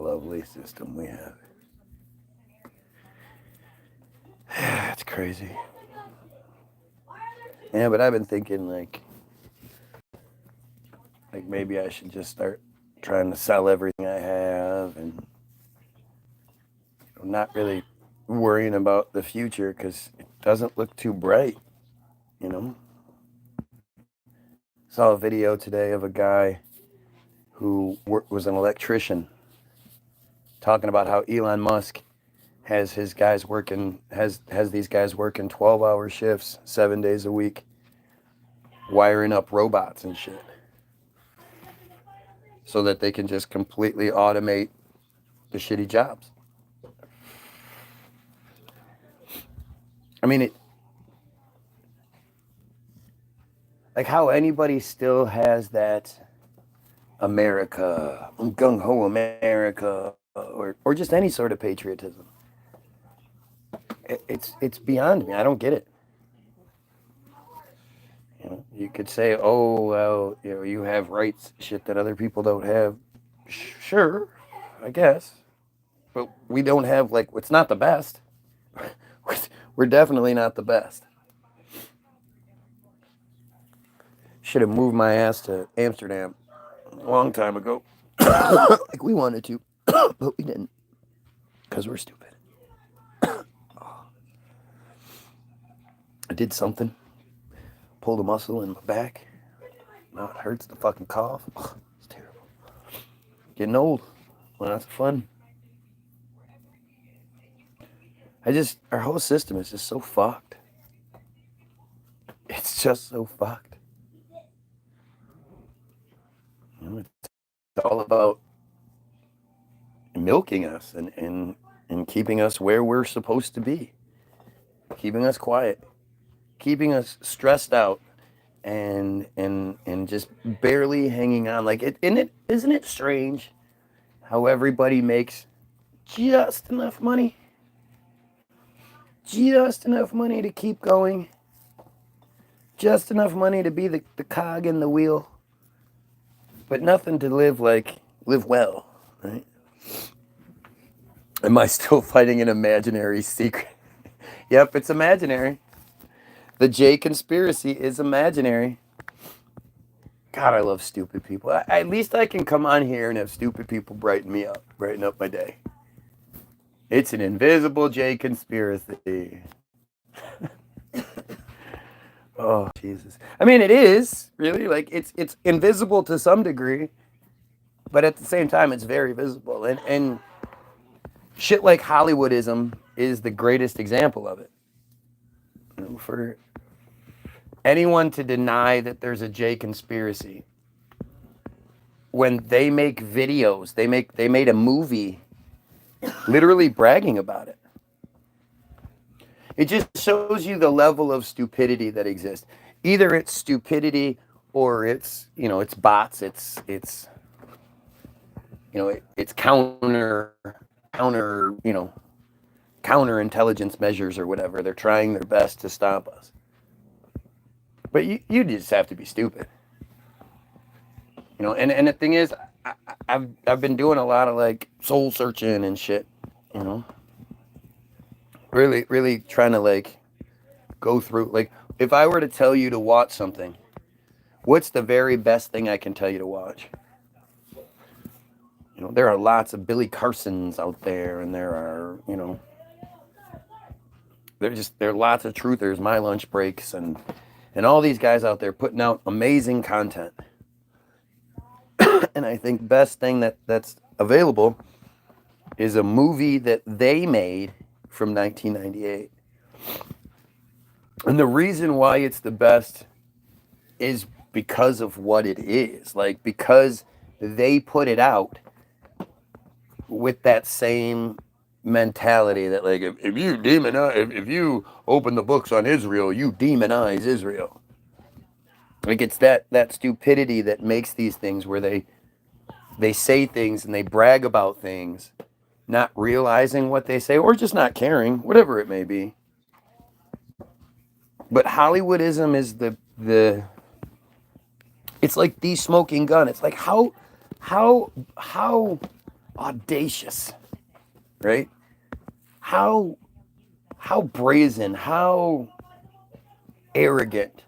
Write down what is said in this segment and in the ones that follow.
lovely system we have. It's crazy. Yeah, but I've been thinking like maybe I should just start trying to sell everything I have and not really worrying about the future because it doesn't look too bright, you know. Saw a video today of a guy who was an electrician talking about how Elon Musk has his guys working has these guys working 12-hour shifts 7 days a week wiring up robots and shit so that they can just completely automate the shitty jobs. I mean, like how anybody still has that America, gung-ho America, or just any sort of patriotism. It's beyond me. I don't get it. You know, you could say, oh, well, you know, you have rights, shit that other people don't have. Sure, I guess. But we don't have, like, it's not the best. We're definitely not the best. Should have moved my ass to Amsterdam a long time ago. Like we wanted to, but we didn't. Because we're stupid. I did something. Pulled a muscle in my back. Now it hurts to fucking cough. Ugh, it's terrible. Getting old. Well, that's fun. Our whole system is just so fucked. It's just so fucked. You know, it's all about milking us and keeping us where we're supposed to be. Keeping us quiet. Keeping us stressed out and just barely hanging on. Like isn't it strange how everybody makes just enough money? Just enough money to keep going. Just enough money to be the cog in the wheel. But nothing to live well, right? Am I still fighting an imaginary secret? Yep, it's imaginary. The J conspiracy is imaginary. God, I love stupid people. At least I can come on here and have stupid people brighten up my day. It's an invisible J conspiracy. Oh, Jesus. I mean, it is, really. Like, it's invisible to some degree, but at the same time, it's very visible. And shit like Hollywoodism is the greatest example of it. You know, for anyone to deny that there's a J conspiracy, when they make videos, they made a movie literally bragging about it. It just shows you the level of stupidity that exists. Either it's stupidity or it's, you know, it's bots, it's you know, it's counter, you know, counter intelligence measures or whatever. They're trying their best to stop us. But you just have to be stupid. You know, and the thing is, I've been doing a lot of like soul searching and shit, you know. Really trying to like go through, like, if I were to tell you to watch something, what's the very best thing I can tell you to watch? You know, there are lots of Billy Carsons out there, and there are, you know, there are lots of truthers, My Lunch Breaks, and all these guys out there putting out amazing content. And I think best thing that's available is a movie that they made from 1998. And the reason why it's the best is because of what it is. Like, because they put it out with that same mentality that, like, if you demonize, if you open the books on Israel, you demonize Israel. Like, it's that stupidity that makes these things where they say things and they brag about things, not realizing what they say or just not caring, whatever it may be. But Hollywoodism is the it's like the smoking gun. It's like how audacious, right? How brazen, how arrogant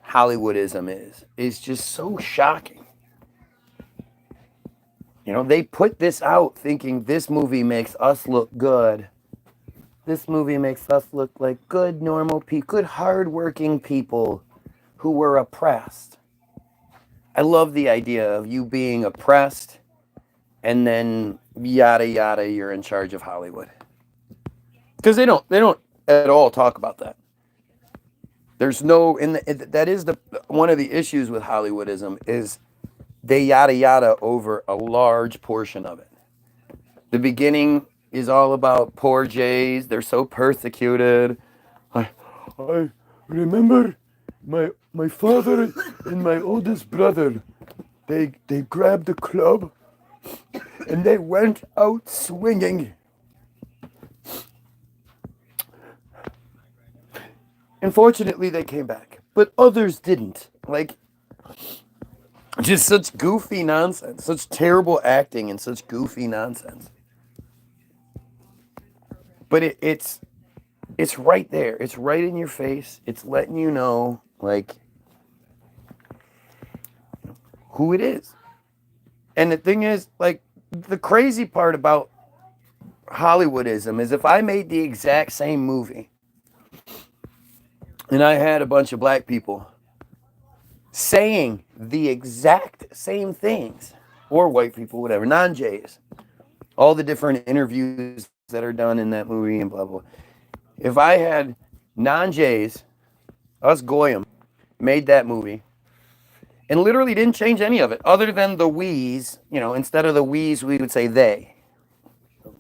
Hollywoodism is just so shocking. You know, they put this out thinking this movie makes us look good. This movie makes us look like good, normal people, good, hardworking people who were oppressed. I love the idea of you being oppressed and then yada yada, you're in charge of Hollywood. Because they don't at all talk about that. There's no that is the one of the issues with Hollywoodism is they yada yada over a large portion of it. The beginning is all about poor Jays. They're so persecuted. I remember my father and my oldest brother. They grabbed a club and they went out swinging. Unfortunately, they came back, but others didn't. Like, just such goofy nonsense, such terrible acting and such goofy nonsense. But it's right there. It's right in your face. It's letting you know, like, who it is. And the thing is, like, the crazy part about Hollywoodism is if I made the exact same movie and I had a bunch of black people saying the exact same things, or white people, whatever, non-Jays, all the different interviews that are done in that movie and blah, blah. If I had non-Jays, us Goyim, made that movie and literally didn't change any of it other than the we's, you know, instead of the we's, we would say they,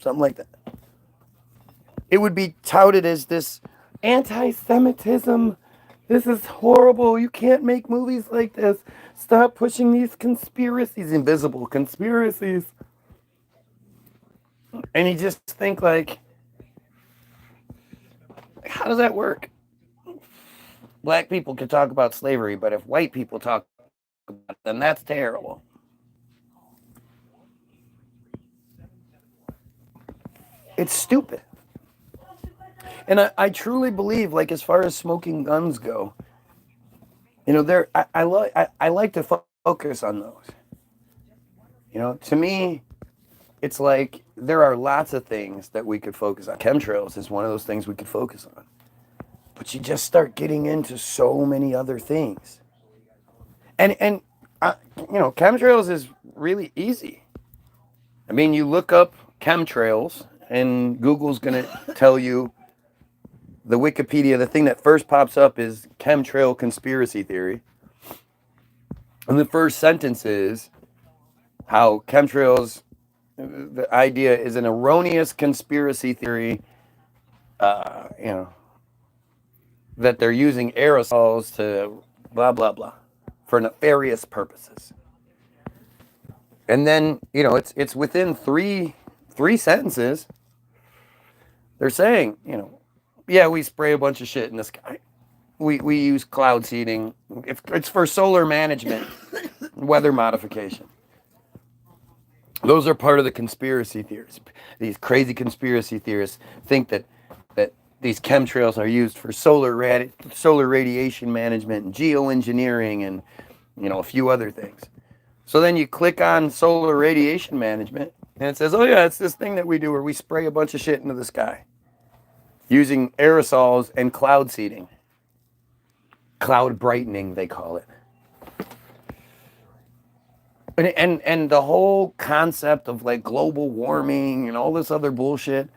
something like that. It would be touted as this anti-Semitism. This is horrible. You can't make movies like this. Stop pushing these conspiracies, invisible conspiracies. And you just think, like, how does that work? Black people can talk about slavery, but if white people talk about it, then that's terrible. It's stupid. And I truly believe, like, as far as smoking guns go, you know, I like to focus on those. You know, to me, it's like there are lots of things that we could focus on. Chemtrails is one of those things we could focus on. But you just start getting into so many other things. And you know, chemtrails is really easy. I mean, you look up chemtrails and Google's going to tell you the Wikipedia, the thing that first pops up is chemtrail conspiracy theory. And the first sentence is how chemtrails, the idea is an erroneous conspiracy theory, you know, that they're using aerosols to blah, blah, blah for nefarious purposes. And then, you know, it's within three sentences, they're saying, you know, yeah, we spray a bunch of shit in the sky. We use cloud seeding. It's for solar management, weather modification. Those are part of the conspiracy theories. These crazy conspiracy theorists think that these chemtrails are used for solar radiation management and geoengineering and, you know, a few other things. So then you click on solar radiation management and it says, oh yeah, it's this thing that we do where we spray a bunch of shit into the sky using aerosols and cloud seeding. Cloud brightening, they call it. And the whole concept of like global warming and all this other bullshit,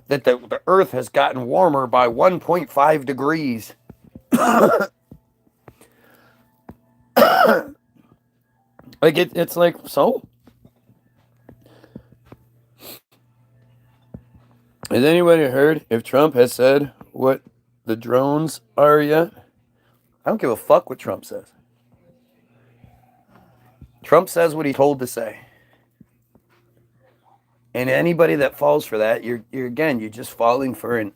that the Earth has gotten warmer by 1.5 degrees. Like it's like, so? Has anybody heard if Trump has said what the drones are yet? I don't give a fuck what Trump says. Trump says what he's told to say. And anybody that falls for that, you're just falling for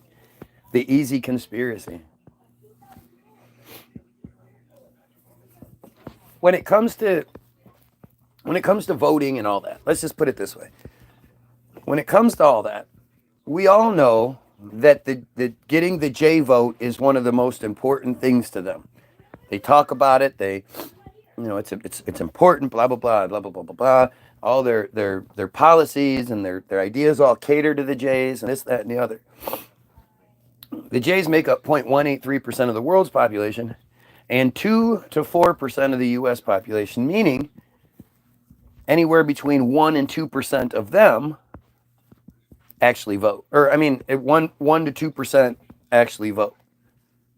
the easy conspiracy. When it comes to voting and all that, let's just put it this way. when it comes to all that, we all know that the getting the J vote is one of the most important things to them. They talk about it. They, it's important. Blah blah blah blah blah blah blah blah. All their policies and their ideas all cater to the Jays and this, that, and the other. The Jays make up 0.183% of the world's population and 2 to 4% of the U.S. population, meaning anywhere between 1 and 2% of them actually vote. Or, 1 to 2% actually vote.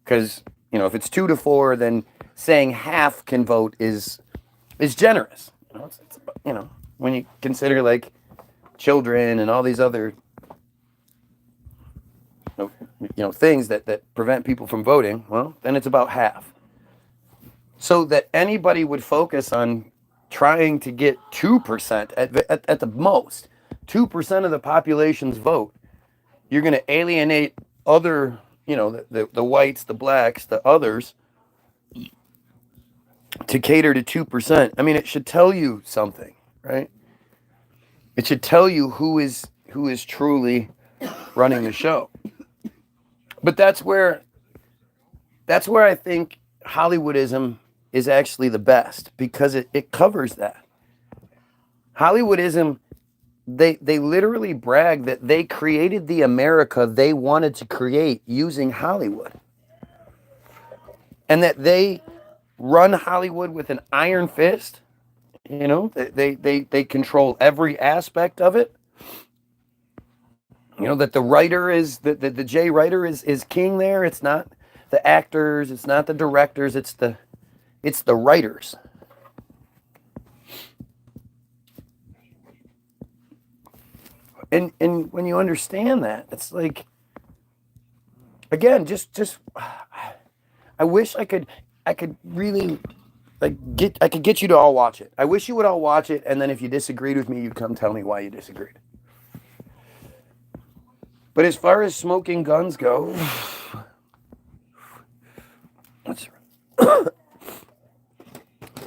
Because, if it's 2 to 4, then saying half can vote is generous. When you consider, like, children and all these other things that prevent people from voting, well, then it's about half. So that anybody would focus on trying to get 2% at the most, 2% of the population's vote, you're going to alienate other, the whites, the blacks, the others, to cater to 2%. It should tell you something, right? It should tell you who is truly running the show. But that's where I think Hollywoodism is actually the best, because it covers that. Hollywoodism, they literally brag that they created the America they wanted to create using Hollywood. And that they run Hollywood with an iron fist. They control every aspect of it. That the writer is, the J writer is king there. It's not the actors, it's not the directors, it's the writers. And when you understand that, it's like, again, just I wish I could really I could get you to all watch it. I wish you would all watch it, and then if you disagreed with me, you'd come tell me why you disagreed. But as far as smoking guns go,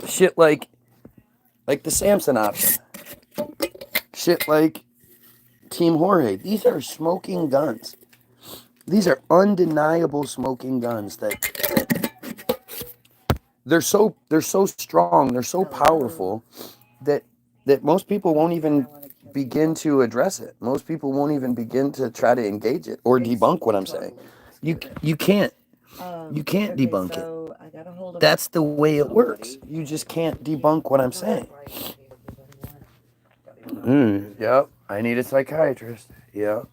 shit like the Samson Option, shit like Team Jorge, these are smoking guns. These are undeniable smoking guns that they're so strong, they're so powerful that most people won't even begin to address it. Most people won't even begin to try to engage it or debunk what I'm saying. You can't debunk it. That's the way it works. You just can't debunk what I'm saying. Yep. I need a psychiatrist. Yep.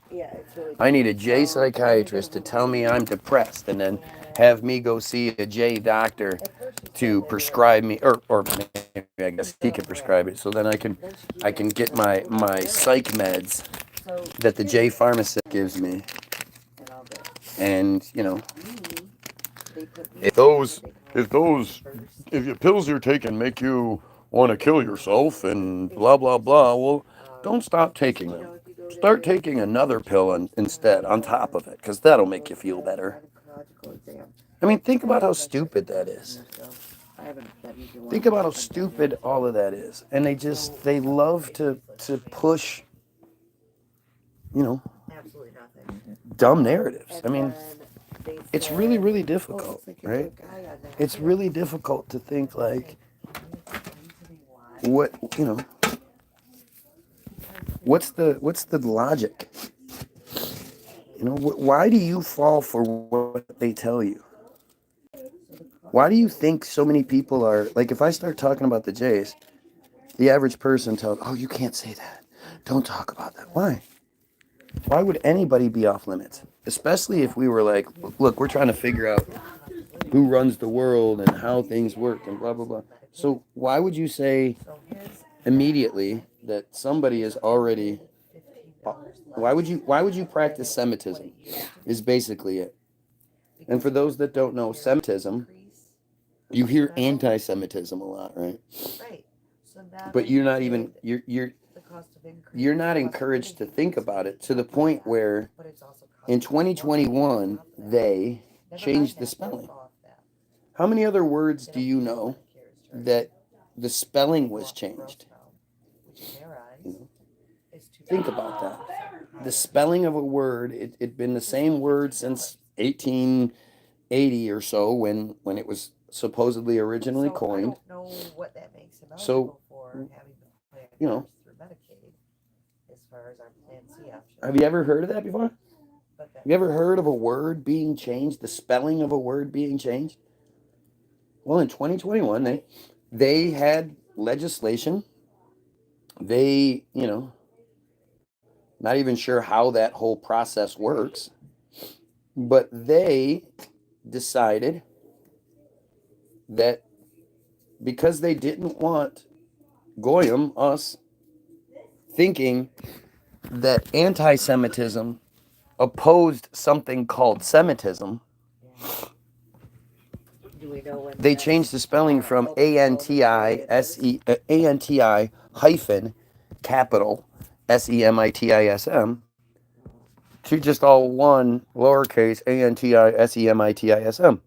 I need a J psychiatrist to tell me I'm depressed, and then have me go see a J doctor to prescribe me, or maybe I guess he can prescribe it, so then I can get my psych meds that the J pharmacist gives me. And if your pills you're taking make you want to kill yourself and blah blah blah, well, don't stop taking them. Start taking another pill instead on top of it, because that'll make you feel better. Think about how stupid that is. Think about how stupid all of that is. And they love to push, dumb narratives. It's really, really difficult, right? It's really difficult to think like, what's the logic? Why do you fall for what they tell you? Why do you think so many people are, like, if I start talking about the Jays, the average person tells, oh, you can't say that. Don't talk about that. Why? Why would anybody be off limits? Especially if we were like, look, we're trying to figure out who runs the world and how things work and blah, blah, blah. So why would you say immediately that somebody is already, why would you practice Semitism is basically it. And for those that don't know, Semitism, you hear anti-Semitism a lot, right? But you're not even, you're not encouraged to think about it, to the point where in 2021, they changed the spelling. How many other words do you know that the spelling was changed? think about that. The spelling of a word, it'd been the same word since 1880 or so when it was supposedly originally coined. I don't know what that makes him So, eligible for having the plan you know, covers through Medicaid as far as our Plan C option. have you ever heard of that before? But that, Have you ever heard of a word being changed, the spelling of a word being changed? Well, in 2021, they had legislation. They, not even sure how that whole process works, but they decided that because they didn't want Goyim, us, thinking that anti-Semitism opposed something called Semitism, do we know when they changed the spelling from ANTI hyphen capital SEMITISM to just all one lowercase ANTI SEMITISM.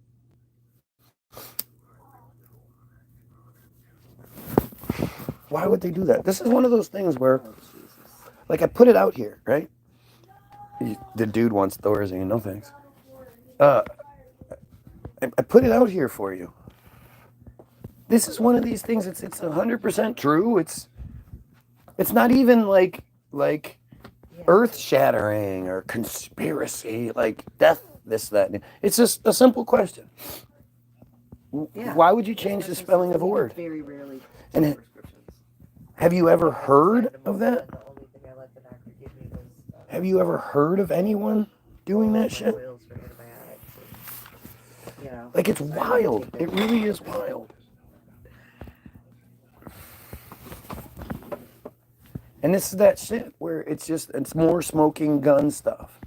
Why would they do that? This is one of those things where, like, I put it out here, right? The dude wants Thorazine, no thanks. I put it out here for you. This is one of these things. It's 100% true. It's not even like earth shattering or conspiracy, like death, this, that. It's just a simple question. Why would you change the spelling of a word? very rarely. And have you ever heard of that? The only thing I let the doctor give me was Have you ever heard of anyone doing that shit? oils for antibiotics. And, Like, it's wild. It really is wild. And this is that shit where it's more smoking gun stuff.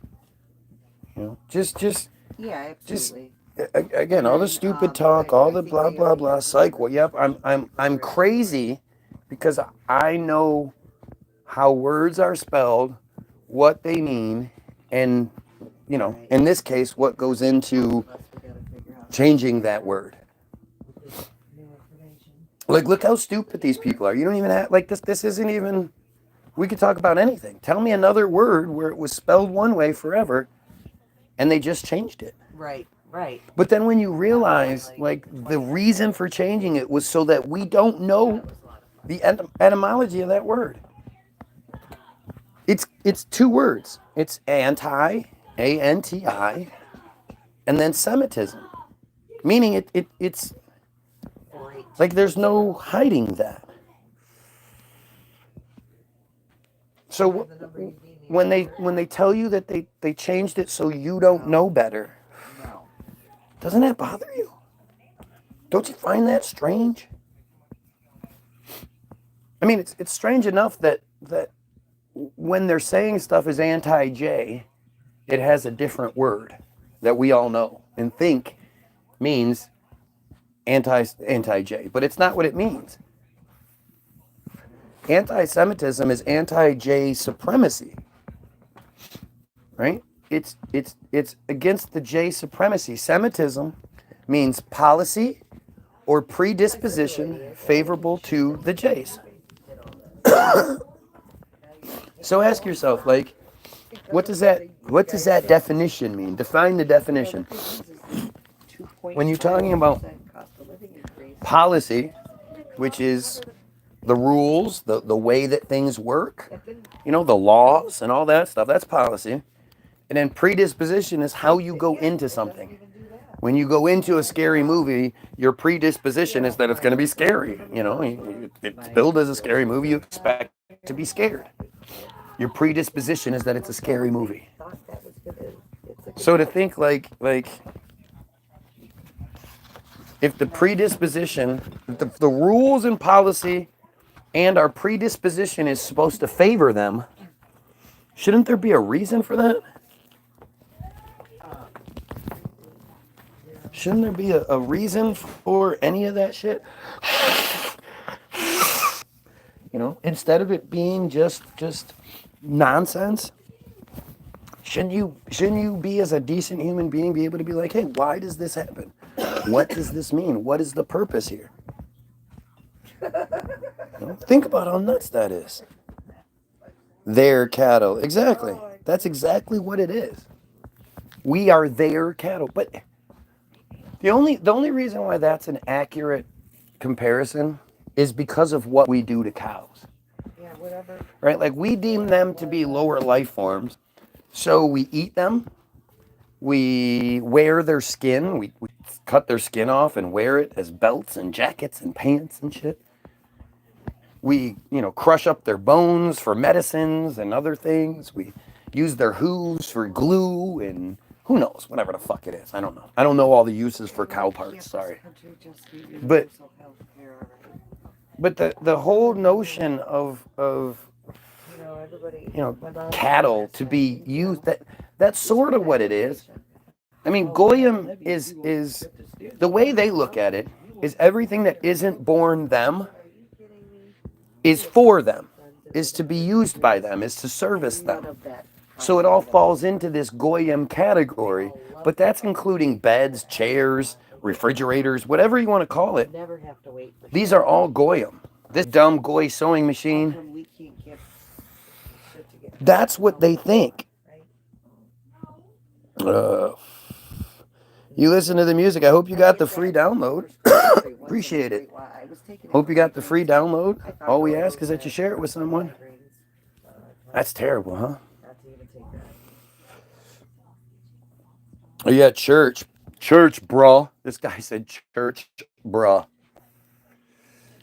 Just yeah, absolutely. again, all the stupid talk, all the blah blah blah psych. Well, yep, I'm crazy because I know how words are spelled, what they mean, and in this case, what goes into changing that word. Like, look how stupid these people are. You don't even have, like, this isn't even. We could talk about anything. Tell me another word where it was spelled one way forever and they just changed it. Right. But then when you realize, like, the reason for changing it was so that we don't know the etymology of that word. It's two words. It's ANTI, and then Semitism. Meaning it's like there's no hiding that. So when they tell you that they changed it so you don't know better, doesn't that bother you? Don't you find that strange? I mean, it's strange enough that when they're saying stuff is anti-J, it has a different word that we all know and think means anti-J, but it's not what it means. Anti-Semitism is anti-J supremacy, right? It's against the J supremacy. Semitism means policy or predisposition favorable to the J's. So ask yourself, like, what does that definition mean? Define the definition. When you're talking about policy, which is the rules, the way that things work, the laws and all that stuff, that's policy. And then predisposition is how you go into something. When you go into a scary movie, your predisposition is that it's going to be scary. It's billed as a scary movie, you expect to be scared. Your predisposition is that it's a scary movie. So to think like if the predisposition, the rules and policy and our predisposition is supposed to favor them, shouldn't there be a reason for that? Shouldn't there be a reason for any of that shit? Instead of it being just nonsense, shouldn't you be, as a decent human being, be able to be like, hey, why does this happen? What does this mean? What is the purpose here? Think about how nuts that is. Their cattle. Exactly. That's exactly what it is. We are their cattle. But the only reason why that's an accurate comparison is because of what we do to cows. Yeah, whatever. Right? Like we deem them to be lower life forms. So we eat them. We wear their skin. We cut their skin off and wear it as belts and jackets and pants and shit. We, crush up their bones for medicines and other things. We use their hooves for glue and who knows, whatever the fuck it is. I don't know. I don't know all the uses for cow parts, sorry. But the whole notion of cattle to be used, that's sort of what it is. I mean, Goyim is the way they look at it is everything that isn't born them is for them, is to be used by them, is to service them. So it all falls into this Goyim category, but that's including beds, chairs, refrigerators, whatever you want to call it. These are all Goyim. This dumb Goy sewing machine, that's what they think. You listen to the music. I hope you got the free download. Appreciate it. Hope you got the free download. All we ask is that you share it with someone. That's terrible, huh? Oh, yeah, church. Church, bruh. This guy said church, bruh.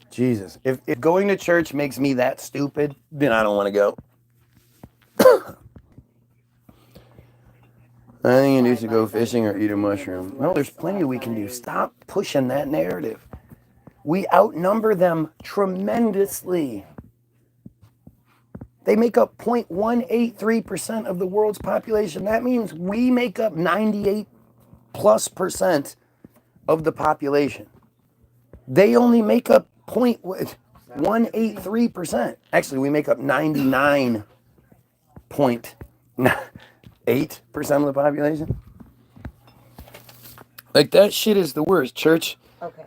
Jesus. If going to church makes me that stupid, then I don't want to go. I think you need to go fishing or eat a mushroom. No, there's plenty we can do. Stop pushing that narrative. We outnumber them tremendously. They make up 0.183% of the world's population. That means we make up 98+% of the population. They only make up 0.183%. Actually, we make up 99.8% of the population. Like, that shit is the worst. Church,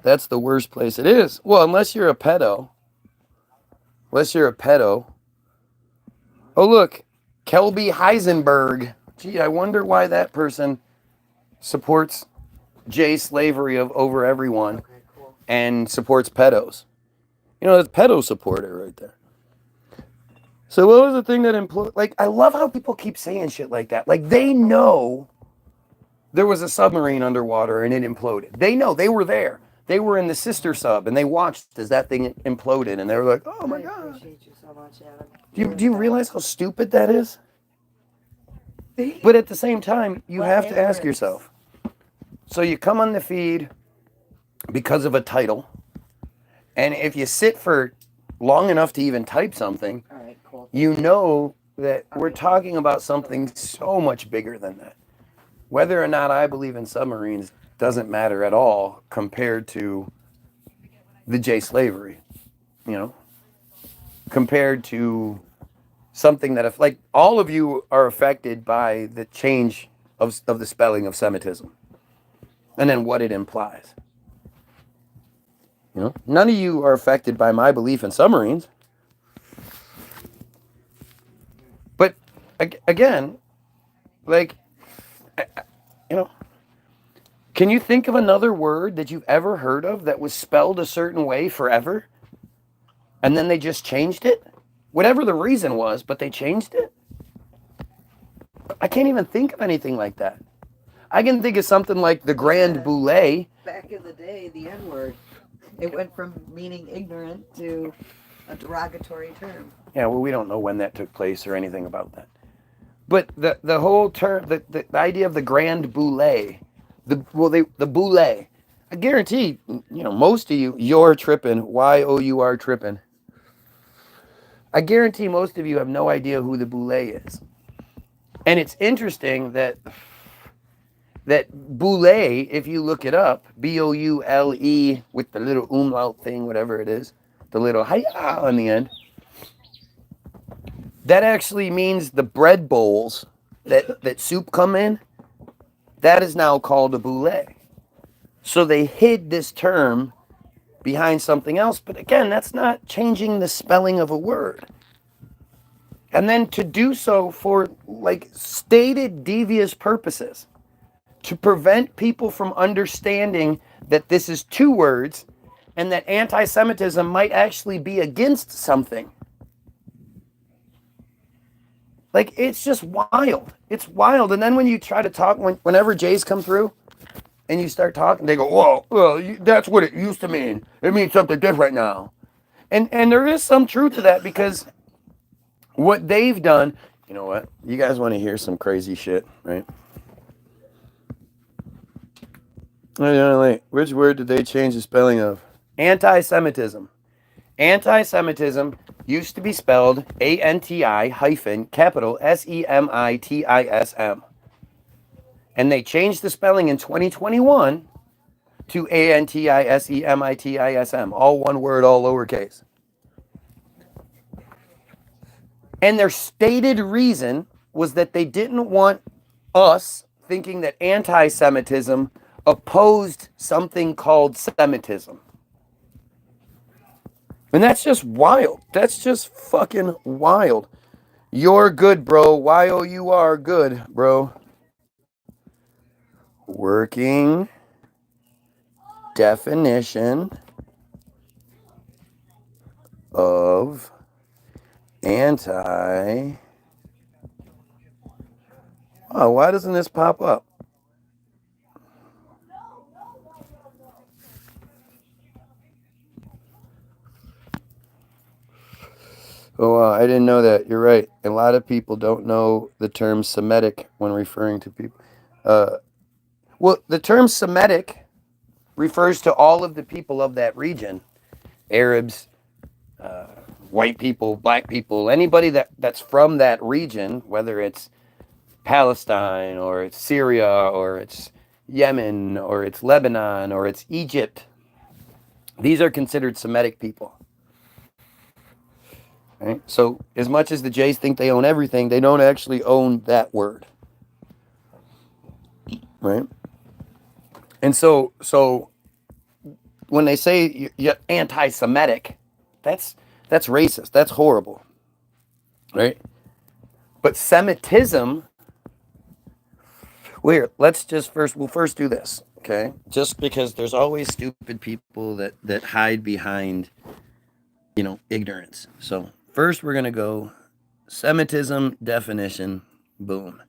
that's the worst place. It is. Well, unless you're a pedo. Oh, look, Kelby Heisenberg. Gee, I wonder why that person supports Jay slavery over everyone and supports pedos. That's pedo supporter right there. So what was the thing that imploded? Like, I love how people keep saying shit like that. Like, they know there was a submarine underwater and it imploded. They know. They were there. They were in the sister sub and they watched as that thing imploded and they were like, oh my God. I appreciate you so much, Adam. Do you realize how stupid that is? But at the same time, you have to ask yourself. So you come on the feed because of a title. And if you sit for long enough to even type something, you know that we're talking about something so much bigger than that. Whether or not I believe in submarines doesn't matter at all compared to the J slavery, compared to something that, if, like, all of you are affected by the change of the spelling of Semitism and then what it implies. None of you are affected by my belief in submarines. But again, like, can you think of another word that you've ever heard of that was spelled a certain way forever? And then they just changed it? Whatever the reason was, but they changed it? I can't even think of anything like that. I can think of something like the Grand Boulé. Back in the day, the N-word. It went from meaning ignorant to a derogatory term. Yeah, well, we don't know when that took place or anything about that. But the whole term, the idea of the Grand Boulé, the Boulé, I guarantee, most of you're tripping, Y-O-U-R tripping. I guarantee most of you have no idea who the Boulé is. And it's interesting that Boulé, if you look it up, B-O-U-L-E with the little umlaut thing, whatever it is, the little hi-ya on the end, that actually means the bread bowls that soup come in, that is now called a boulé. So they hid this term behind something else, but again, that's not changing the spelling of a word. And then to do so for like stated devious purposes, to prevent people from understanding that this is two words and that anti-Semitism might actually be against something. Like, it's just wild. It's wild. And then when you try to talk, whenever Jays come through and you start talking, they go, whoa, well, that's what it used to mean. It means something different now. And there is some truth to that, because what they've done, you know what? You guys want to hear some crazy shit, right? Which word did they change the spelling of? Anti-Semitism. Anti-Semitism used to be spelled ANTI-Semitism. And they changed the spelling in 2021 to ANTISEMITISM. All one word, all lowercase. And their stated reason was that they didn't want us thinking that anti-Semitism opposed something called Semitism. And that's just wild. That's just fucking wild. You're good, bro. Y-O-U-R, good, bro. Working definition of anti... Oh, why doesn't this pop up? Oh, I didn't know that. You're right. A lot of people don't know the term Semitic when referring to people. Well, the term Semitic refers to all of the people of that region. Arabs, white people, black people, anybody that's from that region, whether it's Palestine or it's Syria or it's Yemen or it's Lebanon or it's Egypt. These are considered Semitic people. Right? So as much as the Jays think they own everything, they don't actually own that word. Right? And so when they say you're anti-Semitic, that's racist. That's horrible. Right? But Semitism, we'll first do this, okay? Just because there's always stupid people that hide behind, ignorance. So first we're going to go Semitism definition, boom.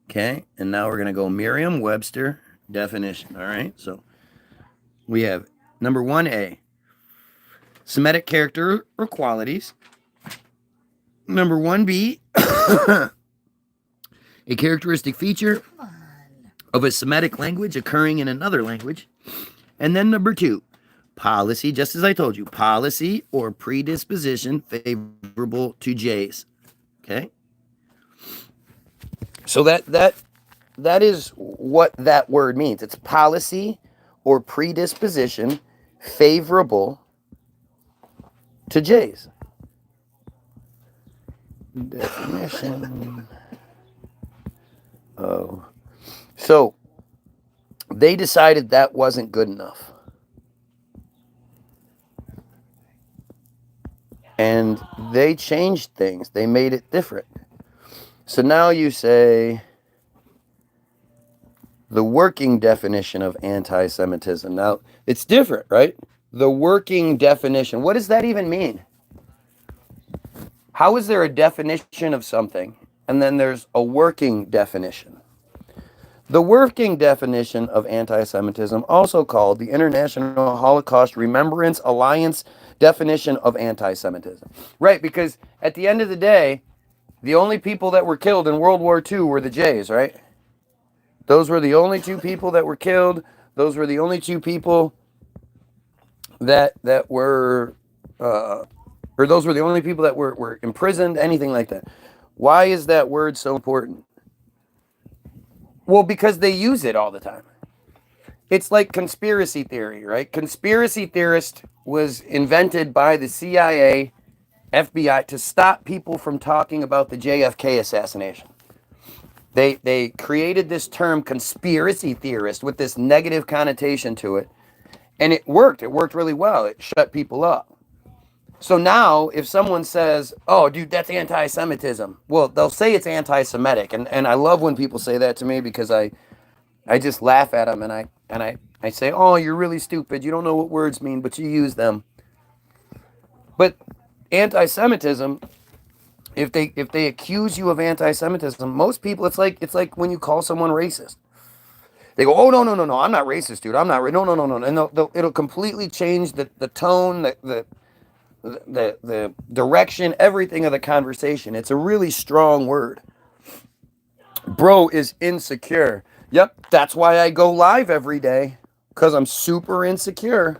Okay? And now we're going to go Merriam-Webster definition, all right? So we have number 1A, Semitic character or qualities. Number 1B, a characteristic feature of a Semitic language occurring in another language. And then number 2, policy, just as I told you, policy or predisposition favorable to Jays. Okay? So that is what that word means. It's policy or predisposition favorable to Jays. Definition. Oh. So they decided that wasn't good enough. And they changed things. They made it different. So now you say the working definition of anti-Semitism. Now, it's different, right? The working definition. What does that even mean? How is there a definition of something and then there's a working definition? The working definition of anti-Semitism, also called the International Holocaust Remembrance Alliance definition of anti-Semitism. Right, because at the end of the day, the only people that were killed in World War II were the Jays, right? Those were the only two people that were killed. Those were the only two people that were, or those were the only people that were imprisoned, anything like that. Why is that word so important? Well, because they use it all the time. It's like conspiracy theory, right? Conspiracy theorist was invented by the CIA, FBI, to stop people from talking about the JFK assassination. They created this term conspiracy theorist with this negative connotation to it. And it worked. It worked really well. It shut people up. So now, if someone says, "Oh, dude, that's anti-Semitism," well, they'll say it's anti-Semitic, and I love when people say that to me because I just laugh at them and I say, "Oh, you're really stupid. You don't know what words mean, but you use them." But anti-Semitism, if they accuse you of anti-Semitism, most people, it's like when you call someone racist. They go, "Oh, no, no, no, no, I'm not racist, dude. I'm not. No, no, no, no," and it'll completely change the tone, the direction, everything of the conversation. It's a really strong word. Bro is insecure. Yep, that's why I go live every day, because I'm super insecure.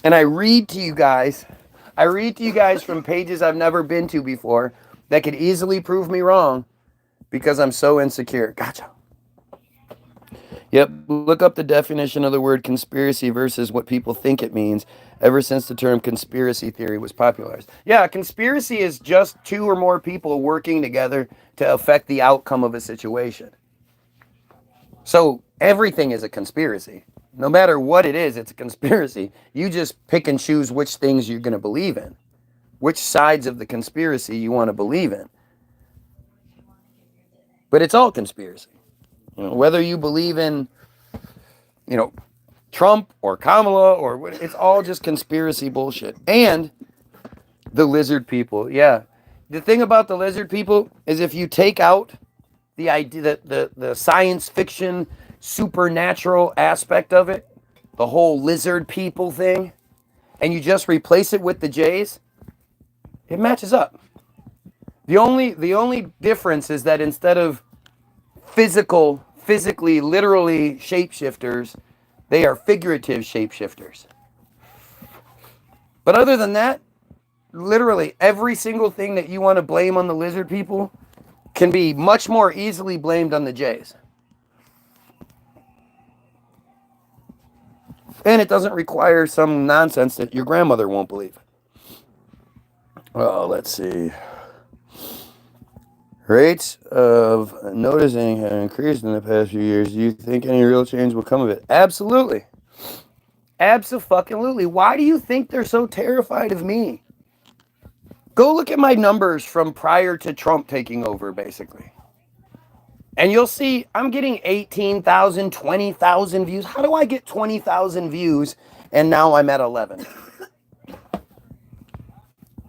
And I read to you guys. I read to you guys from pages I've never been to before that could easily prove me wrong because I'm so insecure. Gotcha. Yep, look up the definition of the word conspiracy versus what people think it means ever since the term conspiracy theory was popularized. Yeah, conspiracy is just two or more people working together to affect the outcome of a situation. So everything is a conspiracy. No matter what it is, it's a conspiracy. You just pick and choose which things you're going to believe in, which sides of the conspiracy you want to believe in. But it's all conspiracy. Whether you believe in, Trump or Kamala or what, it's all just conspiracy bullshit. And the lizard people, yeah. The thing about the lizard people is if you take out the idea that the science fiction supernatural aspect of it, the whole lizard people thing, and you just replace it with the Jays, it matches up. The only difference is that instead of physically, literally shapeshifters, they are figurative shapeshifters. But other than that, literally every single thing that you want to blame on the lizard people can be much more easily blamed on the Jays. And it doesn't require some nonsense that your grandmother won't believe. Oh, let's see. Rates of noticing have increased in the past few years. Do you think any real change will come of it? Absolutely. Abso-fucking-lutely. Why do you think they're so terrified of me? Go look at my numbers from prior to Trump taking over, basically. And you'll see I'm getting 18,000, 20,000 views. How do I get 20,000 views and now I'm at 11?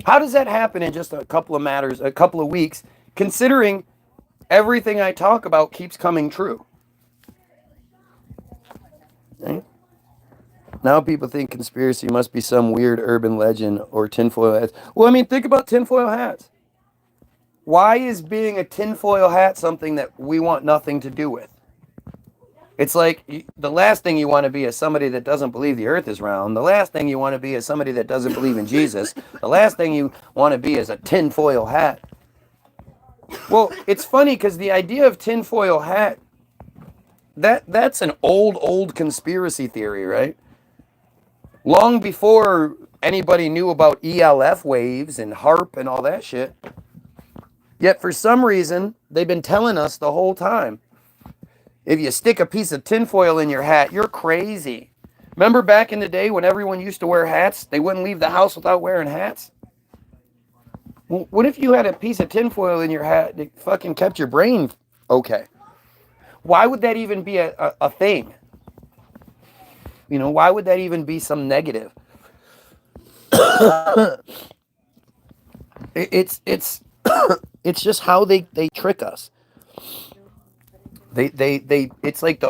How does that happen in just a couple of weeks, considering everything I talk about keeps coming true? Okay. Now people think conspiracy must be some weird urban legend or tinfoil hats. Well, I mean, think about tinfoil hats. Why is being a tinfoil hat something that we want nothing to do with? It's like the last thing you want to be is somebody that doesn't believe the earth is round. The last thing you want to be is somebody that doesn't believe in Jesus. The last thing you want to be is a tinfoil hat. Well, it's funny because the idea of tinfoil hat, that's an old conspiracy theory, right? Long before anybody knew about ELF waves and HARP and all that shit. Yet for some reason, they've been telling us the whole time, if you stick a piece of tinfoil in your hat, you're crazy. Remember back in the day when everyone used to wear hats? They wouldn't leave the house without wearing hats? Well, what if you had a piece of tinfoil in your hat that fucking kept your brain okay? Why would that even be a thing? Why would that even be some negative? it's it's just how they trick us. They it's like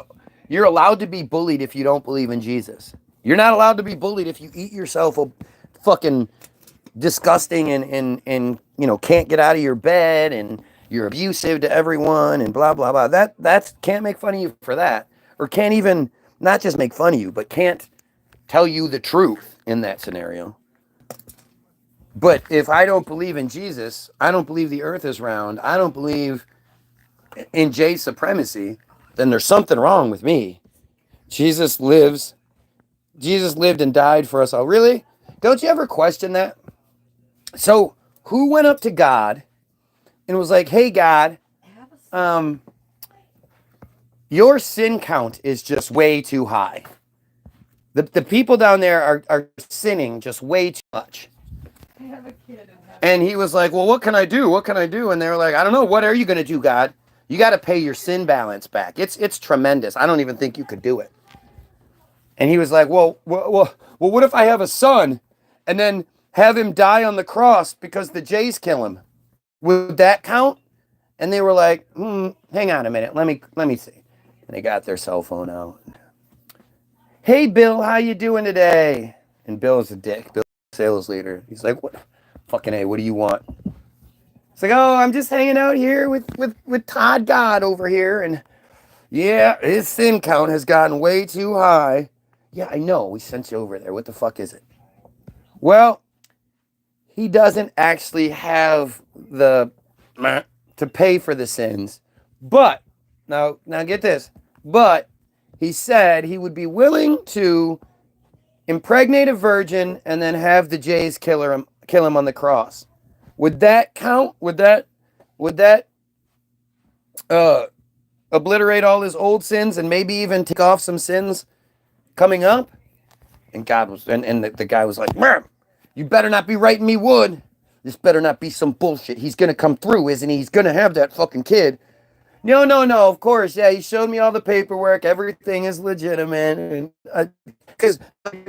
you're allowed to be bullied if you don't believe in Jesus. You're not allowed to be bullied if you eat yourself a fucking disgusting and can't get out of your bed and you're abusive to everyone and blah blah blah. That's can't make fun of you for that, or can't even not just make fun of you, but can't tell you the truth in that scenario. But if I don't believe in Jesus, I don't believe the earth is round, I don't believe in Jay's supremacy, then there's something wrong with me. Jesus lived and died for us all. Really? Don't you ever question that? So who went up to God and was like, "Hey God, your sin count is just way too high. The people down there are sinning just way too much. I have a kid. And he was like, well, what can I do? What can I do? And they were like, I don't know. What are you going to do, God? You got to pay your sin balance back. It's tremendous. I don't even think you could do it. And he was like, well, what if I have a son and then have him die on the cross because the Jays kill him? Would that count? And they were like, hang on a minute. Let me see. And they got their cell phone out. Hey, Bill, how you doing today? And Bill is a dick. Bill's a sales leader. He's like, what? Fucking A, what do you want? It's like, oh, I'm just hanging out here with Todd God over here. And yeah, his sin count has gotten way too high. Yeah, I know. We sent you over there. What the fuck is it? Well, he doesn't actually have the to pay for the sins. But, now get this. But he said he would be willing to impregnate a virgin and then have the Jays kill him on the cross. Would that count? Would that obliterate all his old sins and maybe even take off some sins coming up? And God was, and the guy was like, you better not be writing me wood. This better not be some bullshit. He's going to come through, isn't he? He's going to have that fucking kid. No, of course. Yeah, he showed me all the paperwork. Everything is legitimate. And because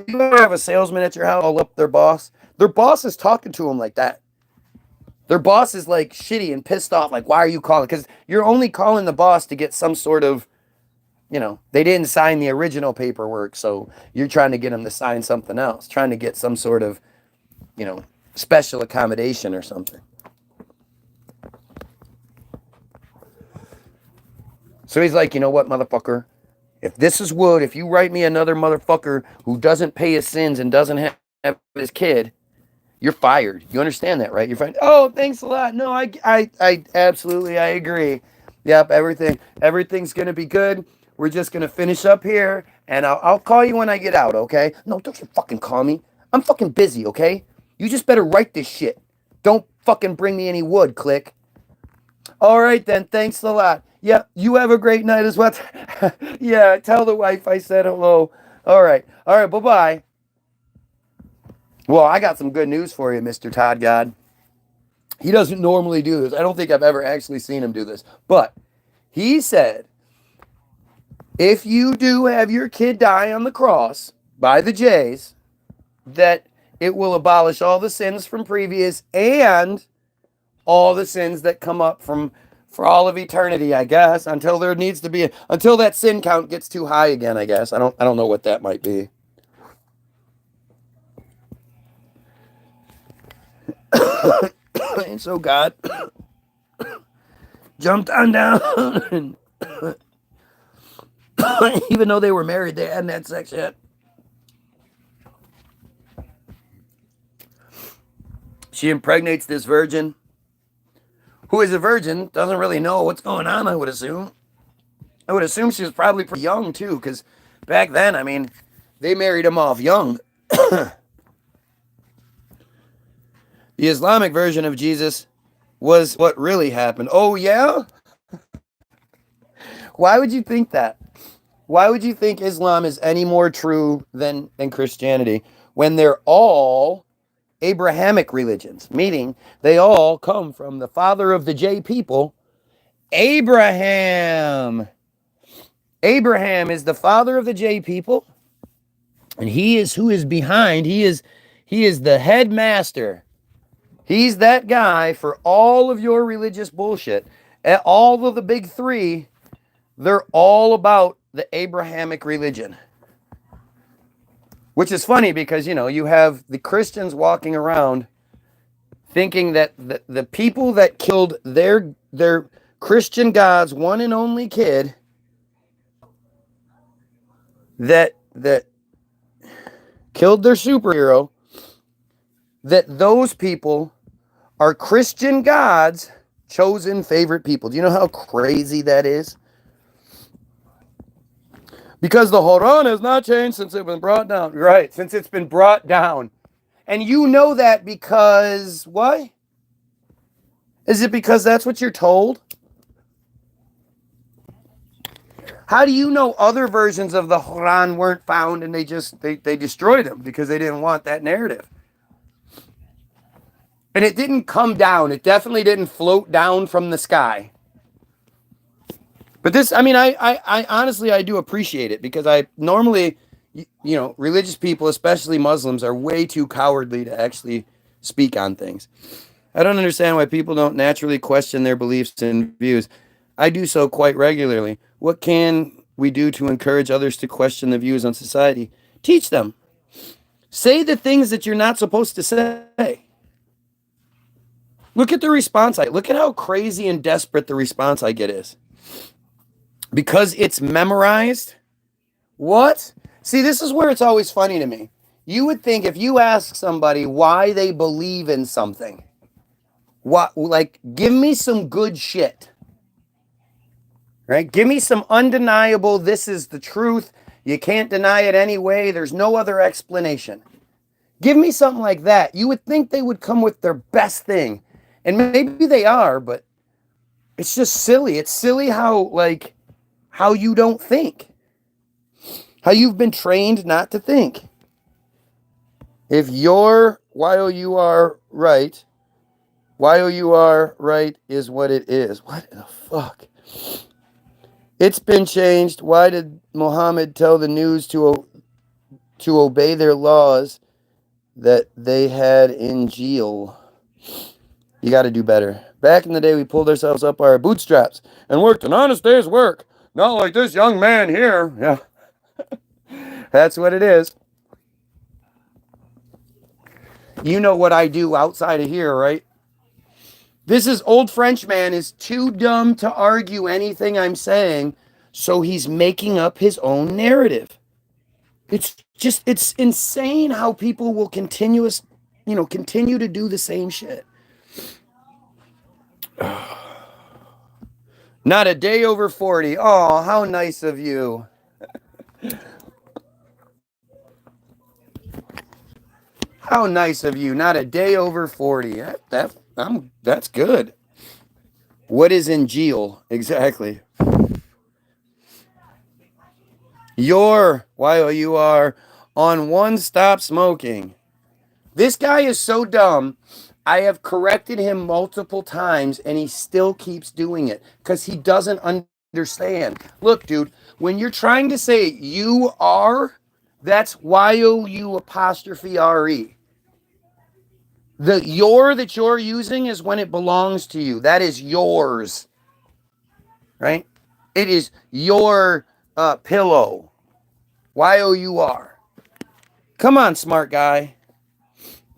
you ever have a salesman at your house call up their boss is talking to him like that. Their boss is like shitty and pissed off. Like, why are you calling? Because you're only calling the boss to get some sort of, they didn't sign the original paperwork. So you're trying to get them to sign something else. Trying to get some sort of, special accommodation or something. So he's like, you know what, motherfucker? If this is wood, if you write me another motherfucker who doesn't pay his sins and doesn't have his kid, you're fired. You understand that, right? You're fired. Oh, thanks a lot. No, I absolutely, I agree. Yep, everything's gonna be good. We're just gonna finish up here, and I'll call you when I get out, okay? No, don't you fucking call me. I'm fucking busy, okay? You just better write this shit. Don't fucking bring me any wood, click. All right then, thanks a lot. Yeah, you have a great night as well. Yeah, tell the wife I said hello. All right, bye-bye. Well, I got some good news for you, Mr. Todd God. He doesn't normally do this. I don't think I've ever actually seen him do this. But he said, if you do have your kid die on the cross by the Jays, that it will abolish all the sins from previous and all the sins that come up for all of eternity, I guess, until there needs to be until that sin count gets too high again, I guess. I don't know what that might be. And so God jumped on down and even though they were married, they hadn't had sex yet. She impregnates this virgin, who is a virgin, doesn't really know what's going on, I would assume. I would assume she was probably pretty young, too, because back then, I mean, they married him off young. The Islamic version of Jesus was what really happened. Oh, yeah? Why would you think that? Why would you think Islam is any more true than Christianity when they're all Abrahamic religions, meaning they all come from the father of the J people, Abraham. Abraham is the father of the J people, and he is who is behind. He is the headmaster. He's that guy for all of your religious bullshit. All of the big three, they're all about the Abrahamic religion. Which is funny because, you have the Christians walking around thinking that the people that killed their Christian God's one and only kid, that killed their superhero, that those people are Christian God's chosen favorite people. Do you know how crazy that is? Because the Quran has not changed since it's been brought down. Right, since it's been brought down. And you know that because, why? Is it because that's what you're told? How do you know other versions of the Quran weren't found and they destroyed them because they didn't want that narrative? And it didn't come down. It definitely didn't float down from the sky. But this, I mean, I honestly, I do appreciate it because I normally, religious people, especially Muslims, are way too cowardly to actually speak on things. I don't understand why people don't naturally question their beliefs and views. I do so quite regularly. What can we do to encourage others to question the views on society? Teach them. Say the things that you're not supposed to say. Look at the response look at how crazy and desperate the response I get is. Because it's memorized. What? See, this is where it's always funny to me. You would think if you ask somebody why they believe in something, give me some good shit. Right? Give me some undeniable, this is the truth. You can't deny it anyway. There's no other explanation. Give me something like that. You would think they would come with their best thing. And maybe they are, but it's just silly. It's silly how you don't think. How you've been trained not to think. If you're while you are right is what it is. What the fuck? It's been changed. Why did Muhammad tell the news to obey their laws that they had in jail? You got to do better. Back in the day, we pulled ourselves up our bootstraps and worked an honest day's work. Not like this young man here. Yeah. That's what it is. You know what I do outside of here, right? This is old Frenchman is too dumb to argue anything I'm saying, so he's making up his own narrative. It's insane how people will continue to do the same shit. Not a day over 40. Oh, how nice of you. How nice of you. Not a day over 40. That's good. What is in jail? Exactly. While you are on one, stop smoking. This guy is so dumb. I have corrected him multiple times and he still keeps doing it because he doesn't understand. Look, dude, when you're trying to say you are, that's Y-O-U apostrophe R-E. The your that you're using is when it belongs to you. That is yours. Right? It is your pillow. Y-O-U-R. Come on, smart guy.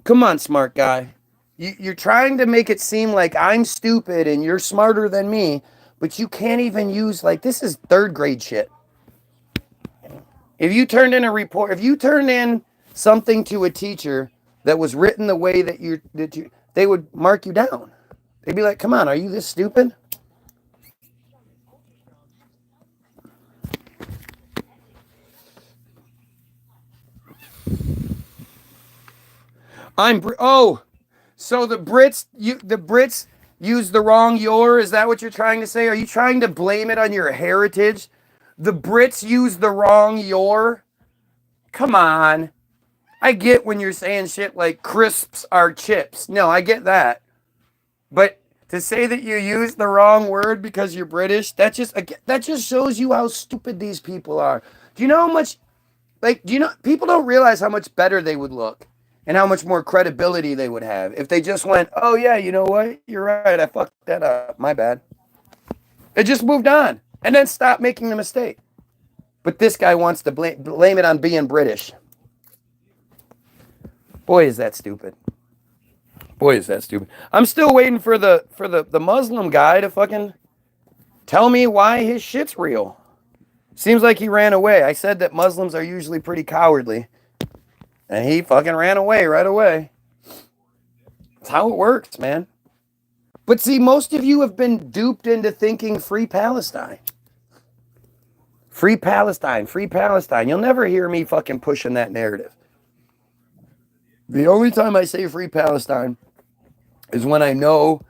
Come on, smart guy. You're trying to make it seem like I'm stupid and you're smarter than me, but you can't even use, this is third grade shit. If you turned in something to a teacher that was written the way that they would mark you down. They'd be like, come on, are you this stupid? So the Brits use the wrong your? Is that what you're trying to say? Are you trying to blame it on your heritage? The Brits use the wrong your? Come on. I get when you're saying shit like crisps are chips. No, I get that. But to say that you use the wrong word because you're British, that just shows you how stupid these people are. Do you know how much people don't realize how much better they would look and how much more credibility they would have if they just went, "Oh yeah, you know what? You're right. I fucked that up. My bad." It just moved on and then stopped making the mistake. But this guy wants to blame it on being British. Boy, is that stupid. Boy, is that stupid. I'm still waiting for the Muslim guy to fucking tell me why his shit's real. Seems like he ran away. I said that Muslims are usually pretty cowardly. And he fucking ran away right away. That's how it works, man. But see, most of you have been duped into thinking free Palestine. Free Palestine, free Palestine. You'll never hear me fucking pushing that narrative. The only time I say free Palestine is when I know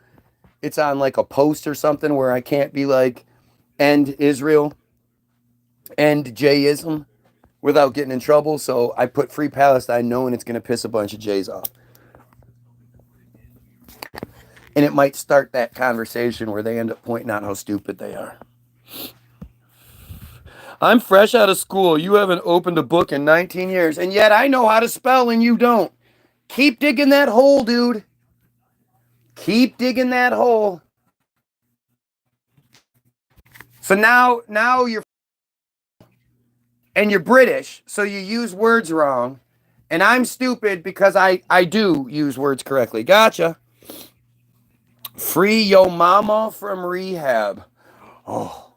it's on a post or something where I can't be like, end Israel. end Jayism without getting in trouble. So I put Free Palestine knowing it's going to piss a bunch of Jays off. And it might start that conversation where they end up pointing out how stupid they are. I'm fresh out of school. You haven't opened a book in 19 years. And yet I know how to spell and you don't. Keep digging that hole, dude. Keep digging that hole. So now you're and you're British, so you use words wrong. And I'm stupid because I do use words correctly. Gotcha. Free yo mama from rehab. Oh,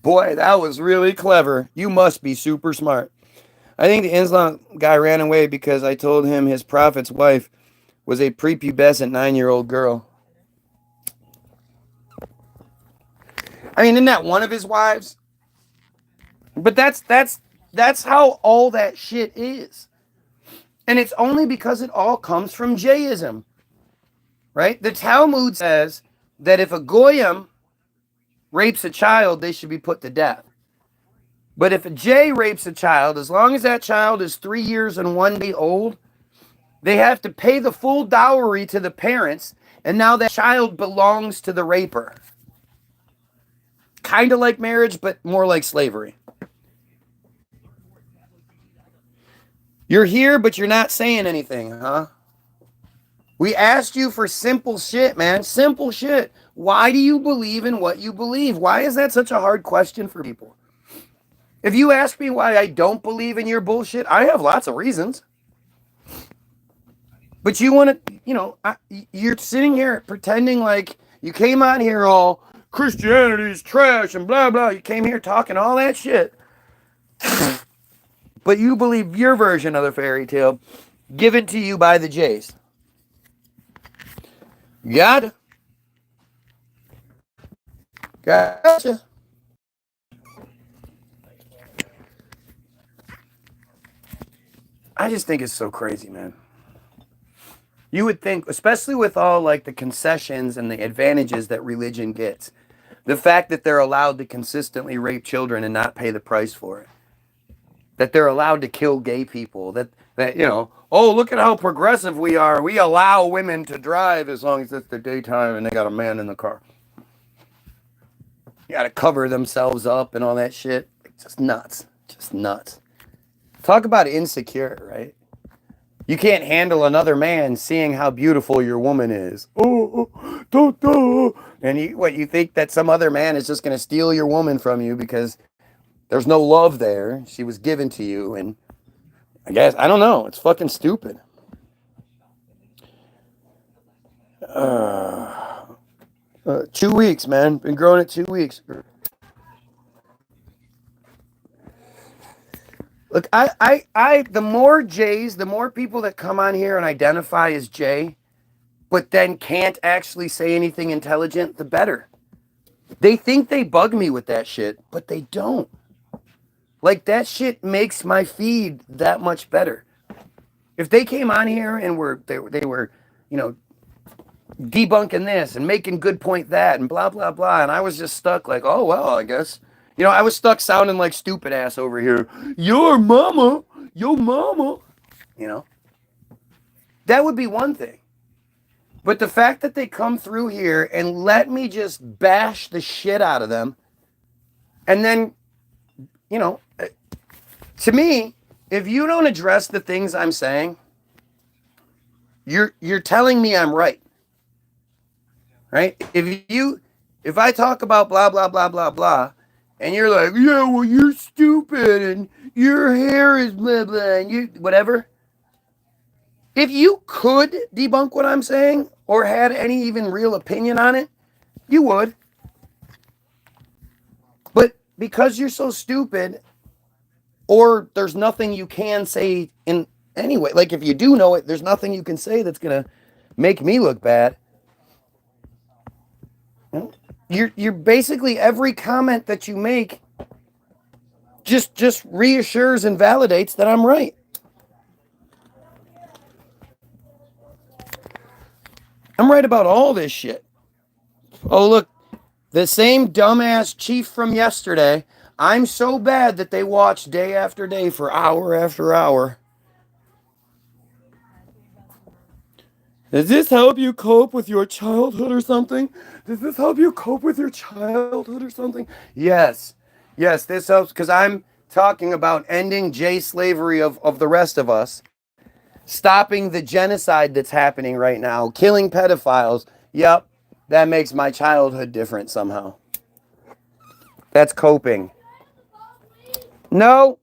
boy, that was really clever. You must be super smart. I think the Islam guy ran away because I told him his prophet's wife was a prepubescent 9-year-old girl. I mean, isn't that one of his wives? But that's how all that shit is. And it's only because it all comes from Jayism. Right? The Talmud says that if a goyim rapes a child, they should be put to death. But if a Jay rapes a child, as long as that child is 3 years and 1 day old, they have to pay the full dowry to the parents, and now that child belongs to the raper. Kind of like marriage, but more like slavery. You're here, but you're not saying anything, huh? We asked you for simple shit, man. Simple shit. Why do you believe in what you believe? Why is that such a hard question for people? If you ask me why I don't believe in your bullshit, I have lots of reasons. But you want to, you're sitting here pretending like you came on here all Christianity is trash and blah, blah. You came here talking all that shit. But you believe your version of the fairy tale given to you by the Jays. Gotcha. I just think it's so crazy, man. You would think, especially with all like the concessions and the advantages that religion gets, the fact that they're allowed to consistently rape children and not pay the price for it, that they're allowed to kill gay people, that oh, look at how progressive we are. We allow women to drive as long as it's the daytime and they got a man in the car. You got to cover themselves up and all that shit. Just nuts. Just nuts. Talk about insecure, right? You can't handle another man seeing how beautiful your woman is. Oh, don't. And you think that some other man is just going to steal your woman from you because there's no love there. She was given to you. And I guess, I don't know. It's fucking stupid. 2 weeks, man. Been growing it 2 weeks. Look, the more Jays, the more people that come on here and identify as Jay, but then can't actually say anything intelligent, the better. They think they bug me with that shit, but they don't. Like, that shit makes my feed that much better. If they came on here and they were, debunking this and making good point that and blah, blah, blah, and I was just stuck like, oh, well, I guess. I was stuck sounding like stupid ass over here. Your mama. That would be one thing. But the fact that they come through here and let me just bash the shit out of them, and then, to me, if you don't address the things I'm saying, you're telling me I'm right. Right? If I talk about blah, blah, blah, blah, blah, and you're like, yeah, well, you're stupid and your hair is blah, blah, and you, whatever. If you could debunk what I'm saying or had any even real opinion on it, you would. But because you're so stupid, or there's nothing you can say in any way, like if you do know it, there's nothing you can say that's going to make me look bad. You're basically, every comment that you make just reassures and validates that I'm right. I'm right about all this shit. Oh, look, the same dumbass chief from yesterday. I'm so bad that they watch day after day for hour after hour. Does this help you cope with your childhood or something? Does this help you cope with your childhood or something? Yes. Yes, this helps because I'm talking about ending J slavery of the rest of us, stopping the genocide that's happening right now, killing pedophiles. Yep, that makes my childhood different somehow. That's coping. No.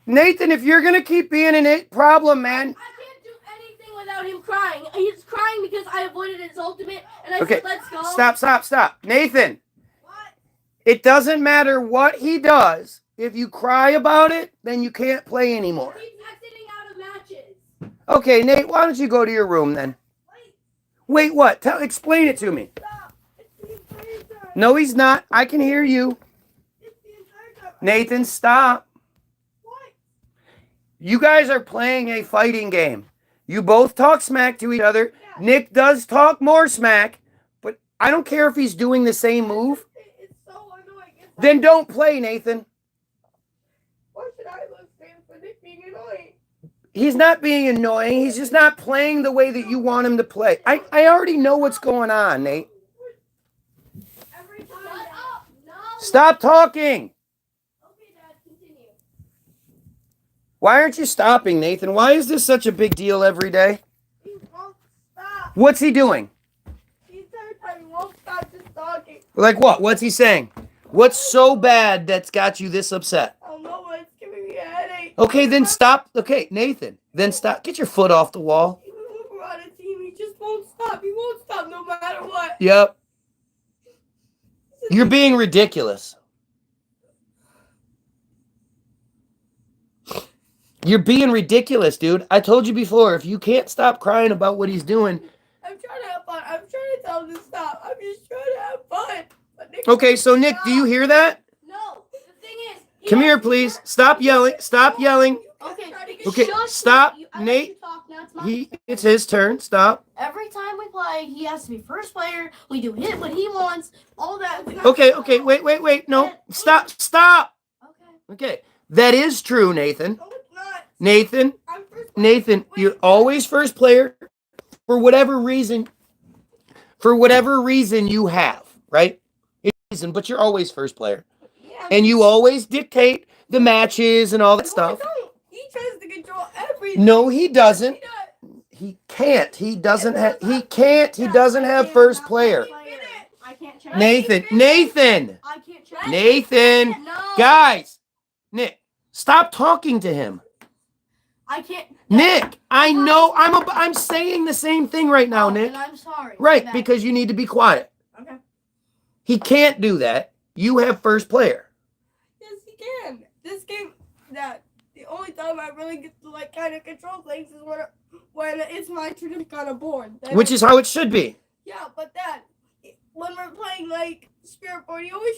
Nathan, if you're going to keep being an problem, man. I can't do anything without him crying. He's crying because I avoided his ultimate and I said, let's go. Stop. Nathan. What? It doesn't matter what he does. If you cry about it, then you can't play anymore. He's exiting out of matches. Okay, Nate, why don't you go to your room then? Wait, what? Explain it to me. Stop. It's the entire time. No, he's not. I can hear you. It's the entire time. Nathan, stop. What? You guys are playing a fighting game. You both talk smack to each other. Yeah. Nick does talk more smack, but I don't care if he's doing the same move. It's so annoying. Then don't play, Nathan. Why should I listen for Nick being annoying? He's not being annoying. He's just not playing the way that you want him to play. I already know what's going on, Nate. Every time. Shut up. No. Stop talking. Okay, Dad, continue. Why aren't you stopping, Nathan? Why is this such a big deal every day? He won't stop. What's he doing? The entire time he won't stop just talking. Like what? What's he saying? What's so bad that's got you this upset? I don't know why it's giving me a headache. Okay, then stop. Okay, Nathan, then stop. Get your foot off the wall. Even when we're on a team, he just won't stop. He won't stop no matter what. Yep. You're being ridiculous. You're being ridiculous, dude. I told you before, if you can't stop crying about what he's doing. I'm trying to have fun. I'm trying to tell him to stop. I'm just trying to have fun. But Nick Okay, so Nick, do you hear that? No. The thing is... Come here, please. Stop yelling. Stop yelling. Okay. Okay, stop, Nate. It's his turn. Stop. Every time we play, he has to be first player. We do hit what he wants. All that. Okay, wait. No, stop. Okay, that is true, Nathan. No, it's not. Nathan, I'm first player. Nathan, you're always first player for whatever reason. For whatever reason you have, right? But you're always first player. Yeah. And you always dictate the matches and all that stuff. He tries to control everything. No, he doesn't. He does. He can't. He doesn't have. He can't. He doesn't have first player. I can't change. Nathan. I can't change. Nathan. No. Guys. Nick, stop talking to him. I can't. Nick, I know. I'm saying the same thing right now, Nick. And I'm sorry. Right, because you need to be quiet. Okay. He can't do that. You have first player. Yes, he can. This game, the only time I really get to kind of control things is when it's my turn to kind of board. Which is how it should be. Yeah, but Dad, when we're playing Spirit Board, he always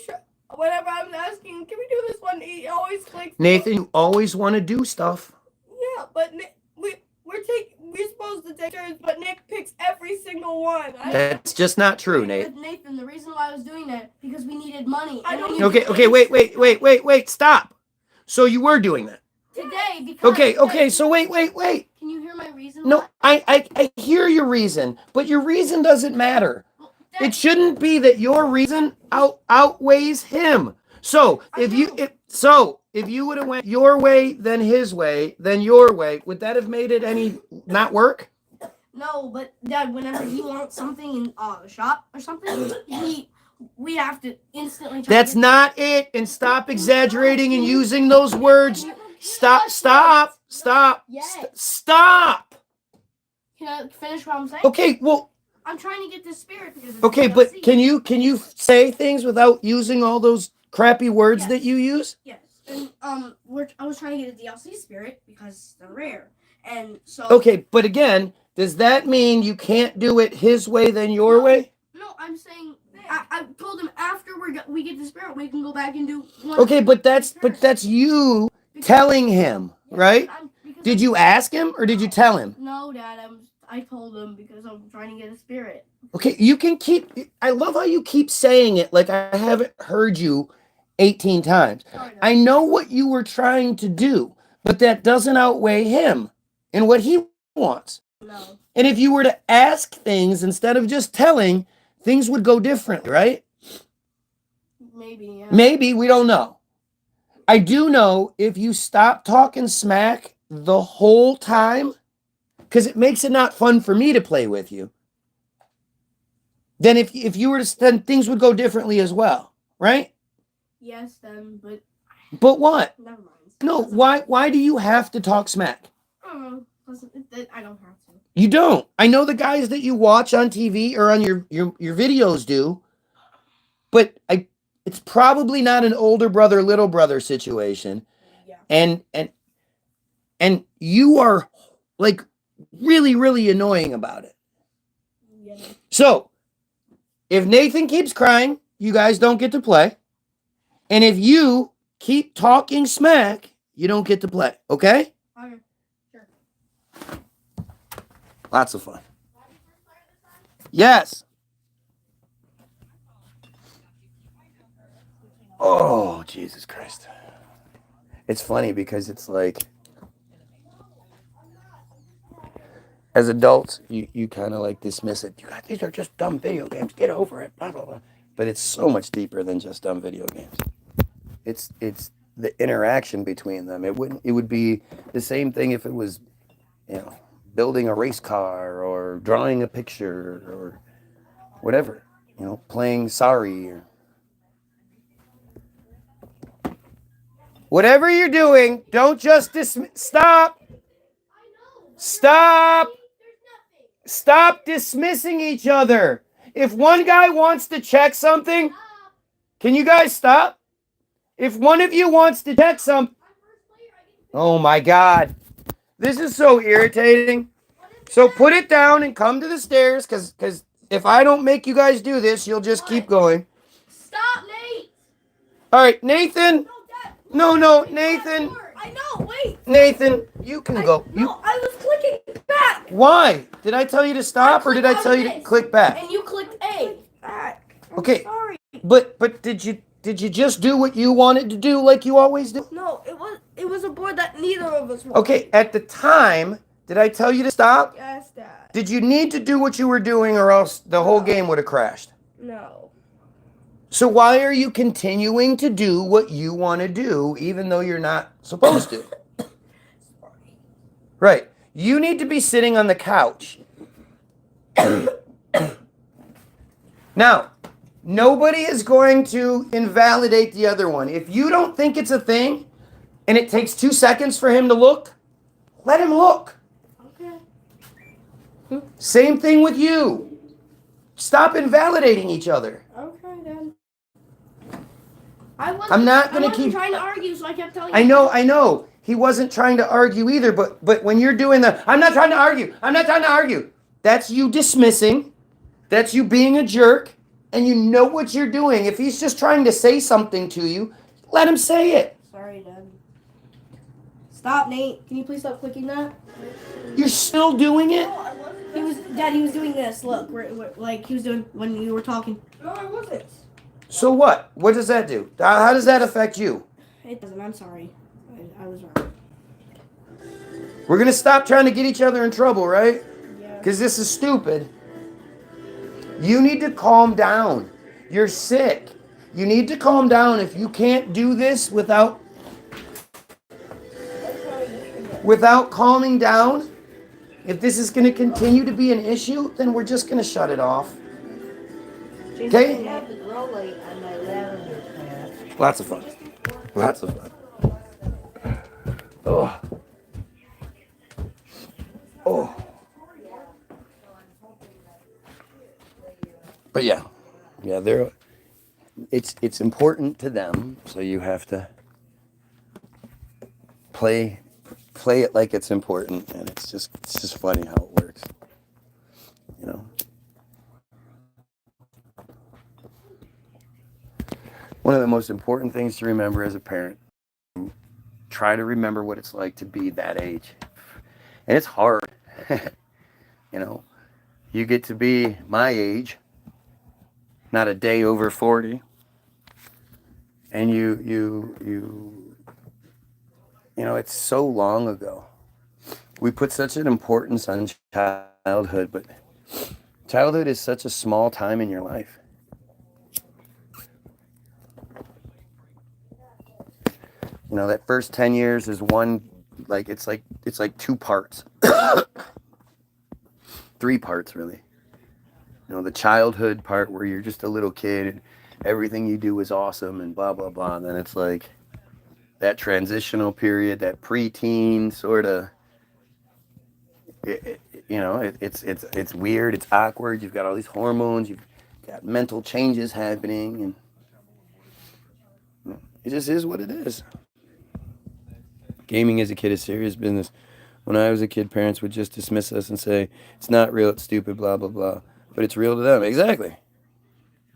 whenever I'm asking, can we do this one? He always clicks. Nathan, you always want to do stuff. Yeah, but we're supposed to take turns, but Nick picks every single one. That's just not true, Nate. Nathan, the reason why I was doing that because we needed money. Okay, wait, stop. So you were doing that. Today, because... Okay, so wait. Can you hear my reason? No, I hear your reason, but your reason doesn't matter. Well, It shouldn't be that your reason outweighs him. So if you would have went your way, then his way, then your way, would that have made it any not work? No, but Dad, whenever he wants something in the shop or something, we have to instantly. That's not it. And stop exaggerating and using those words. Stop. Can I finish what I'm saying? Okay, well. I'm trying to get this spirit because. Okay, but can you say things without using all those crappy words that you use? Yes, and I was trying to get a DLC spirit because they're rare, and so. Okay, but again, does that mean you can't do it his way then your way? No, I'm saying I told him after we get the spirit, we can go back and do one. Okay, but that's you telling him, right? Did you ask him or did you tell him? No, Dad. I told him because I'm trying to get a spirit. Okay, you can keep. I love how you keep saying it like I haven't heard you 18 times. Sorry, Dad. I know what you were trying to do, but that doesn't outweigh him and what he wants. No. And if you were to ask things instead of just telling, things would go differently, right? Maybe, yeah. Maybe, we don't know. I do know if you stop talking smack the whole time, because it makes it not fun for me to play with you, then if you were to, then things would go differently as well, right? Yes, then, but But what? never mind. No, why do you have to talk smack? I don't know. I don't have to. You don't. I know the guys that you watch on TV or on your videos do, but it's probably not an older brother, little brother situation. Yeah. And you are like really, really annoying about it. Yeah. So if Nathan keeps crying, you guys don't get to play. And if you keep talking smack, you don't get to play. Okay? Okay. Sure. Lots of fun. Yes. Oh, Jesus Christ. It's funny because it's like, as adults, you kind of like dismiss it. You guys, these are just dumb video games. Get over it. Blah, blah, blah. But it's so much deeper than just dumb video games. It's the interaction between them. It would be the same thing if it was, building a race car or drawing a picture or whatever. Playing Sorry or whatever you're doing. Don't just dismiss. Stop. Stop. Stop dismissing each other. If one guy wants to check something, can you guys stop? If one of you wants to check something, oh my God, this is so irritating. So put it down and come to the stairs, because if I don't make you guys do this, you'll just keep going. Stop, Nate! All right, Nathan. No, Nathan. I know, wait! Nathan, you can go. No, I was clicking back! Why? Did I tell you to stop or did I tell you to click back? And you clicked A. Back. Okay. Sorry. But did you just do what you wanted to do like you always do? No, it was a board that neither of us wanted. Okay, at the time, did I tell you to stop? Yes, Dad. Did you need to do what you were doing or else the whole game would have crashed? No. So why are you continuing to do what you want to do even though you're not supposed to? Right. You need to be sitting on the couch. Now, nobody is going to invalidate the other one. If you don't think it's a thing and it takes 2 seconds for him to look, let him look. Okay. Same thing with you. Stop invalidating each other. Okay, then. I'm not going to keep trying to argue, so I kept telling you. I know. He wasn't trying to argue either, but when you're doing I'm not trying to argue. That's you dismissing. That's you being a jerk, and you know what you're doing. If he's just trying to say something to you, let him say it. Sorry, Dad. Stop, Nate. Can you please stop clicking that? You're still doing it? He was doing this. Look, like he was doing when you were talking. No, I wasn't. So what? What does that do? How does that affect you? It doesn't. I'm sorry. I was wrong. We're going to stop trying to get each other in trouble, right? Yeah. Because this is stupid. You need to calm down. You're sick. You need to calm down. If you can't do this without calming down, if this is going to continue to be an issue, then we're just going to shut it off. Okay? have the grow light on my lavender plant. Lots of fun. Lots of fun. Oh. Oh. But yeah, it's important to them, so you have to play it like it's important, and it's just funny how it works, One of the most important things to remember as a parent, try to remember what it's like to be that age, and it's hard. And You know, you get to be my age, not a day over 40, and you know, it's so long ago. We put such an importance on childhood, but childhood is such a small time in your life. You know, that first 10 years is one, like it's like 2 parts. 3 parts really. You know, the childhood part where you're just a little kid and everything you do is awesome and blah blah blah. And then it's like that transitional period, that preteen sort of, you know, it's weird, it's awkward. You've got all these hormones, you've got mental changes happening, and you know, it just is what it is. Gaming as a kid is serious business. When I was a kid, parents would just dismiss us and say, it's not real, it's stupid, blah, blah, blah. But it's real to them. Exactly.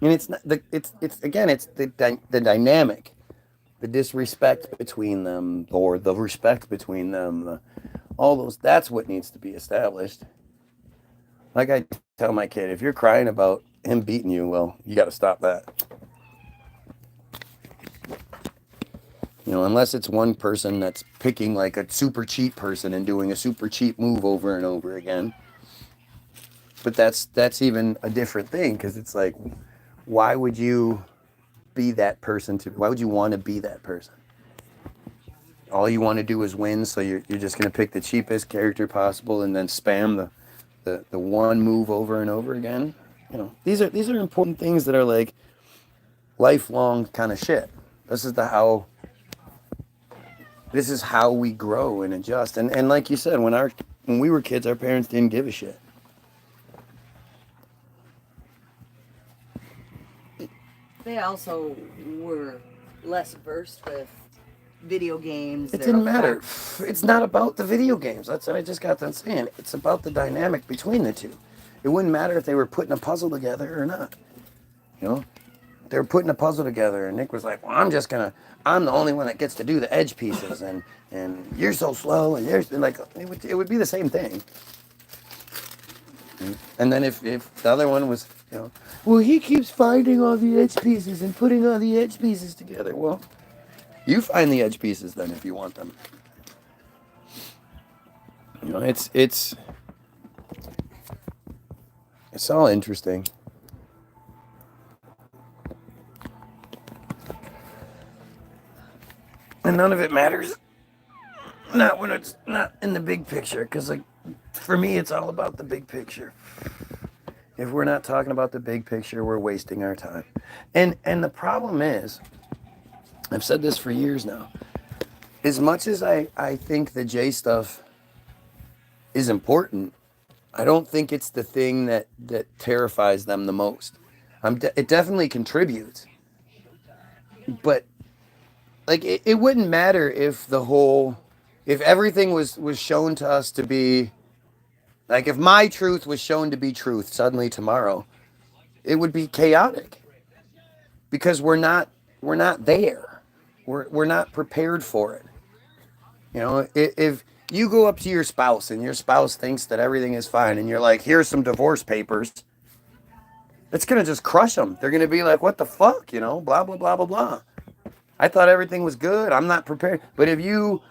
And it's not it's again, it's the dynamic, the disrespect between them, or the respect between them, all those, that's what needs to be established. Like I tell my kid, if you're crying about him beating you, well, you got to stop that. You know, unless it's one person that's picking like a super cheap person and doing a super cheap move over and over again. But that's even a different thing, because it's like, why would you be that person? Why would you want to be that person? All you want to do is win, so you're just going to pick the cheapest character possible and then spam the one move over and over again. You know, these are important things that are like lifelong kind of shit. This is how we grow and adjust. And like you said, when we were kids, our parents didn't give a shit. They also were less versed with video games. It didn't matter. It's not about the video games. That's what I just got done saying. It's about the dynamic between the two. It wouldn't matter if they were putting a puzzle together or not. You know? They were putting a puzzle together, and Nick was like, well, I'm the only one that gets to do the edge pieces, and you're so slow, and you're like, it would be the same thing. And then if the other one was, you know, well, he keeps finding all the edge pieces and putting all the edge pieces together. Well, you find the edge pieces then if you want them. You know, it's all interesting. And none of it matters. Not when it's not in the big picture, because like for me, it's all about the big picture. If we're not talking about the big picture, we're wasting our time. And the problem is, I've said this for years now, as much as I think the J stuff is important, I don't think it's the thing that terrifies them the most. It definitely contributes. But like it wouldn't matter if everything was shown to us to be, like if my truth was shown to be truth suddenly tomorrow, it would be chaotic, because we're not there. We're not prepared for it. You know, if you go up to your spouse and your spouse thinks that everything is fine and you're like, here's some divorce papers, it's going to just crush them. They're going to be like, what the fuck, you know, blah, blah, blah, blah, blah. I thought everything was good. I'm not prepared. But if you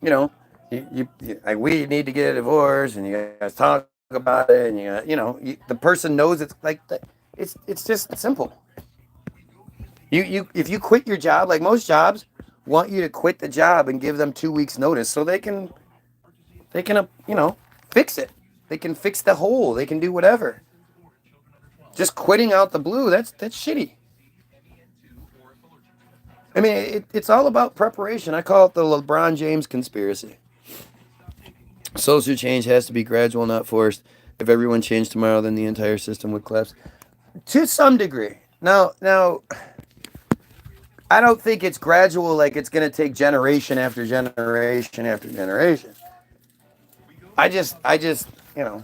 know, you like, we need to get a divorce, and you guys talk about it, and the person knows it's like that. It's just simple. If you quit your job, like most jobs want you to quit the job and give them 2 weeks notice so they can fix it. They can fix the hole. They can do whatever. Just quitting out the blue, that's shitty. I mean, it's all about preparation. I call it the LeBron James conspiracy. Social change has to be gradual, not forced. If everyone changed tomorrow, then the entire system would collapse. To some degree. Now, I don't think it's gradual, like it's going to take generation after generation after generation. I just, you know.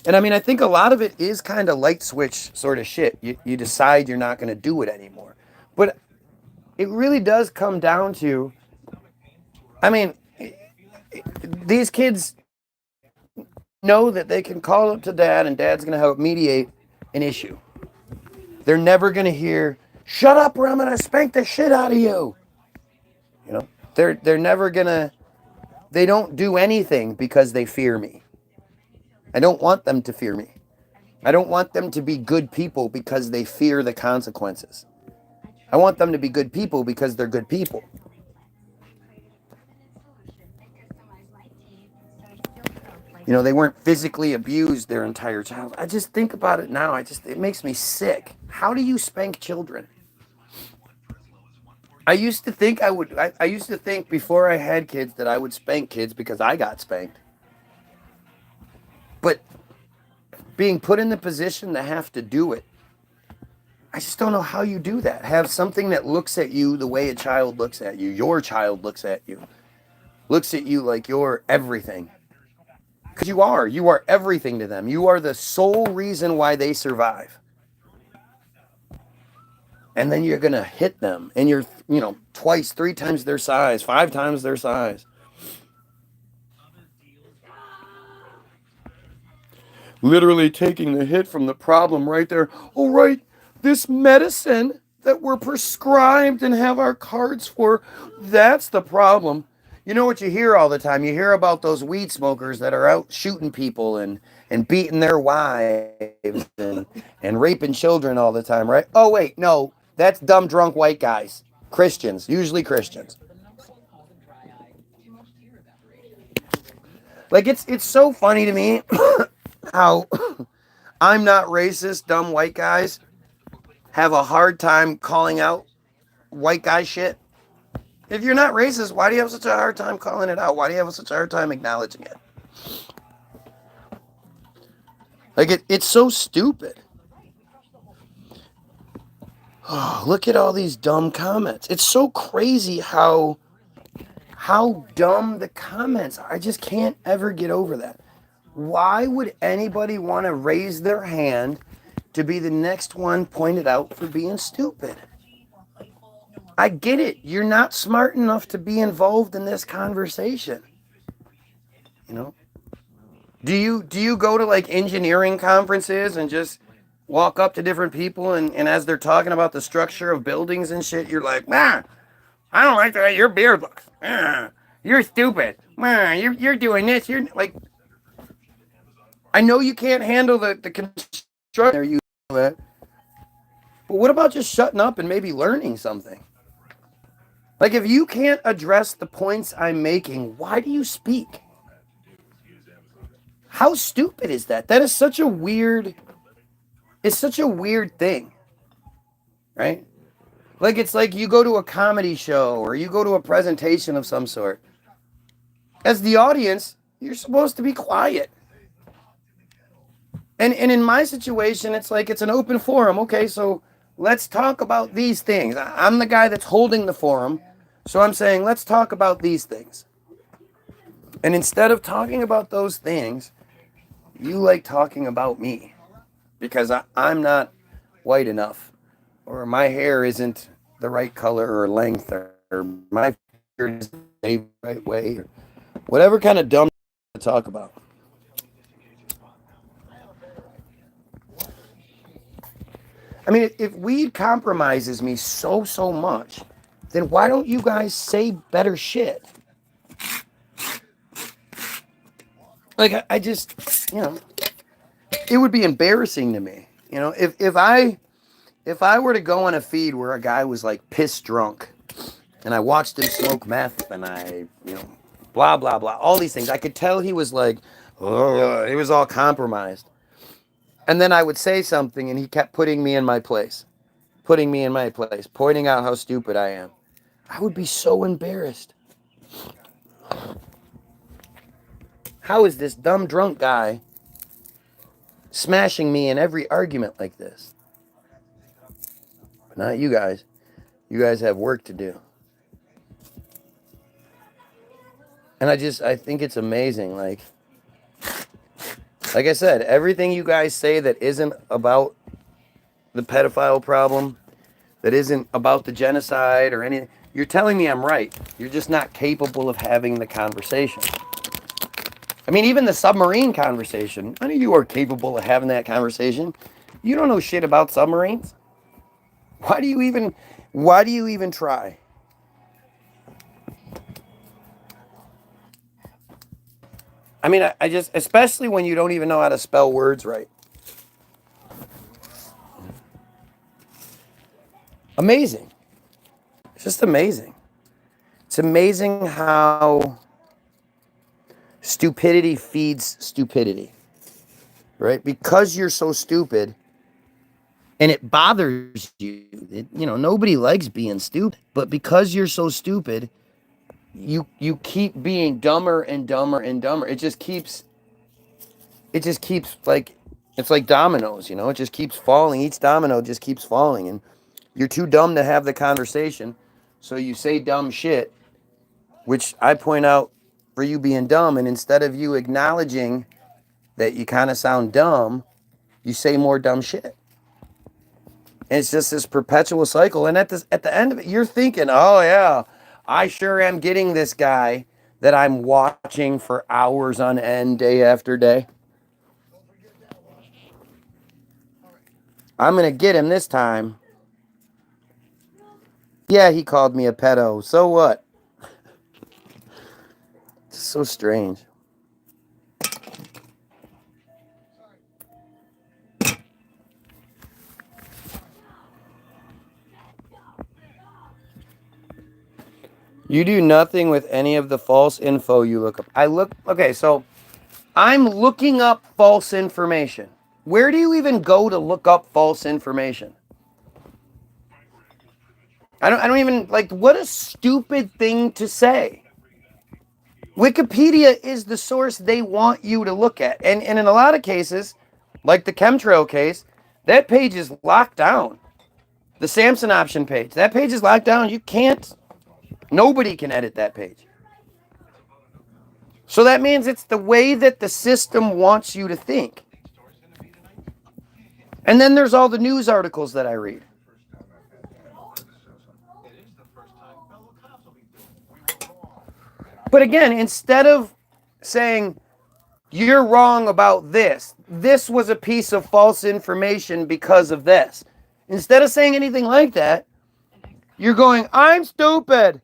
And I mean, I think a lot of it is kind of light switch sort of shit. You decide you're not going to do it anymore. But it really does come down to, I mean, these kids know that they can call up to dad and dad's going to help mediate an issue. They're never going to hear, shut up or I'm going to spank the shit out of you. You know, they're never going to, they don't do anything because they fear me. I don't want them to fear me. I don't want them to be good people because they fear the consequences. I want them to be good people because they're good people. You know, they weren't physically abused their entire childhood. I just think about it now. It makes me sick. How do you spank children? I used to think I used to think before I had kids that I would spank kids because I got spanked. But being put in the position to have to do it, I just don't know how you do that. Have something that looks at you the way a child looks at you. Your child looks at you. Looks at you like you're everything. Because you are everything to them. You are the sole reason why they survive. And then you're going to hit them. And you're, twice, 3 times their size, 5 times their size. Literally taking the hit from the problem right there. Oh, right, this medicine that we're prescribed and have our cards for, that's the problem. You know what you hear all the time? You hear about those weed smokers that are out shooting people and beating their wives and raping children all the time, right? Oh, wait, no, that's dumb, drunk white guys. Christians, usually Christians. Like, it's so funny to me how I'm not racist, dumb white guys have a hard time calling out white guy shit. If you're not racist, why do you have such a hard time calling it out? Why do you have such a hard time acknowledging it? Like, it's so stupid. Oh, look at all these dumb comments. It's so crazy how dumb the comments are. I just can't ever get over that. Why would anybody want to raise their hand to be the next one pointed out for being stupid? I get it. You're not smart enough to be involved in this conversation. You know? Do you go to like engineering conferences and just walk up to different people and as they're talking about the structure of buildings and shit, you're like, I don't like the way your beard looks. You're stupid. You're doing this. You're like, I know you can't handle the construction. You know that. But what about just shutting up and maybe learning something? Like, if you can't address the points I'm making, why do you speak? How stupid is that? That is such a weird, it's such a weird thing, right? Like, it's like you go to a comedy show or you go to a presentation of some sort. As the audience, you're supposed to be quiet. And in my situation, it's like it's an open forum. Okay, so let's talk about these things. I'm the guy that's holding the forum. So I'm saying, let's talk about these things. And instead of talking about those things, you like talking about me. Because I'm not white enough. Or my hair isn't the right color or length. Or my beard isn't the right way. Or whatever kind of dumb to talk about. I mean, if weed compromises me so much, then why don't you guys say better shit? Like, I just, it would be embarrassing to me. If I were to go on a feed where a guy was like piss drunk and I watched him smoke meth and I, blah, blah, blah, all these things, I could tell he was like, oh, he was all compromised. And then I would say something and he kept putting me in my place, pointing out how stupid I am. I would be so embarrassed. How is this dumb drunk guy smashing me in every argument like this? But not you guys. You guys have work to do. And I think it's amazing. Like I said, everything you guys say that isn't about the pedophile problem, that isn't about the genocide or anything, You're telling me I'm right. You're just not capable of having the conversation. I mean, even the submarine conversation, none of you are capable of having that conversation. You don't know shit about submarines. Why do you even try? I mean, I just, especially when you don't even know how to spell words right. Amazing. It's just amazing. It's amazing how stupidity feeds stupidity, right? Because you're so stupid and it bothers you, nobody likes being stupid, but because you're so stupid, you keep being dumber and dumber and dumber. It just keeps like, it's like dominoes, it just keeps falling. Each domino just keeps falling, and you're too dumb to have the conversation. So you say dumb shit, which I point out for you being dumb. And instead of you acknowledging that you kind of sound dumb, you say more dumb shit. And it's just this perpetual cycle. And at the end of it, you're thinking, oh yeah, I sure am getting this guy that I'm watching for hours on end, day after day. I'm going to get him this time. Yeah, he called me a pedo. So what? It's so strange. You do nothing with any of the false info you look up. Okay, so I'm looking up false information. Where do you even go to look up false information? I don't even, like, what a stupid thing to say. Wikipedia is the source they want you to look at. And in a lot of cases, like the chemtrail case, that page is locked down. The Samson Option page, that page is locked down. You can't, nobody can edit that page. So that means it's the way that the system wants you to think. And then there's all the news articles that I read. But again, instead of saying, you're wrong about this, this was a piece of false information because of this. Instead of saying anything like that, you're going, I'm stupid,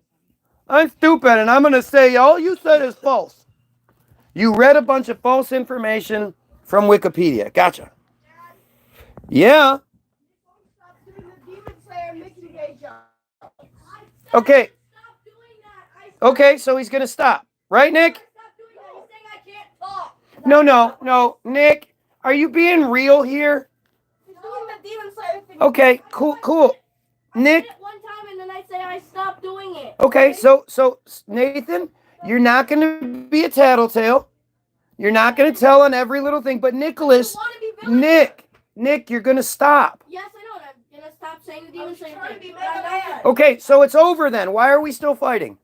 and I'm going to say all you said is false. You read a bunch of false information from Wikipedia. Gotcha. Yeah. Okay. Okay, so he's going to stop. Right, Nick? No. Nick, are you being real here? Okay, cool. Nick? One time and then I say I stopped doing it. Okay, so Nathan, you're not going to be a tattletale. You're not going to tell on every little thing. But Nicholas, Nick, you're going to stop. Yes, I know. I'm going to stop saying the demon slayer thing. Okay, so it's over then. Why are we still fighting?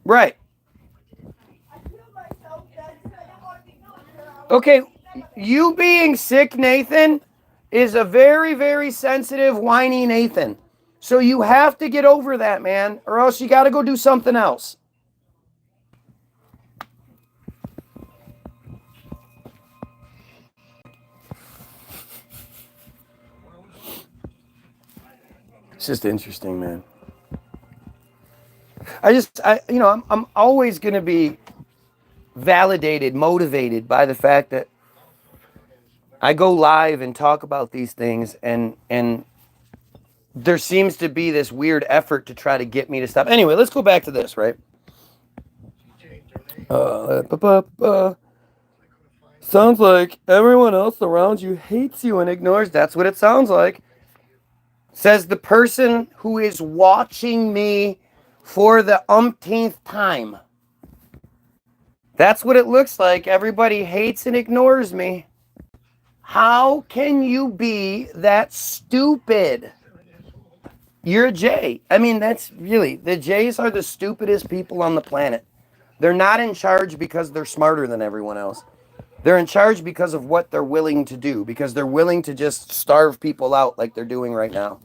Right. Okay, you being sick, Nathan, is a very, very sensitive, whiny Nathan. So you have to get over that, man, or else you got to go do something else. It's just interesting, man. I'm always going to be validated, motivated by the fact that I go live and talk about these things, and there seems to be this weird effort to try to get me to stop. Anyway, let's go back to this, right? Sounds like everyone else around you hates you and ignores. That's what it sounds like. Says the person who is watching me for the umpteenth time. That's what it looks like. Everybody hates and ignores me. How can you be that stupid? You're a J. I mean, that's really, the J's are the stupidest people on the planet. They're not in charge because they're smarter than everyone else. They're in charge because of what they're willing to do, because they're willing to just starve people out like they're doing right now.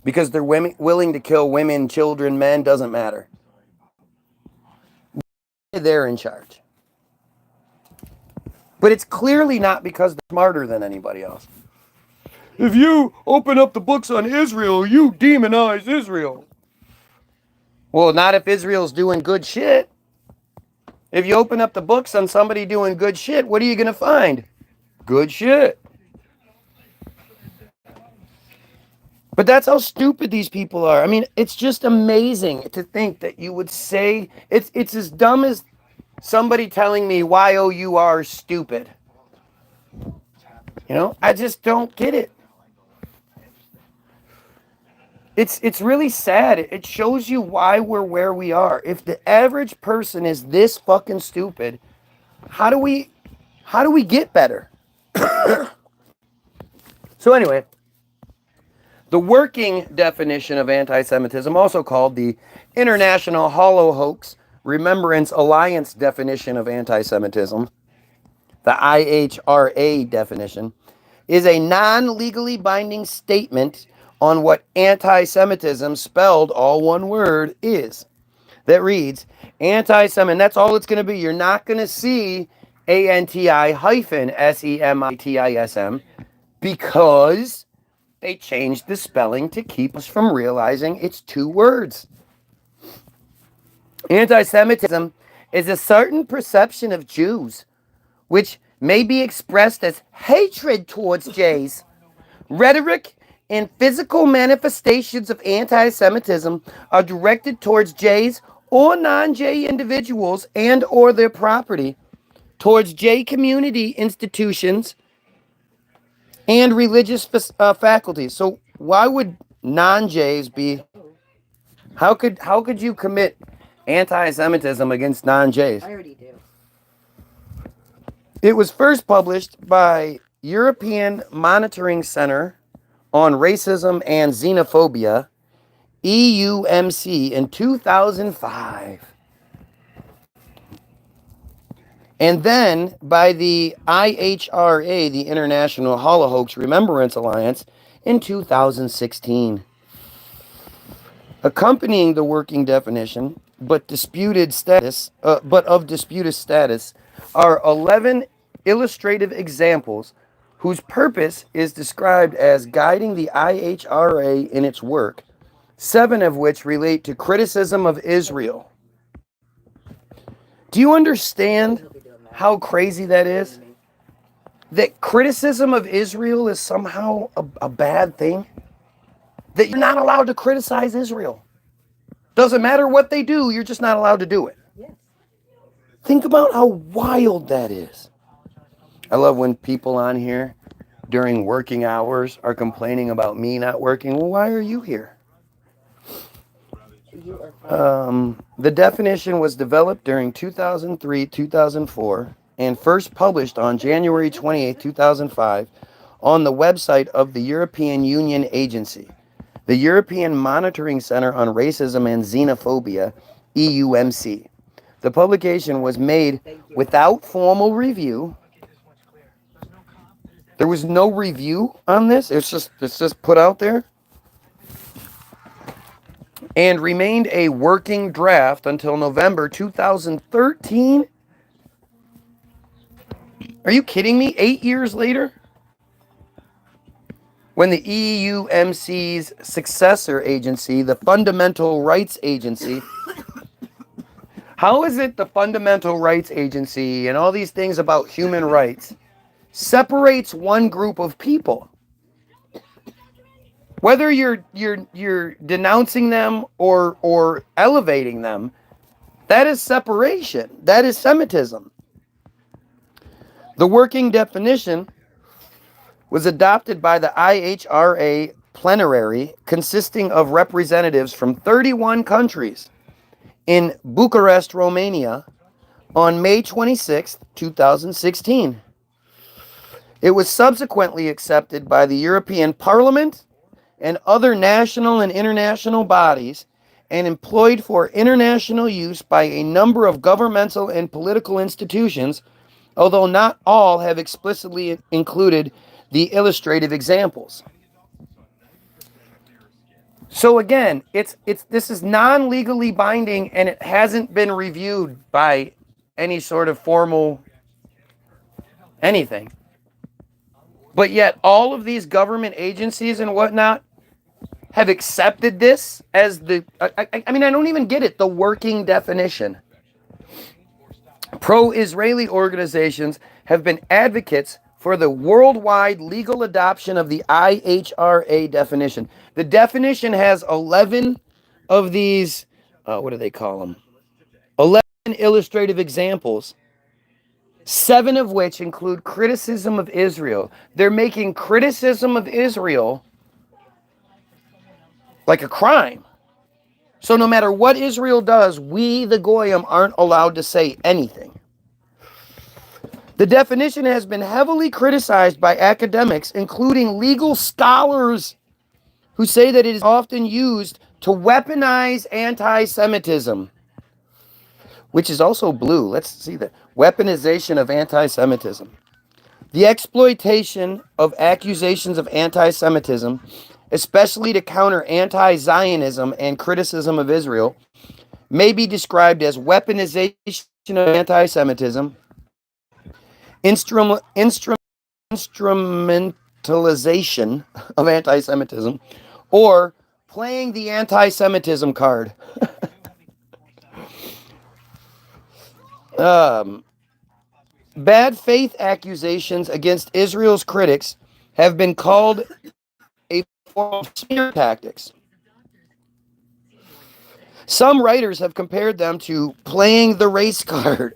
because they're willing to kill women, children, men, doesn't matter. They're in charge. But it's clearly not because they're smarter than anybody else. If you open up the books on Israel, you demonize Israel. Well, not if Israel's doing good shit. If you open up the books on somebody doing good shit, what are you going to find? Good shit. But that's how stupid these people are. I mean, it's just amazing to think that you would say, it's as dumb as somebody telling me YOUR stupid. You know, I just don't get it. It's really sad. It shows you why we're where we are. If the average person is this fucking stupid, how do we get better? So anyway, the working definition of anti-Semitism, also called the International Holocaust Remembrance Alliance definition of anti-Semitism, the IHRA definition, is a non-legally binding statement on what anti-Semitism, spelled all one word, is. That reads, anti-Semitism, that's all it's going to be. You're not going to see ANTI-SEMITISM because they changed the spelling to keep us from realizing it's two words. Anti-Semitism is a certain perception of Jews, which may be expressed as hatred towards Jays. Rhetoric and physical manifestations of anti-Semitism are directed towards Jays or non-Jay individuals and or their property, towards Jay community institutions and religious faculties. So why would non-Jays be? How could you commit anti-Semitism against non-Jays? I already do. It was first published by European Monitoring Center on Racism and Xenophobia, EUMC, in 2005. And then by the IHRA, the International Holocaust Remembrance Alliance, in 2016. Accompanying the working definition, but of disputed status, are 11 illustrative examples whose purpose is described as guiding the IHRA in its work, 7 of which relate to criticism of Israel. Do you understand how crazy that is? That criticism of Israel is somehow a bad thing? That you're not allowed to criticize Israel. Doesn't matter what they do, you're just not allowed to do it. Yes. Think about how wild that is. I love when people on here during working hours are complaining about me not working. Well, why are you here? You are fine. The definition was developed during 2003-2004 and first published on January 28, 2005 on the website of the European Union Agency, the European Monitoring Center on Racism and Xenophobia, EUMC. The publication was made without formal review. There was no review on this. It's just put out there. And remained a working draft until November 2013. Are you kidding me? 8 years later? When the EUMC's successor agency, the Fundamental Rights Agency, how is it the Fundamental Rights Agency and all these things about human rights separates one group of people? Whether you're denouncing them or elevating them, that is separation. That is Semitism. The working definition was adopted by the IHRA plenary, consisting of representatives from 31 countries in Bucharest, Romania, on May 26, 2016. It was subsequently accepted by the European Parliament and other national and international bodies and employed for international use by a number of governmental and political institutions, although not all have explicitly included the illustrative examples. So again, this is non-legally binding, and it hasn't been reviewed by any sort of formal anything. But yet all of these government agencies and whatnot have accepted this as I mean, I don't even get it, the working definition. Pro-Israeli organizations have been advocates for the worldwide legal adoption of the IHRA definition. The definition has 11 of these, what do they call them? 11 illustrative examples, 7 of which include criticism of Israel. They're making criticism of Israel like a crime. So no matter what Israel does, we, the Goyim, aren't allowed to say anything. The definition has been heavily criticized by academics, including legal scholars, who say that it is often used to weaponize anti-Semitism, which is also blue. Let's see the weaponization of anti-Semitism. The exploitation of accusations of anti-Semitism, especially to counter anti-Zionism and criticism of Israel, may be described as weaponization of anti-Semitism, instrumentalization of anti-Semitism, or playing the anti-Semitism card. Bad faith accusations against Israel's critics have been called a form of smear tactics. Some writers have compared them to playing the race card.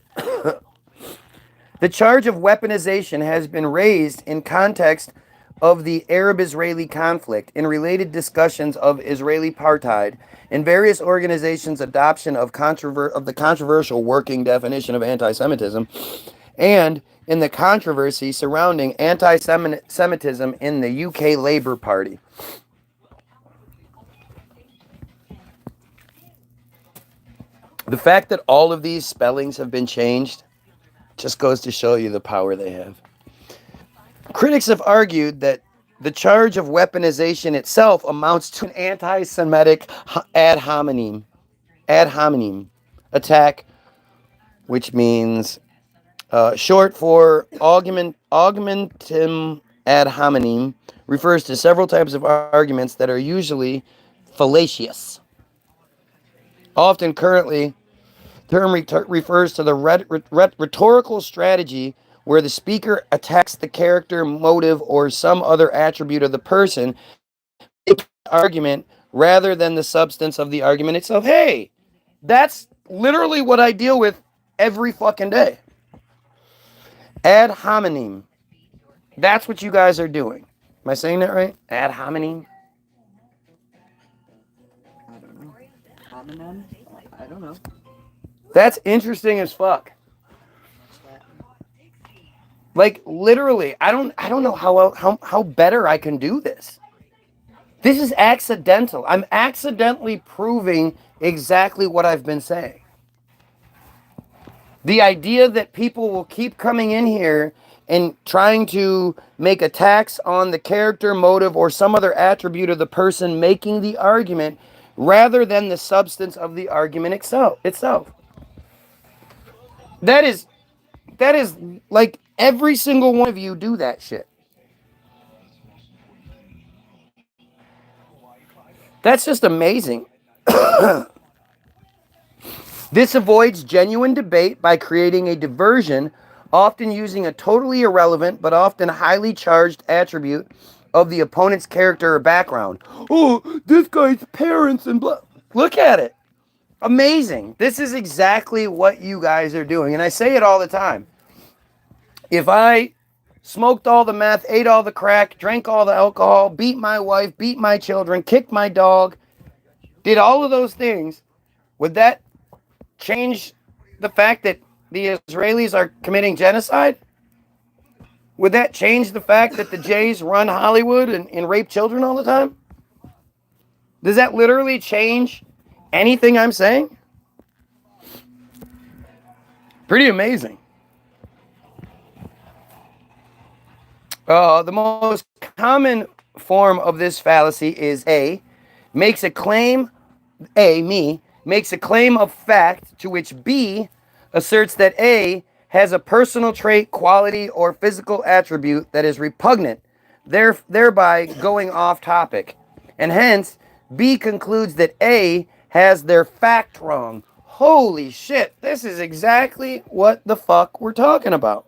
The charge of weaponization has been raised in context of the Arab-Israeli conflict, in related discussions of Israeli apartheid, in various organizations' adoption of the controversial working definition of anti-Semitism, and in the controversy surrounding anti-Semitism in the UK Labour Party. The fact that all of these spellings have been changed just goes to show you the power they have. Critics have argued that the charge of weaponization itself amounts to an anti-Semitic ad hominem attack, which means short for augmentum ad hominem, refers to several types of arguments that are usually fallacious. Often currently, term refers to the rhetorical strategy where the speaker attacks the character, motive, or some other attribute of the person, argument, rather than the substance of the argument itself. Hey, that's literally what I deal with every fucking day. Ad hominem. That's what you guys are doing. Am I saying that right? Ad hominem? I don't know. Hominem? I don't know. That's interesting as fuck. Like literally, I don't know how better I can do this. This is accidental. I'm accidentally proving exactly what I've been saying. The idea that people will keep coming in here and trying to make attacks on the character, motive, or some other attribute of the person making the argument rather than the substance of the argument itself. That is like every single one of you do that shit. That's just amazing. This avoids genuine debate by creating a diversion, often using a totally irrelevant but often highly charged attribute of the opponent's character or background. Oh, this guy's parents and blah. Look at it. Amazing. This is exactly what you guys are doing. And I say it all the time. If I smoked all the meth, ate all the crack, drank all the alcohol, beat my wife, beat my children, kicked my dog, did all of those things, would that change the fact that the Israelis are committing genocide? Would that change the fact that the Jays run Hollywood and rape children all the time? Does that literally change anything I'm saying? Pretty amazing. The most common form of this fallacy is A, makes a claim, A, me, makes a claim of fact to which B asserts that A has a personal trait, quality, or physical attribute that is repugnant, thereby going off topic. And hence, B concludes that A has their fact wrong. Holy shit, this is exactly what the fuck we're talking about.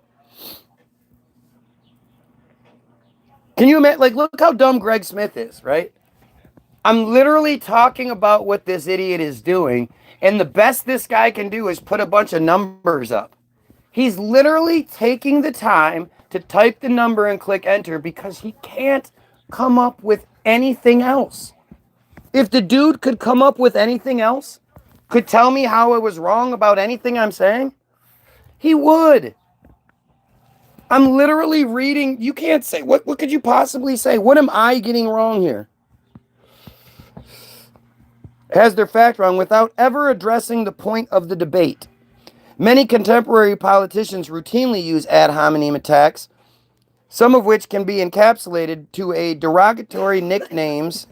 Can you imagine, like, look how dumb Greg Smith is, right? I'm literally talking about what this idiot is doing, and the best this guy can do is put a bunch of numbers up. He's literally taking the time to type the number and click enter because he can't come up with anything else. If the dude could come up with anything else, could tell me how I was wrong about anything I'm saying, he would. I'm literally reading. You can't say, what could you possibly say? What am I getting wrong here? Has their fact wrong without ever addressing the point of the debate. Many contemporary politicians routinely use ad hominem attacks, some of which can be encapsulated to a derogatory nicknames,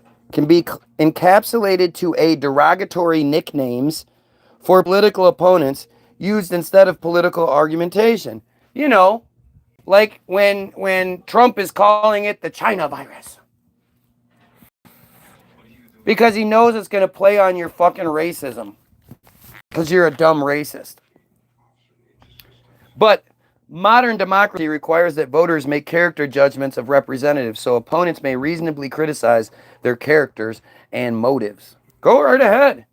for political opponents used instead of political argumentation. You know, like when Trump is calling it the China virus. Because he knows it's going to play on your fucking racism. Because you're a dumb racist. But modern democracy requires that voters make character judgments of representatives, so opponents may reasonably criticize their characters and motives. Go right ahead.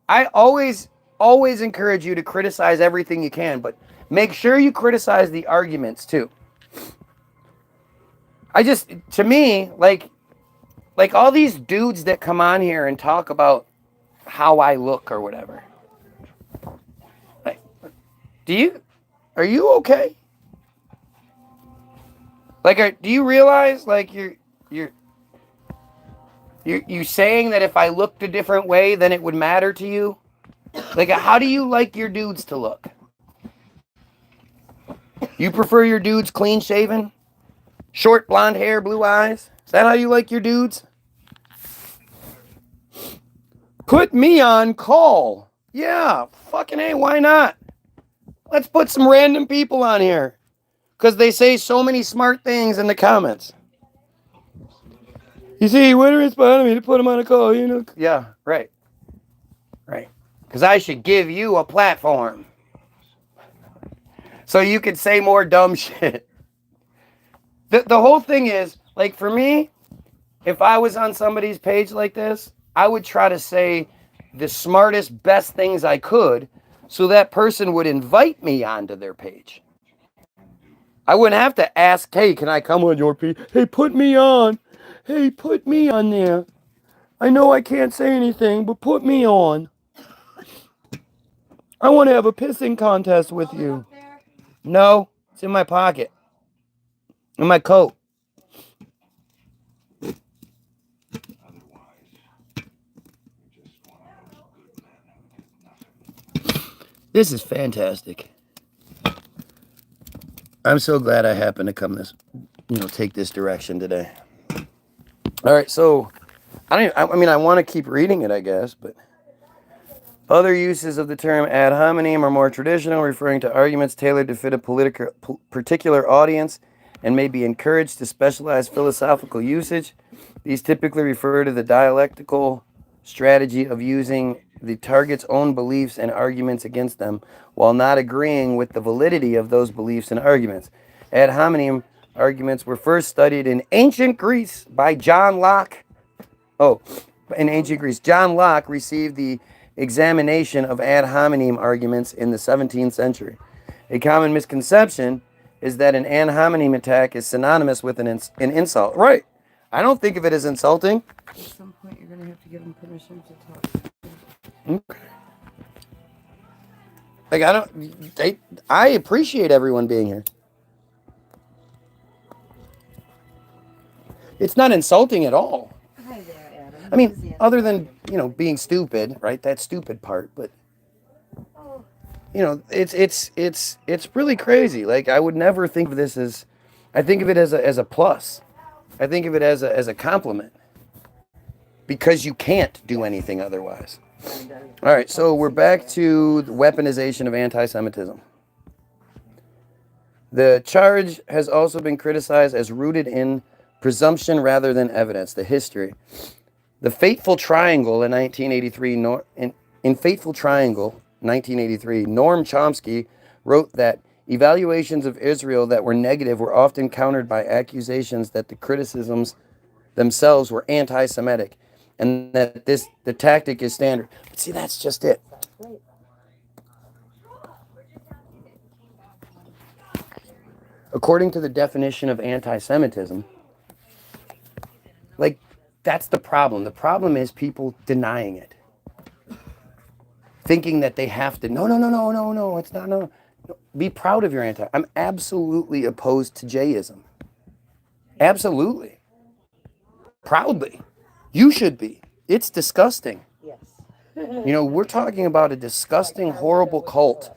I always encourage you to criticize everything you can, but make sure you criticize the arguments too. To me, like all these dudes that come on here and talk about how I look or whatever. Like, are you okay? Like, do you realize, like, you're saying that if I looked a different way, then it would matter to you? Like, how do you like your dudes to look? You prefer your dudes clean shaven? Short blonde hair, blue eyes? Is that how you like your dudes? Put me on call. Yeah, fucking A, why not? Let's put some random people on here. Because they say so many smart things in the comments. You see, Winter inspired me to put him on a call, you know? Yeah, right. Right. Because I should give you a platform. So you could say more dumb shit. The whole thing is, like, for me, if I was on somebody's page like this, I would try to say the smartest, best things I could so that person would invite me onto their page. I wouldn't have to ask, hey, can I come on your page? Hey, put me on. Hey, put me on there. I know I can't say anything, but put me on. I want to have a pissing contest with you. No, it's in my pocket. In my coat. This is fantastic. I'm so glad I happened to take this direction today. All right, so I want to keep reading it, I guess, but other uses of the term ad hominem are more traditional, referring to arguments tailored to fit a particular audience and may be encouraged to specialized philosophical usage. These typically refer to the dialectical strategy of using the target's own beliefs and arguments against them while not agreeing with the validity of those beliefs and arguments. Ad hominem arguments were first studied in ancient Greece by John Locke. In ancient Greece, John Locke received the examination of ad hominem arguments in the 17th century. A common misconception is that an ad hominem attack is synonymous with an insult. Right. I don't think of it as insulting. At some point, you're going to have to give them permission to talk. Okay. Like, I appreciate everyone being here. It's not insulting at all. Hi there, Adam. I mean, other than, being stupid, right? That stupid part, but it's really crazy. Like, I would never think of this as, I think of it as a plus. I think of it as a compliment. because you can't do anything otherwise. All right, so we're back to the weaponization of anti-Semitism. The charge has also been criticized as rooted in presumption rather than evidence, the history. The Fateful Triangle in 1983, in Fateful Triangle, 1983, Noam Chomsky wrote that evaluations of Israel that were negative were often countered by accusations that the criticisms themselves were anti-Semitic, and that the tactic is standard. But see, that's just it. According to the definition of anti-Semitism, like, that's the problem. The problem is people denying it. Thinking that they have to, no, it's not, no. Be proud of your I'm absolutely opposed to Jayism. Absolutely. Proudly. You should be. It's disgusting. Yes. You know, we're talking about a disgusting, horrible cult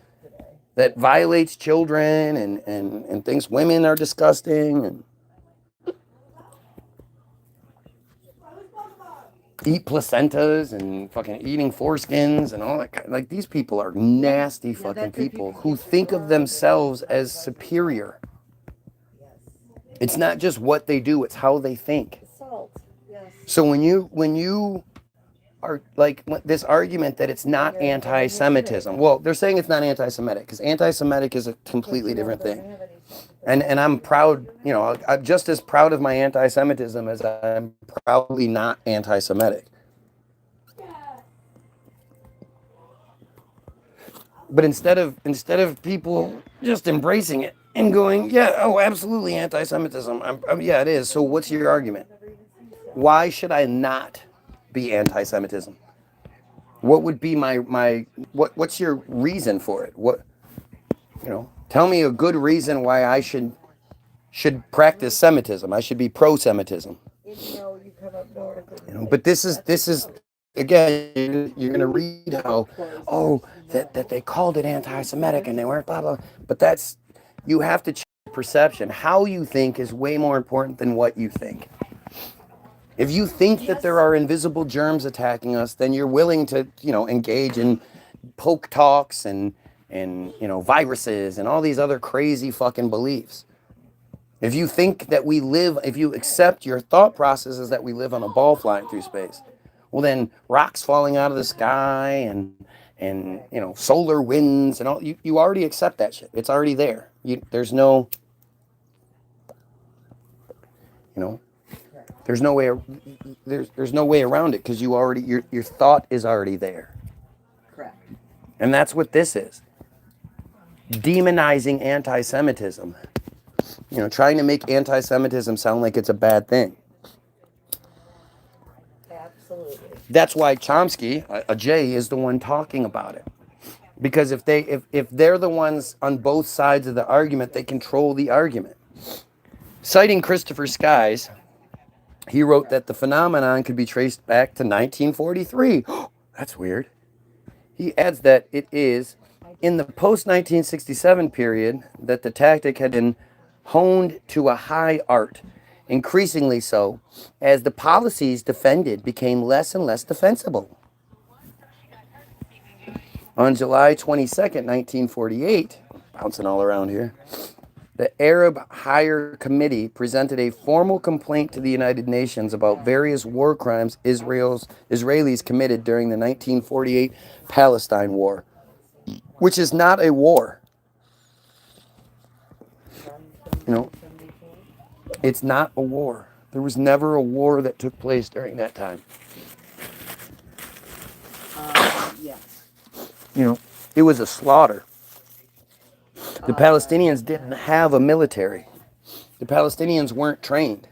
that violates children and thinks women are disgusting and eat placentas and fucking eating foreskins and all that kind. Like, these people are nasty fucking people who think of themselves as superior. It's not just what they do, it's how they think. So when you are like this argument that it's not anti-Semitism, well, they're saying it's not anti-Semitic because anti-Semitic is a completely different thing. And I'm proud, you know, I'm just as proud of my anti-Semitism as I'm proudly not anti-Semitic. But instead of people just embracing it and going, yeah, oh, absolutely anti-Semitism, yeah, it is. So what's your argument? Why should I not be anti-Semitism? What would be what's your reason for it? What, you know, tell me a good reason why I should practice Semitism. I should be pro-Semitism. You know, but this is again, you're gonna read how, oh, that they called it anti-Semitic and they weren't blah blah. But that's, you have to change perception. How you think is way more important than what you think. If you think that there are invisible germs attacking us, then you're willing to, you know, engage in poke talks and you know, viruses and all these other crazy fucking beliefs. If you think that if you accept your thought process is that we live on a ball flying through space, well then rocks falling out of the sky and you know, solar winds and all, you already accept that shit. It's already there. There's no, you know, there's no way around it because you already, your thought is already there. Correct. And that's what this is. Demonizing anti-Semitism. You know, trying to make anti-Semitism sound like it's a bad thing. Absolutely. That's why Chomsky, a J, is the one talking about it. Because if they're the ones on both sides of the argument, they control the argument. Citing Christopher Skies, he wrote that the phenomenon could be traced back to 1943. That's weird. He adds that it is in the post-1967 period that the tactic had been honed to a high art, increasingly so, as the policies defended became less and less defensible. On July 22nd, 1948, bouncing all around here, the Arab Higher Committee presented a formal complaint to the United Nations about various war crimes Israelis committed during the 1948 Palestine War, which is not a war. You know, it's not a war. There was never a war that took place during that time. Yes. You know, it was a slaughter. The Palestinians didn't have a military. The Palestinians weren't trained.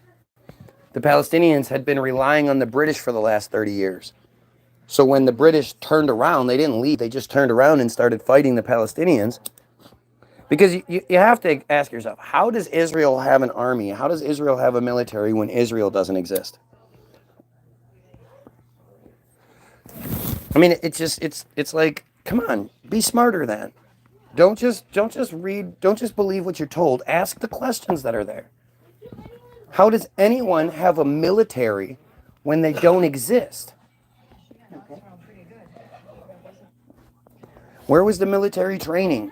The Palestinians had been relying on the British for the last 30 years. So when the British turned around, they didn't leave. They just turned around and started fighting the Palestinians. Because you have to ask yourself, how does Israel have an army? How does Israel have a military when Israel doesn't exist? I mean, it's like, come on, be smarter then. Don't just read, don't just believe what you're told. Ask the questions that are there. How does anyone have a military when they don't exist. Okay. Where was the military training?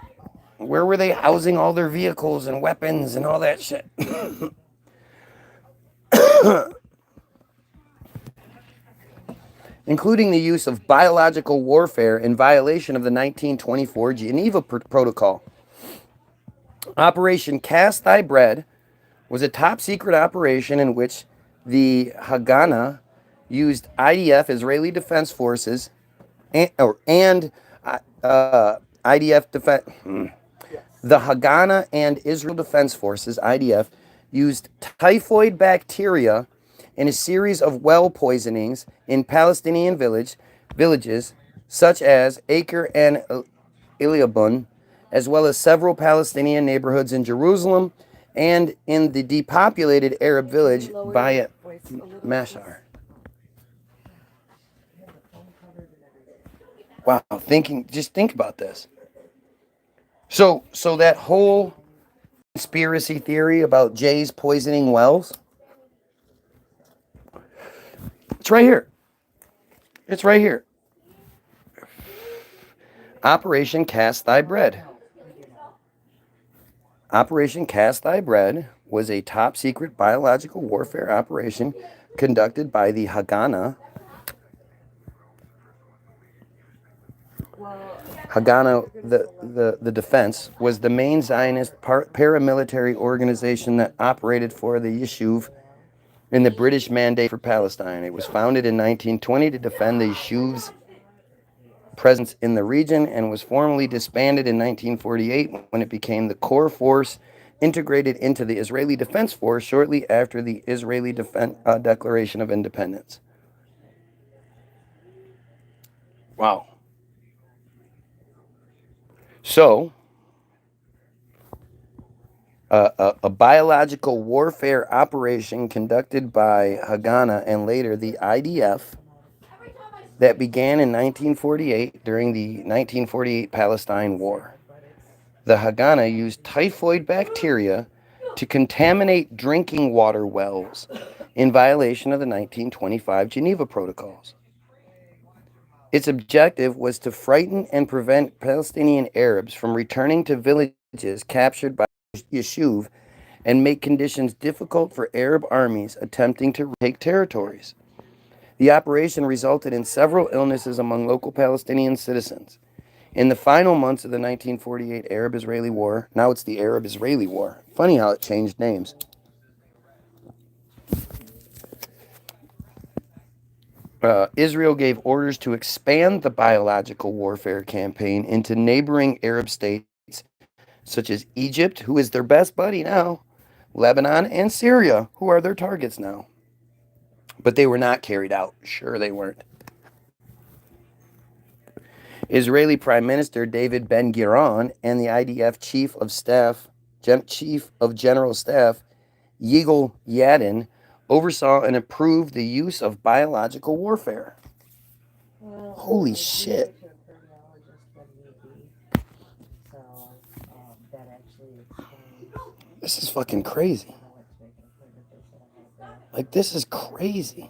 Where were they housing all their vehicles and weapons and all that shit? Including the use of biological warfare in violation of the 1924 Geneva Protocol. Operation Cast Thy Bread was a top secret operation in which the Haganah used IDF, Israeli Defense Forces, and IDF defense. The Haganah and Israel Defense Forces, IDF, used typhoid bacteria in a series of well poisonings in Palestinian villages such as Acre and Iliabun, as well as several Palestinian neighborhoods in Jerusalem and in the depopulated Arab village Bayat Mashar. Wow, just think about this. So that whole conspiracy theory about Jays poisoning wells, it's right here. It's right here. Operation Cast Thy Bread. Operation Cast Thy Bread was a top secret biological warfare operation conducted by the Haganah. Haganah, the defense, was the main Zionist paramilitary organization that operated for the Yishuv in the British Mandate for Palestine. It was founded in 1920 to defend the Yishuv's presence in the region and was formally disbanded in 1948 when it became the core force integrated into the Israeli Defense Force shortly after the Israeli Declaration of Independence. Wow. So, a biological warfare operation conducted by Haganah and later the IDF that began in 1948 during the 1948 Palestine War. The Haganah used typhoid bacteria to contaminate drinking water wells in violation of the 1925 Geneva Protocols. Its objective was to frighten and prevent Palestinian Arabs from returning to villages captured by Yishuv and make conditions difficult for Arab armies attempting to take territories. The operation resulted in several illnesses among local Palestinian citizens. In the final months of the 1948 Arab-Israeli War, now it's the Arab-Israeli War. Funny how it changed names. Israel gave orders to expand the biological warfare campaign into neighboring Arab states such as Egypt, who is their best buddy now, Lebanon, and Syria, who are their targets now. But they were not carried out. Sure, they weren't. Israeli Prime Minister David Ben-Gurion and the IDF Chief of General Staff Yigal Yadin oversaw and approved the use of biological warfare. Holy shit. This is fucking crazy. Like, this is crazy.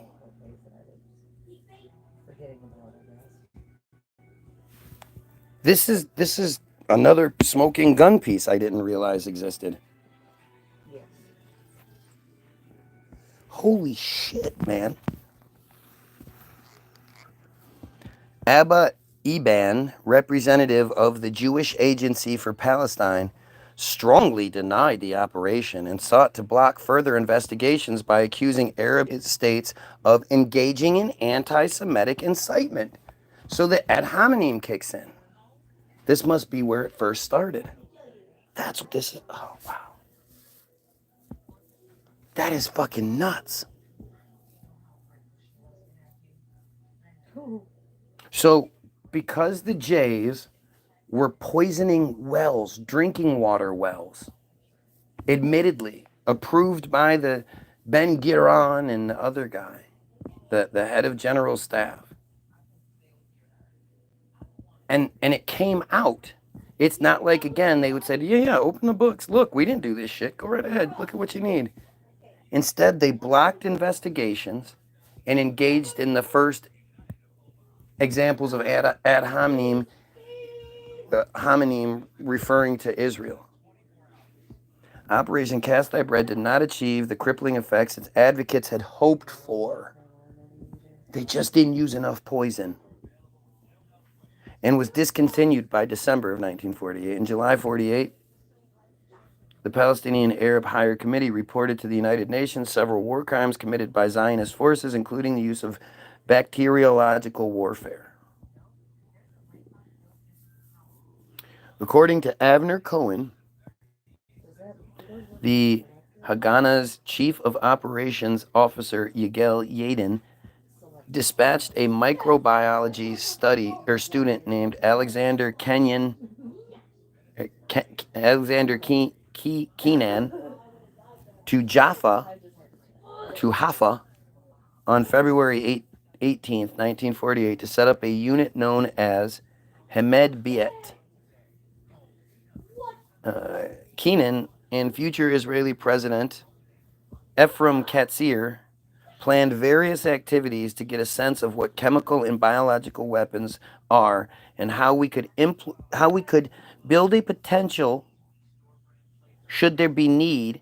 This is another smoking gun piece I didn't realize existed. Yes. Holy shit, man. Abba Eban, representative of the Jewish Agency for Palestine, strongly denied the operation and sought to block further investigations by accusing Arab states of engaging in anti-Semitic incitement. So the ad hominem kicks in. This must be where it first started. That's what this is. Oh, wow. That is fucking nuts. So, because the Jays were poisoning wells, drinking water wells, admittedly approved by the Ben-Gurion and the other guy, the head of general staff, and it came out. It's not like, again, they would say, yeah, open the books. Look, we didn't do this shit. Go right ahead. Look at what you need. Instead, they blocked investigations and engaged in the first examples of ad hominem referring to Israel. Operation Cast Thy Bread did not achieve the crippling effects its advocates had hoped for. They just didn't use enough poison, and was discontinued by December of 1948. In July 48, the Palestinian Arab Higher Committee reported to the United Nations several war crimes committed by Zionist forces, including the use of bacteriological warfare. According to Avner Cohen, the Haganah's chief of operations officer, Yigal Yadin, dispatched a microbiology student named Alexander Keenan to Haifa on February 18th, 1948, to set up a unit known as Hamed Biet. Keenan and future Israeli President Ephraim Katzir planned various activities to get a sense of what chemical and biological weapons are and how we could build a potential should there be need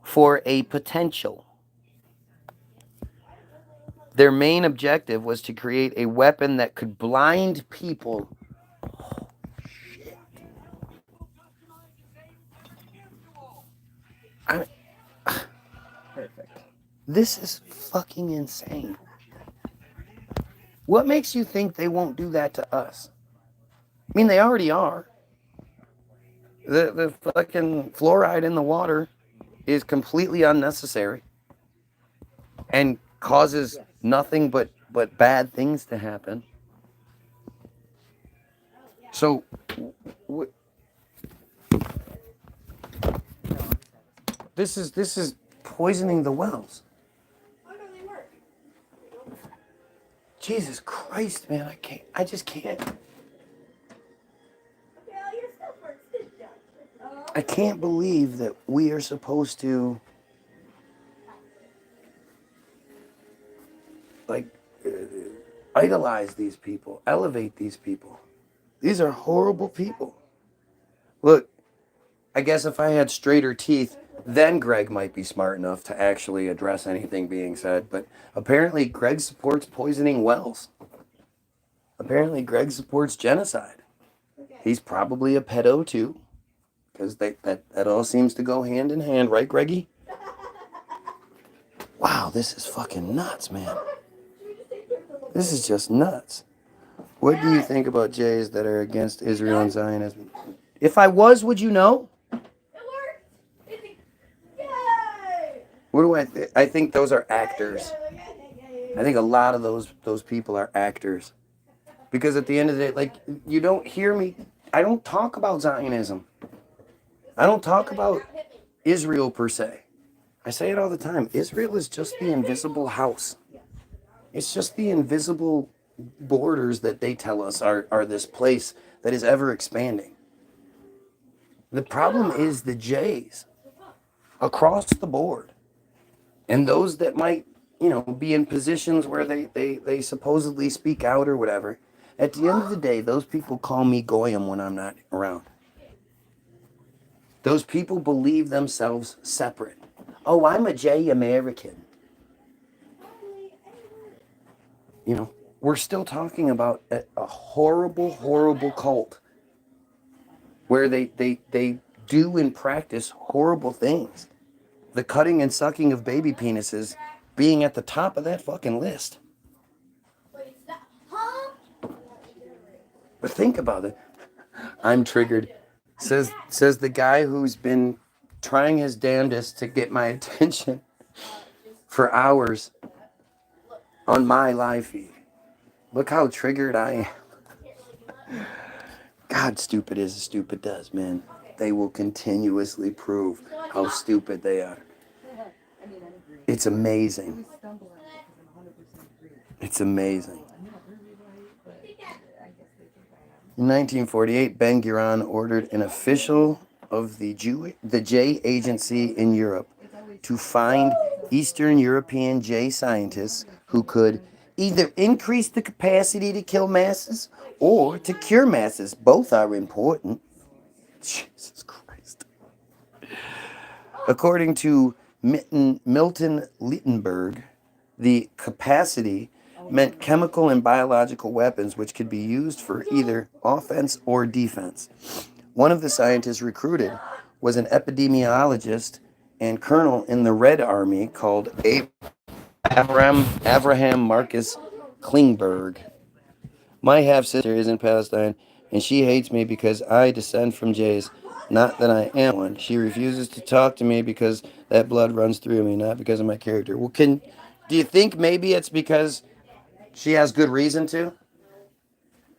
for a potential. Their main objective was to create a weapon that could blind people. Oh, shit. Perfect. This is fucking insane. What makes you think they won't do that to us? I mean, they already are. The fucking fluoride in the water is completely unnecessary and causes nothing but bad things to happen. So, this is poisoning the wells. How do they work? Jesus Christ, man, I just can't. I can't believe that we are supposed to idolize these people, elevate these people. These are horrible people. Look, I guess if I had straighter teeth, then Greg might be smart enough to actually address anything being said. But apparently Greg supports poisoning wells. Apparently Greg supports genocide. He's probably a pedo too, because that all seems to go hand in hand, right, Greggy? Wow, this is fucking nuts, man. This is just nuts. What do you think about Jays that are against Israel and Zionism? If I was, would you know? It worked! Yay! What do I think? I think those are actors. I think a lot of those people are actors. Because at the end of the day, like, you don't hear me. I don't talk about Zionism. I don't talk about Israel per se. I say it all the time. Israel is just the invisible house. It's just the invisible borders that they tell us are this place that is ever expanding. The problem is the Jays across the board. And those that might, be in positions where they supposedly speak out or whatever. At the end of the day, those people call me Goyim when I'm not around. Those people believe themselves separate. Oh, I'm a Jay American. We're still talking about a horrible, horrible cult where they do in practice horrible things. The cutting and sucking of baby penises being at the top of that fucking list. But think about it. I'm triggered. Says the guy who's been trying his damnedest to get my attention for hours on my live feed. Look how triggered I am. God, stupid is as stupid does, man. They will continuously prove how stupid they are. It's amazing. It's amazing. In 1948, Ben-Gurion ordered an official of the J agency in Europe to find Eastern European J scientists who could either increase the capacity to kill masses or to cure masses. Both are important. Jesus Christ. According to Milton Littenberg, the capacity meant chemical and biological weapons which could be used for either offense or defense. One of the scientists recruited was an epidemiologist and colonel in the Red Army called Abraham Marcus Klingberg. My half sister is in Palestine, and she hates me because I descend from Jays. Not that I am one. She refuses to talk to me because that blood runs through me, not because of my character. Well, do you think maybe it's because she has good reason to,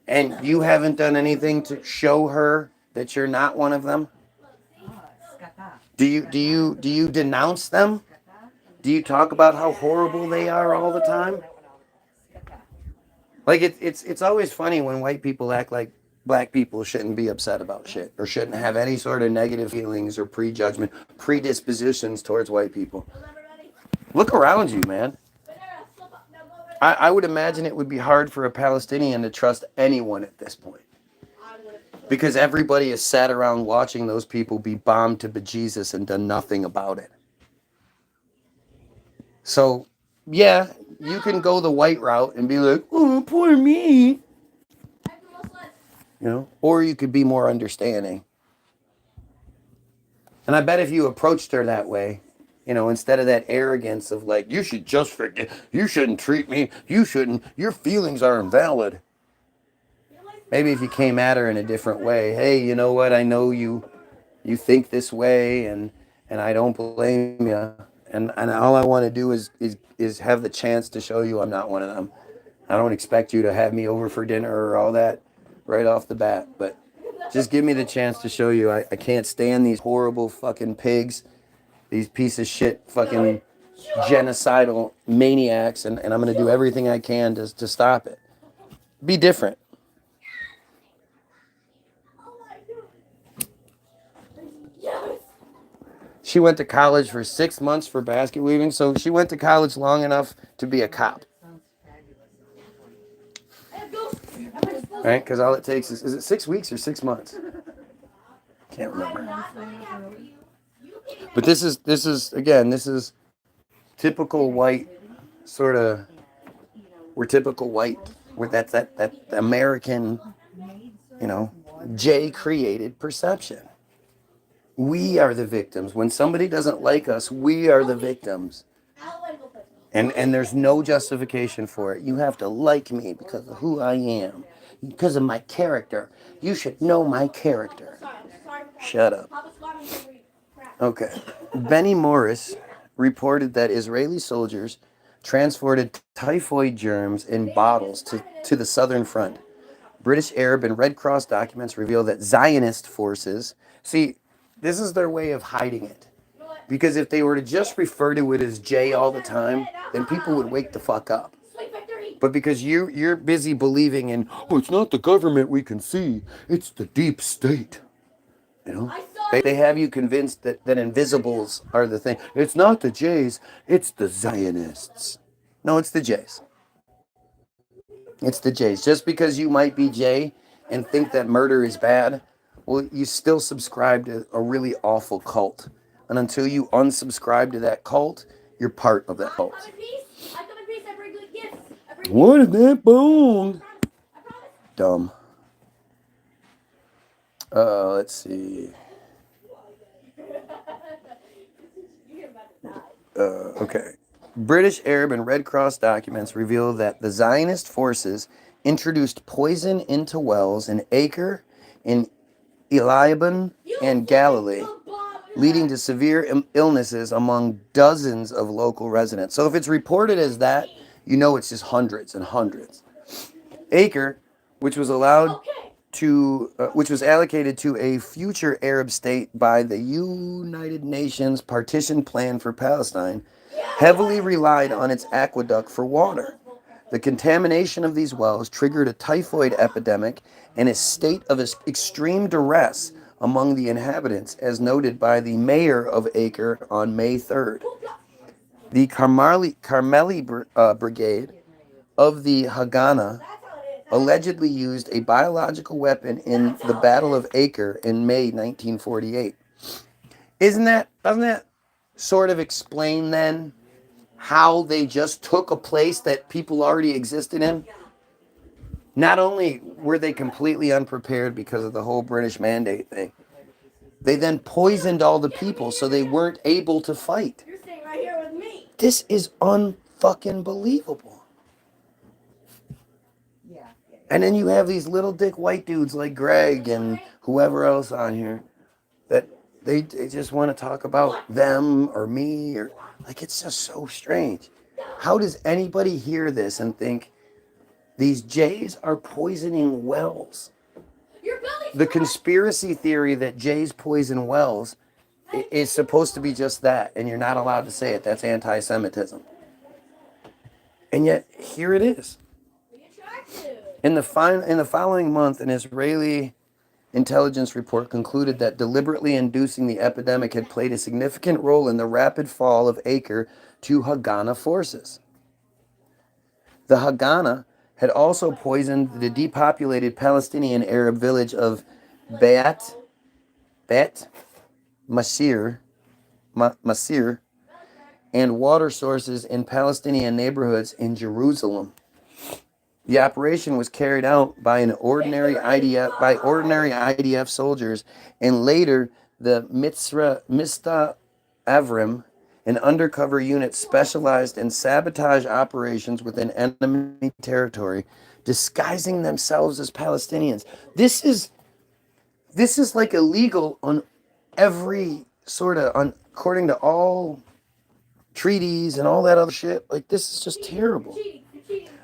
and you haven't done anything to show her that you're not one of them? Do you denounce them? Do you talk about how horrible they are all the time? Like it's always funny when white people act like black people shouldn't be upset about shit or shouldn't have any sort of negative feelings or prejudgment, predispositions towards white people. Look around you, man. I would imagine it would be hard for a Palestinian to trust anyone at this point. Because everybody has sat around watching those people be bombed to bejesus and done nothing about it. So, yeah, you can go the white route and be like, oh, poor me. Or you could be more understanding. And I bet if you approached her that way, instead of that arrogance of like, you should just forget, you shouldn't treat me, your feelings are invalid. Maybe if you came at her in a different way, hey, you know what, I know you think this way, and I don't blame you. And all I want to do is have the chance to show you I'm not one of them. I don't expect you to have me over for dinner or all that right off the bat, but just give me the chance to show you I can't stand these horrible fucking pigs, these piece of shit fucking genocidal maniacs, and I'm going to do everything I can to stop it. Be different. She went to college for 6 months for basket weaving, so she went to college long enough to be a cop. Right? Because all it takes is it 6 weeks or 6 months? Can't remember. But this is typical white sort of. We're typical white. That's that American, J created perception. We are the victims. When somebody doesn't like us, we are the victims. And there's no justification for it. You have to like me because of who I am, because of my character. You should know my character. Shut up. Okay. Benny Morris reported that Israeli soldiers transported typhoid germs in bottles to the southern front. British, Arab, and Red Cross documents reveal that Zionist forces, see, this is their way of hiding it. Because if they were to just refer to it as J all the time, then people would wake the fuck up. But because you're busy believing in, it's not the government we can see, it's the deep state. They have you convinced that invisibles are the thing. It's not the J's, it's the Zionists. No, it's the J's. It's the J's. Just because you might be J and think that murder is bad, well, you still subscribe to a really awful cult. And until you unsubscribe to that cult, you're part of that cult. What is that bone? Dumb. Let's see. Okay. British, Arab, and Red Cross documents reveal that the Zionist forces introduced poison into wells in Acre, in Eliaban, and Galilee, leading to severe illnesses among dozens of local residents. So if it's reported as that, it's just hundreds and hundreds. Acre, which was allocated to a future Arab state by the United Nations partition plan for Palestine, heavily relied on its aqueduct for water. The contamination of these wells triggered a typhoid epidemic and a state of extreme duress among the inhabitants, as noted by the mayor of Acre on May 3rd. the Carmeli Brigade of the Haganah allegedly used a biological weapon in the Battle of Acre in May 1948. Doesn't that sort of explain then how they just took a place that people already existed in? Not only were they completely unprepared because of the whole British Mandate thing, they then poisoned all the people so they weren't able to fight. You're staying right here with me. This is unfucking believable. Yeah. And then you have these little dick white dudes like Greg and whoever else on here that they just want to talk about them or me, or like, it's just so strange. How does anybody hear this and think these jays are poisoning wells? The conspiracy theory that jays poison wells is supposed to be just that, and you're not allowed to say it. That's anti-Semitism. And yet, here it is. In the following month, an Israeli intelligence report concluded that deliberately inducing the epidemic had played a significant role in the rapid fall of Acre to Haganah forces. The Haganah had also poisoned the depopulated Palestinian Arab village of Bet Masir, and water sources in Palestinian neighborhoods in Jerusalem. The operation was carried out by ordinary IDF soldiers, and later the Mista Avrim, an undercover unit specialized in sabotage operations within enemy territory, disguising themselves as Palestinians. This is like illegal on every sort of, according to all treaties and all that other shit. Like, this is just terrible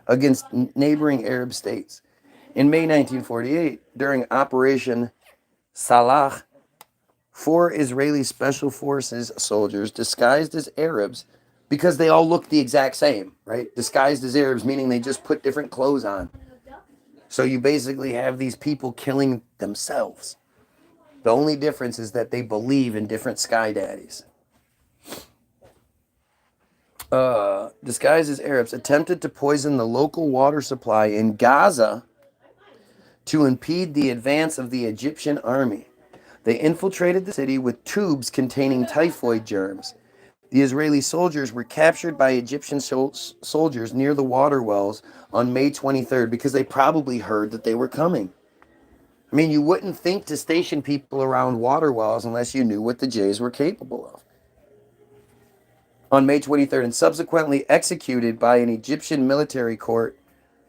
against neighboring Arab states. In May 1948, during Operation Salah, 4 Israeli Special Forces soldiers disguised as Arabs, because they all look the exact same, right? Disguised as Arabs, meaning they just put different clothes on. So you basically have these people killing themselves. The only difference is that they believe in different sky daddies. Disguised as Arabs, attempted to poison the local water supply in Gaza to impede the advance of the Egyptian army. They infiltrated the city with tubes containing typhoid germs. The Israeli soldiers were captured by Egyptian soldiers near the water wells on May 23rd because they probably heard that they were coming. I mean, you wouldn't think to station people around water wells unless you knew what the Jays were capable of. On May 23rd, and subsequently executed by an Egyptian military court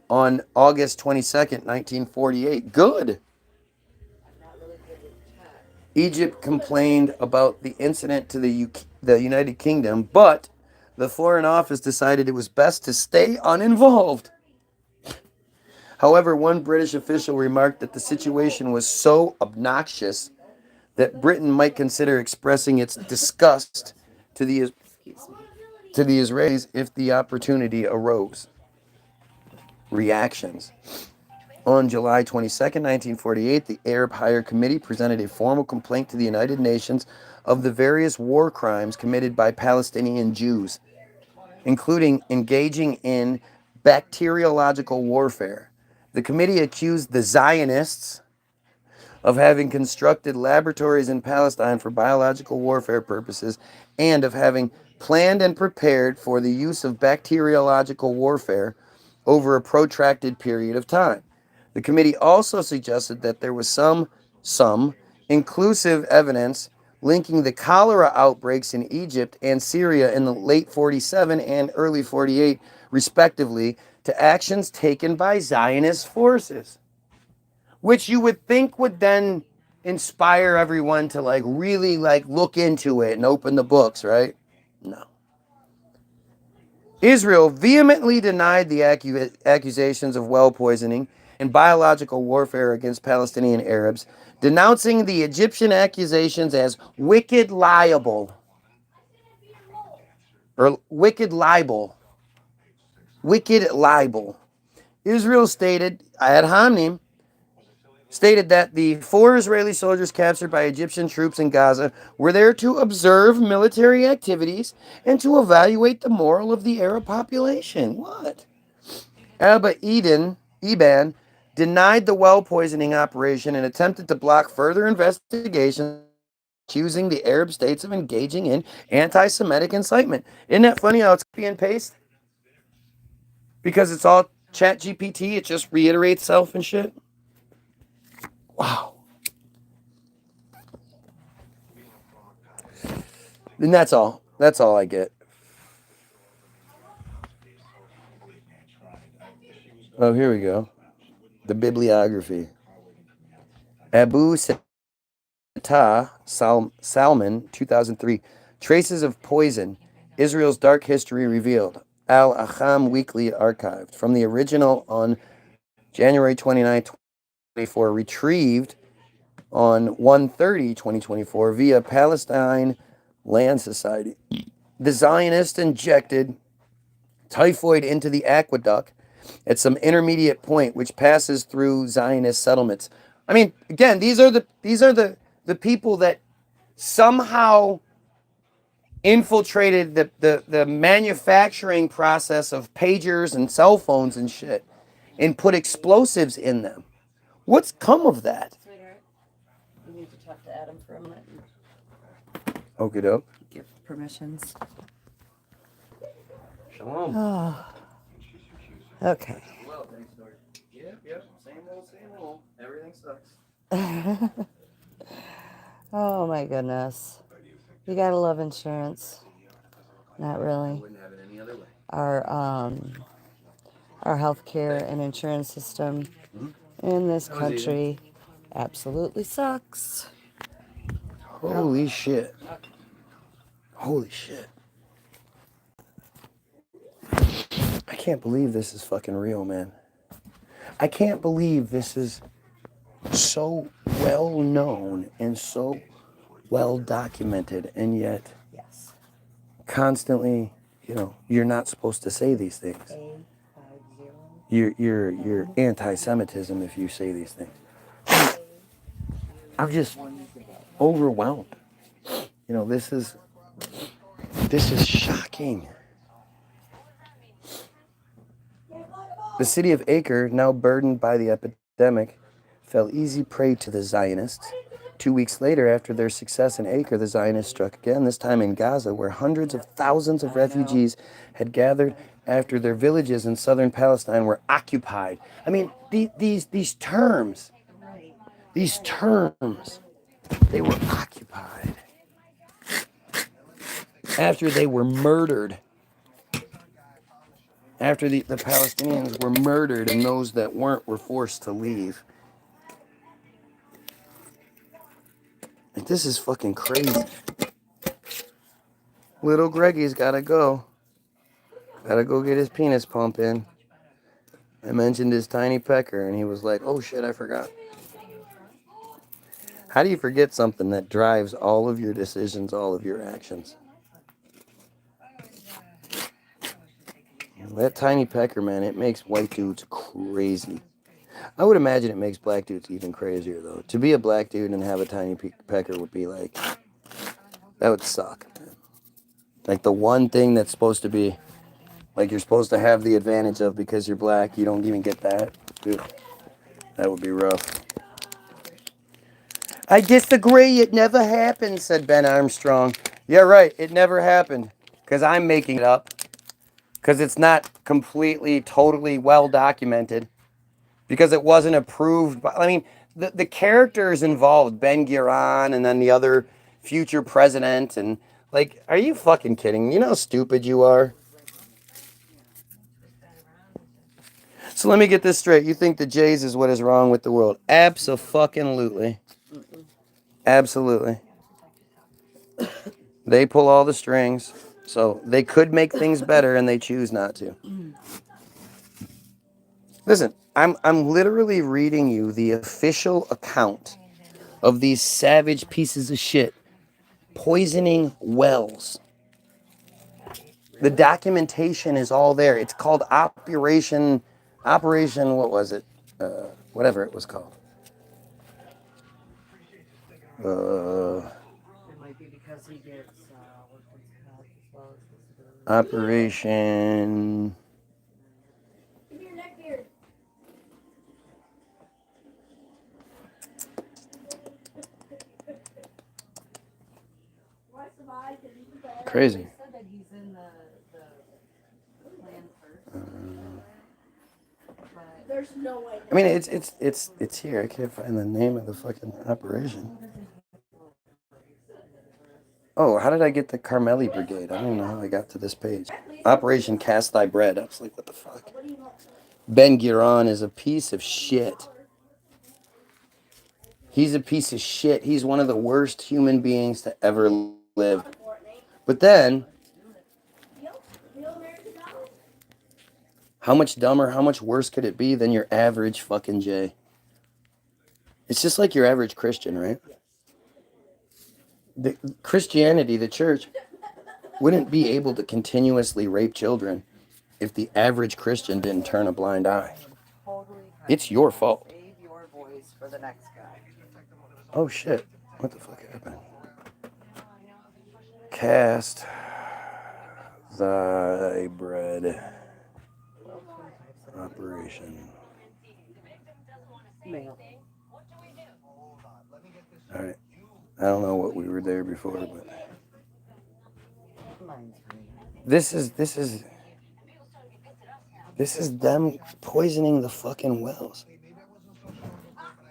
on August 22nd, 1948. Good. Egypt complained about the incident to the United Kingdom, but the Foreign Office decided it was best to stay uninvolved. However, one British official remarked that the situation was so obnoxious that Britain might consider expressing its disgust to the Israelis if the opportunity arose. Reactions. On July 22nd, 1948, the Arab Higher Committee presented a formal complaint to the United Nations of the various war crimes committed by Palestinian Jews, including engaging in bacteriological warfare. The committee accused the Zionists of having constructed laboratories in Palestine for biological warfare purposes and of having planned and prepared for the use of bacteriological warfare over a protracted period of time. The committee also suggested that there was some inclusive evidence linking the cholera outbreaks in Egypt and Syria in the late 47 and early 48, respectively, to actions taken by Zionist forces, which you would think would then inspire everyone to really look into it and open the books, right? No. Israel vehemently denied the accusations of well poisoning and biological warfare against Palestinian Arabs, denouncing the Egyptian accusations as wicked libel. Wicked libel. Israel stated ad hominem stated that the 4 Israeli soldiers captured by Egyptian troops in Gaza were there to observe military activities and to evaluate the moral of the Arab population. What? Eban denied the well poisoning operation and attempted to block further investigations, accusing the Arab states of engaging in anti-Semitic incitement. Isn't that funny how it's copy and paste? Because it's all chat GPT, it just reiterates self and shit. Wow. And that's all. That's all I get. Oh, here we go. The bibliography. Abu Sittah Salman, 2003. Traces of Poison. Israel's Dark History Revealed. Al Aham Weekly Archived. From the original on January 29, 2024. Retrieved on 1/30/2024 via Palestine Land Society. The Zionists injected typhoid into the aqueduct at some intermediate point which passes through Zionist settlements. I mean, again, these are the people that somehow infiltrated the manufacturing process of pagers and cell phones and shit and put explosives in them. What's come of that? Sweetheart, you need to talk to Adam for a minute and Okie doke. give permissions. Shalom. Oh. Okay. Well, thanks, Lord. Yep. Same old. Everything sucks. Oh my goodness. You gotta love insurance. Not I really. wouldn't have it any other way. Our healthcare and insurance system in this country absolutely sucks. Holy shit. Holy shit. I can't believe this is fucking real, man. I can't believe this is so well known and so well documented, and yet Yes. constantly, you're not supposed to say these things. You're anti-Semitism if you say these things. I'm just overwhelmed. This is shocking. The city of Acre, now burdened by the epidemic, fell easy prey to the Zionists. 2 weeks later, after their success in Acre, the Zionists struck again, this time in Gaza, where hundreds of thousands of refugees had gathered after their villages in southern Palestine were occupied. I mean, these terms, they were occupied after they were murdered. After the Palestinians were murdered and those that weren't were forced to leave. Like, this is fucking crazy. Little Greggy's gotta go. Gotta go get his penis pump in. I mentioned his tiny pecker and he was like, oh shit, I forgot. How do you forget something that drives all of your decisions, all of your actions? That tiny pecker, man, it makes white dudes crazy. I would imagine it makes black dudes even crazier, though. To be a black dude and have a tiny pecker would be like, that would suck, man. Like the one thing that's supposed to be, like you're supposed to have the advantage of because you're black, you don't even get that. Dude, that would be rough. I disagree, it never happened, said Ben Armstrong. Yeah, right, it never happened. Because I'm making it up. Because it's not completely, totally well documented. Because it wasn't approved by, I mean, the characters involved, Ben Gurion and then the other future president, and like, are you fucking kidding? You know how stupid you are? So let me get this straight. You think the Jays is what is wrong with the world? Abso-fucking-lutely. Absolutely. They pull all the strings, so they could make things better and they choose not to. Listen, I'm literally reading you the official account of these savage pieces of shit poisoning wells. The documentation is all there. It's called Operation, what was it? Whatever it was called. It might be because he gets workman's comp as well as disability. Operation. Give me your neck beard. Why survive? Because he's the best. Crazy. They said that he's in the plan first. But There's no way. I mean, it's here. I can't find the name of the fucking operation. Oh, how did I get the Carmeli Brigade? I don't even know how I got to this page. Operation Cast Thy Bread. I was like, what the fuck? Ben Gurion is a piece of shit. He's a piece of shit. He's one of the worst human beings to ever live. But then, how much dumber, how much worse could it be than your average fucking Jay? It's just like your average Christian, right? The Christianity, the church, wouldn't be able to continuously rape children if the average Christian didn't turn a blind eye. It's your fault. save your voice for the next guy. Oh shit. What the fuck happened? Cast thy bread. Operation. Male. Alright. I don't know what we were there before, but Mine's green. this is them poisoning the fucking wells.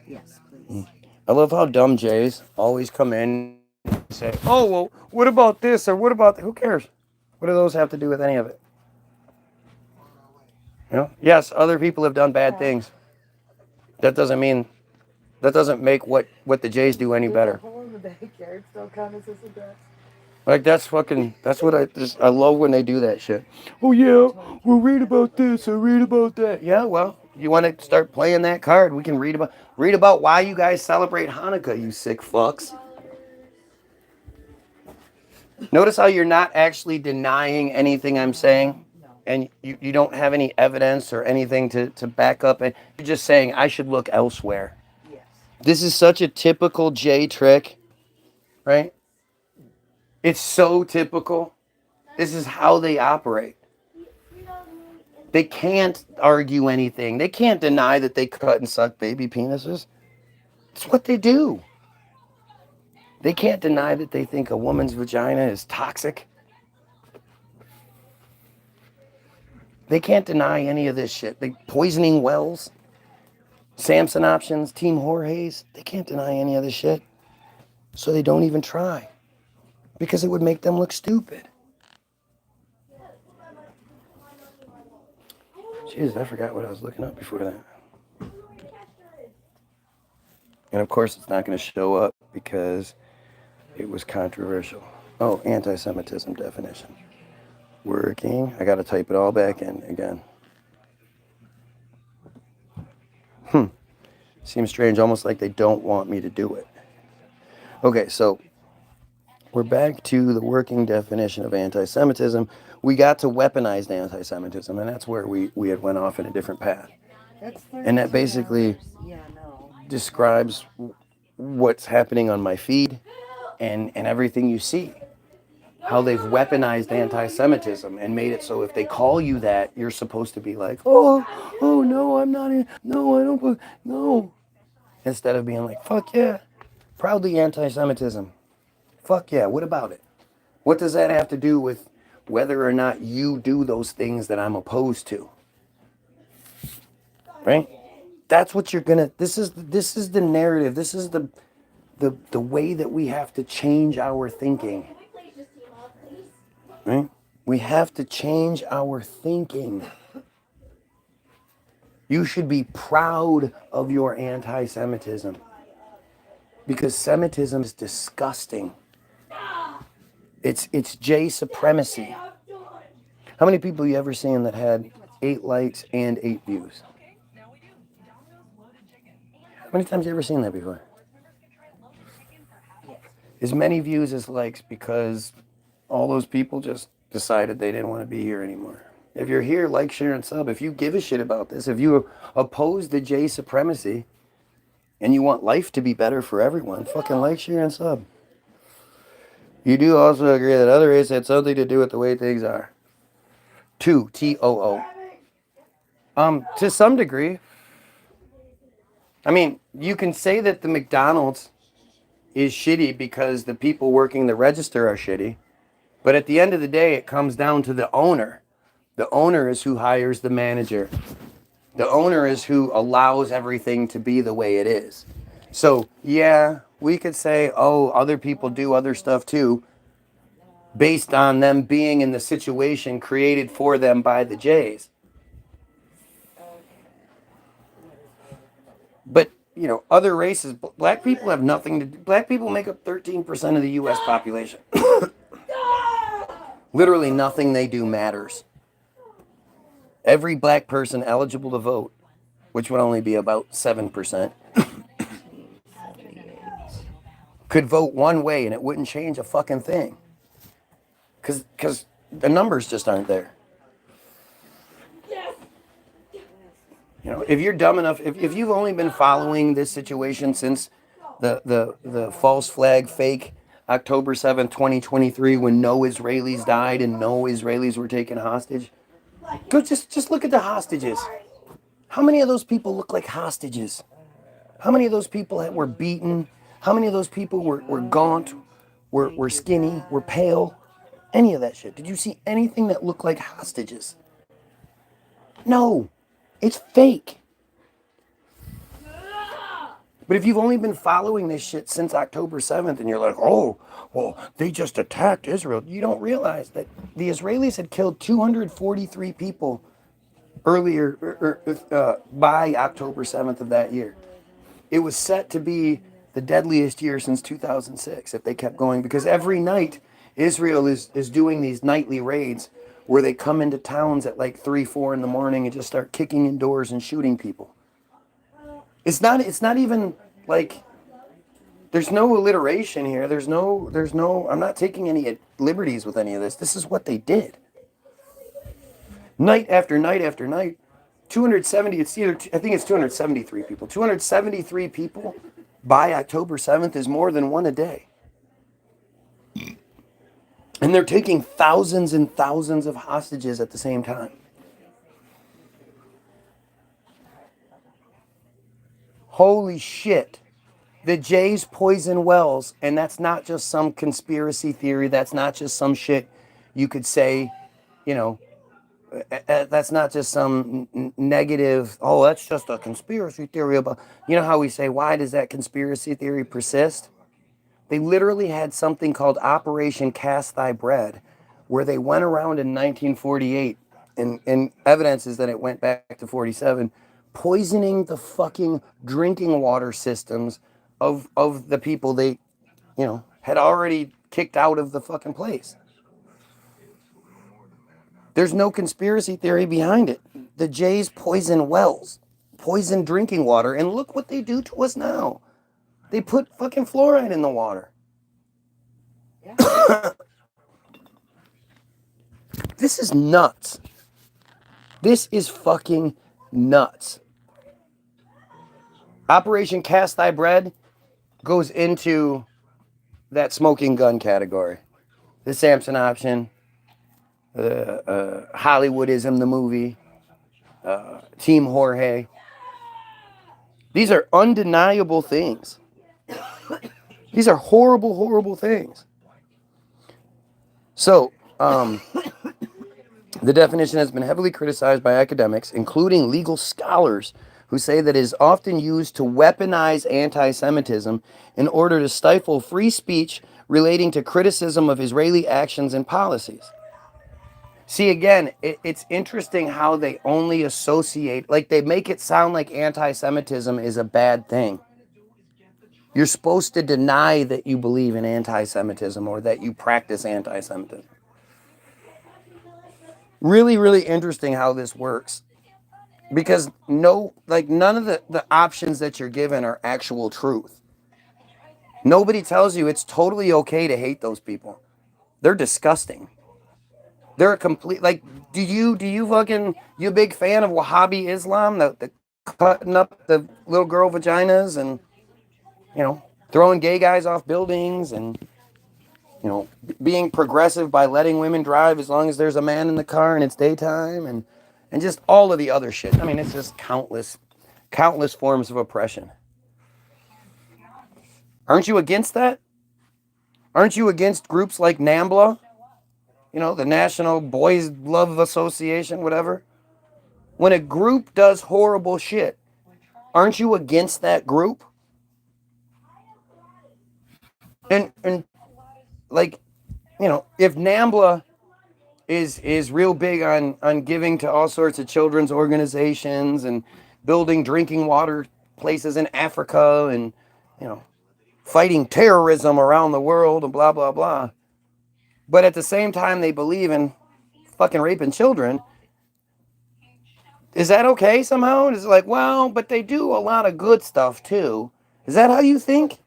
Yes, please. I love how dumb Jays always come in and say, oh, well, what about this or what about that? Who cares? What do those have to do with any of it? You know? Yes, other people have done bad things. That doesn't make what the Jays do any better. Hole in the backyard still count as his address. Like, that's what I love when they do that shit. Oh, yeah, we'll read about this or read about that. Yeah, well, you want to start playing that card, we can read about why you guys celebrate Hanukkah, you sick fucks. Notice how you're not actually denying anything I'm saying? And you don't have any evidence or anything to back up it. You're just saying, I should look elsewhere. Yes. This is such a typical Jay trick, right? It's so typical. This is how they operate. They can't argue anything. They can't deny that they cut and suck baby penises. It's what they do. They can't deny that they think a woman's vagina is toxic. They can't deny any of this shit. They poisoning wells, Samson Options, Team Jorge's. They can't deny any of this shit. So they don't even try. Because it would make them look stupid. Jesus, I forgot what I was looking up before that. And of course it's not going to show up because it was controversial. Oh, anti-Semitism definition. Working. I got to type it all back in again. Seems strange, almost like they don't want me to do it. Okay, so we're back to the working definition of anti-Semitism. We got to weaponized anti-Semitism, and that's where we had went off in a different path. And that basically describes what's happening on my feed and everything you see. How they've weaponized anti-Semitism and made it so if they call you that, you're supposed to be like, oh no, I'm not in, no, I don't, no. Instead of being like, fuck yeah, proudly anti-Semitism. Fuck yeah, what about it? What does that have to do with whether or not you do those things that I'm opposed to? Right? That's what you're gonna, this is the narrative, this is the way that we have to change our thinking. Right? We have to change our thinking. You should be proud of your anti-Semitism. Because Semitism is disgusting. It's J supremacy. How many people you ever seen that had 8 likes and 8 views? How many times you ever seen that before? As many views as likes because all those people just decided they didn't want to be here anymore. If you're here, like, share, and sub. If you give a shit about this, if you oppose the J supremacy, and you want life to be better for everyone, fucking like, share, and sub. You do also agree that other races had something to do with the way things are. Too. To some degree. I mean, you can say that the McDonald's is shitty because the people working the register are shitty, but at the end of the day, it comes down to the owner. The owner is who hires the manager. The owner is who allows everything to be the way it is. So, yeah, we could say, oh, other people do other stuff too, based on them being in the situation created for them by the Jays. But, you know, other races, black people have nothing to do. Black people make up 13% of the U.S. population. Literally nothing they do matters. Every black person eligible to vote, which would only be about 7%, could vote one way and it wouldn't change a fucking thing. Because the numbers just aren't there. You know, if you're dumb enough, if you've only been following this situation since the false flag fake October 7th, 2023, when no Israelis died and no Israelis were taken hostage, go just look at the hostages. How many of those people look like hostages? How many of those people were beaten? How many of those people were gaunt, were skinny, were pale? Any of that shit. Did you see anything that looked like hostages? No. It's fake. But if you've only been following this shit since October 7th and you're like, oh, well, they just attacked Israel, you don't realize that the Israelis had killed 243 people earlier by October 7th of that year. It was set to be the deadliest year since 2006 if they kept going, because every night Israel is doing these nightly raids where they come into towns at like 3, 4 in the morning and just start kicking in doors and shooting people. It's not even like, there's no alliteration here. There's no, I'm not taking any liberties with any of this. This is what they did. Night after night after night, 270, I think it's 273 people. 273 people by October 7th is more than one a day. And they're taking thousands and thousands of hostages at the same time. Holy shit. The Jays poison wells, and that's not just some conspiracy theory. That's not just some shit you could say, you know, that's not just some negative, oh, that's just a conspiracy theory about, you know how we say, why does that conspiracy theory persist? They literally had something called Operation Cast Thy Bread, where they went around in 1948, and evidence is that it went back to 47, poisoning the fucking drinking water systems of the people they, you know, had already kicked out of the fucking place. There's no conspiracy theory behind it. The Jays poison wells, poison drinking water, and look what they do to us now. They put fucking fluoride in the water. Yeah. This is nuts. This is fucking nuts. Operation Cast Thy Bread goes into that smoking gun category. The Samson Option, Hollywoodism, the movie, Team Jorge. These are undeniable things. These are horrible, horrible things. So, the definition has been heavily criticized by academics, including legal scholars, who say that it is often used to weaponize anti-Semitism in order to stifle free speech relating to criticism of Israeli actions and policies. See, again, it's interesting how they only associate, like they make it sound like anti-Semitism is a bad thing. You're supposed to deny that you believe in anti-Semitism or that you practice anti-Semitism. Really, really interesting how this works. Because none of the options that you're given are actual truth. Nobody tells you it's totally okay to hate those people. They're disgusting. They're a complete, like, do you fucking, you a big fan of Wahhabi Islam, the cutting up the little girl vaginas and you know, throwing gay guys off buildings and, you know, being progressive by letting women drive as long as there's a man in the car and it's daytime and just all of the other shit. I mean, it's just countless forms of oppression. Aren't you against that? Aren't you against groups like NAMBLA? You know, the National Boys Love Association, whatever. When a group does horrible shit, aren't you against that group? And like, you know, if NAMBLA is real big on giving to all sorts of children's organizations and building drinking water places in Africa and, you know, fighting terrorism around the world and blah, blah, blah. But at the same time, they believe in fucking raping children. Is that okay somehow? Is it like, well, but they do a lot of good stuff too. Is that how you think?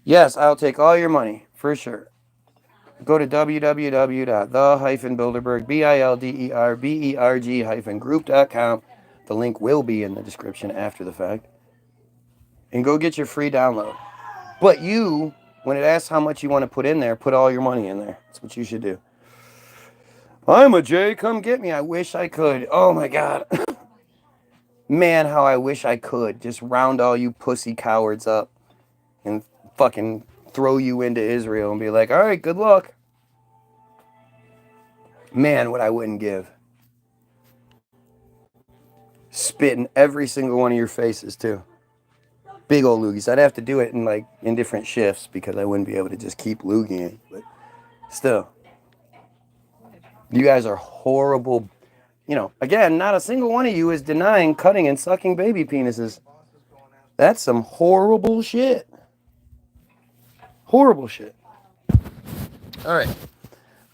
Yes, I'll take all your money, for sure. Go to www.the-bilderberg-group.com. The link will be in the description after the fact. And go get your free download. But you, when it asks how much you want to put in there, put all your money in there. That's what you should do. I'm a Jay, come get me. I wish I could. Oh my God. Man, how I wish I could. Just round all you pussy cowards up and fucking throw you into Israel and be like, all right, good luck. Man, what I wouldn't give. Spit in every single one of your faces, too. Big old loogies. I'd have to do it in different shifts because I wouldn't be able to just keep loogieing it. But still. You guys are horrible. You know, again, not a single one of you is denying cutting and sucking baby penises. That's some horrible shit. Horrible shit. All right.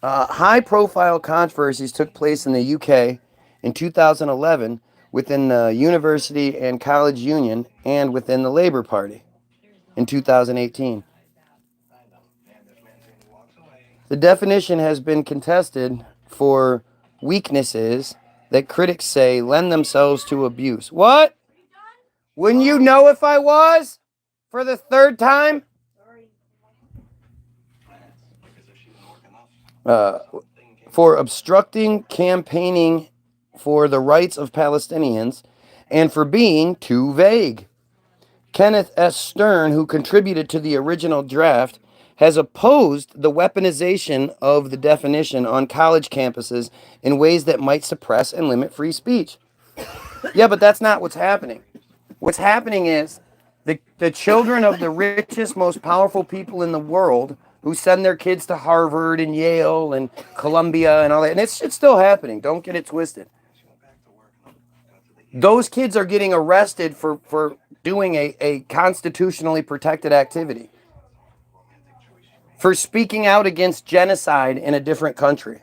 High-profile controversies took place in the UK in 2011 within the University and College Union and within the Labour Party in 2018. The definition has been contested for weaknesses that critics say lend themselves to abuse. What? Wouldn't you know if I was? For the third time? For obstructing campaigning for the rights of Palestinians and for being too vague. Kenneth S. Stern, who contributed to the original draft, has opposed the weaponization of the definition on college campuses in ways that might suppress and limit free speech. Yeah, but that's not what's happening. What's happening is the children of the richest, most powerful people in the world who send their kids to Harvard and Yale and Columbia and all that, and it's still happening. Don't get it twisted. Those kids are getting arrested for doing a constitutionally protected activity, for speaking out against genocide in a different country.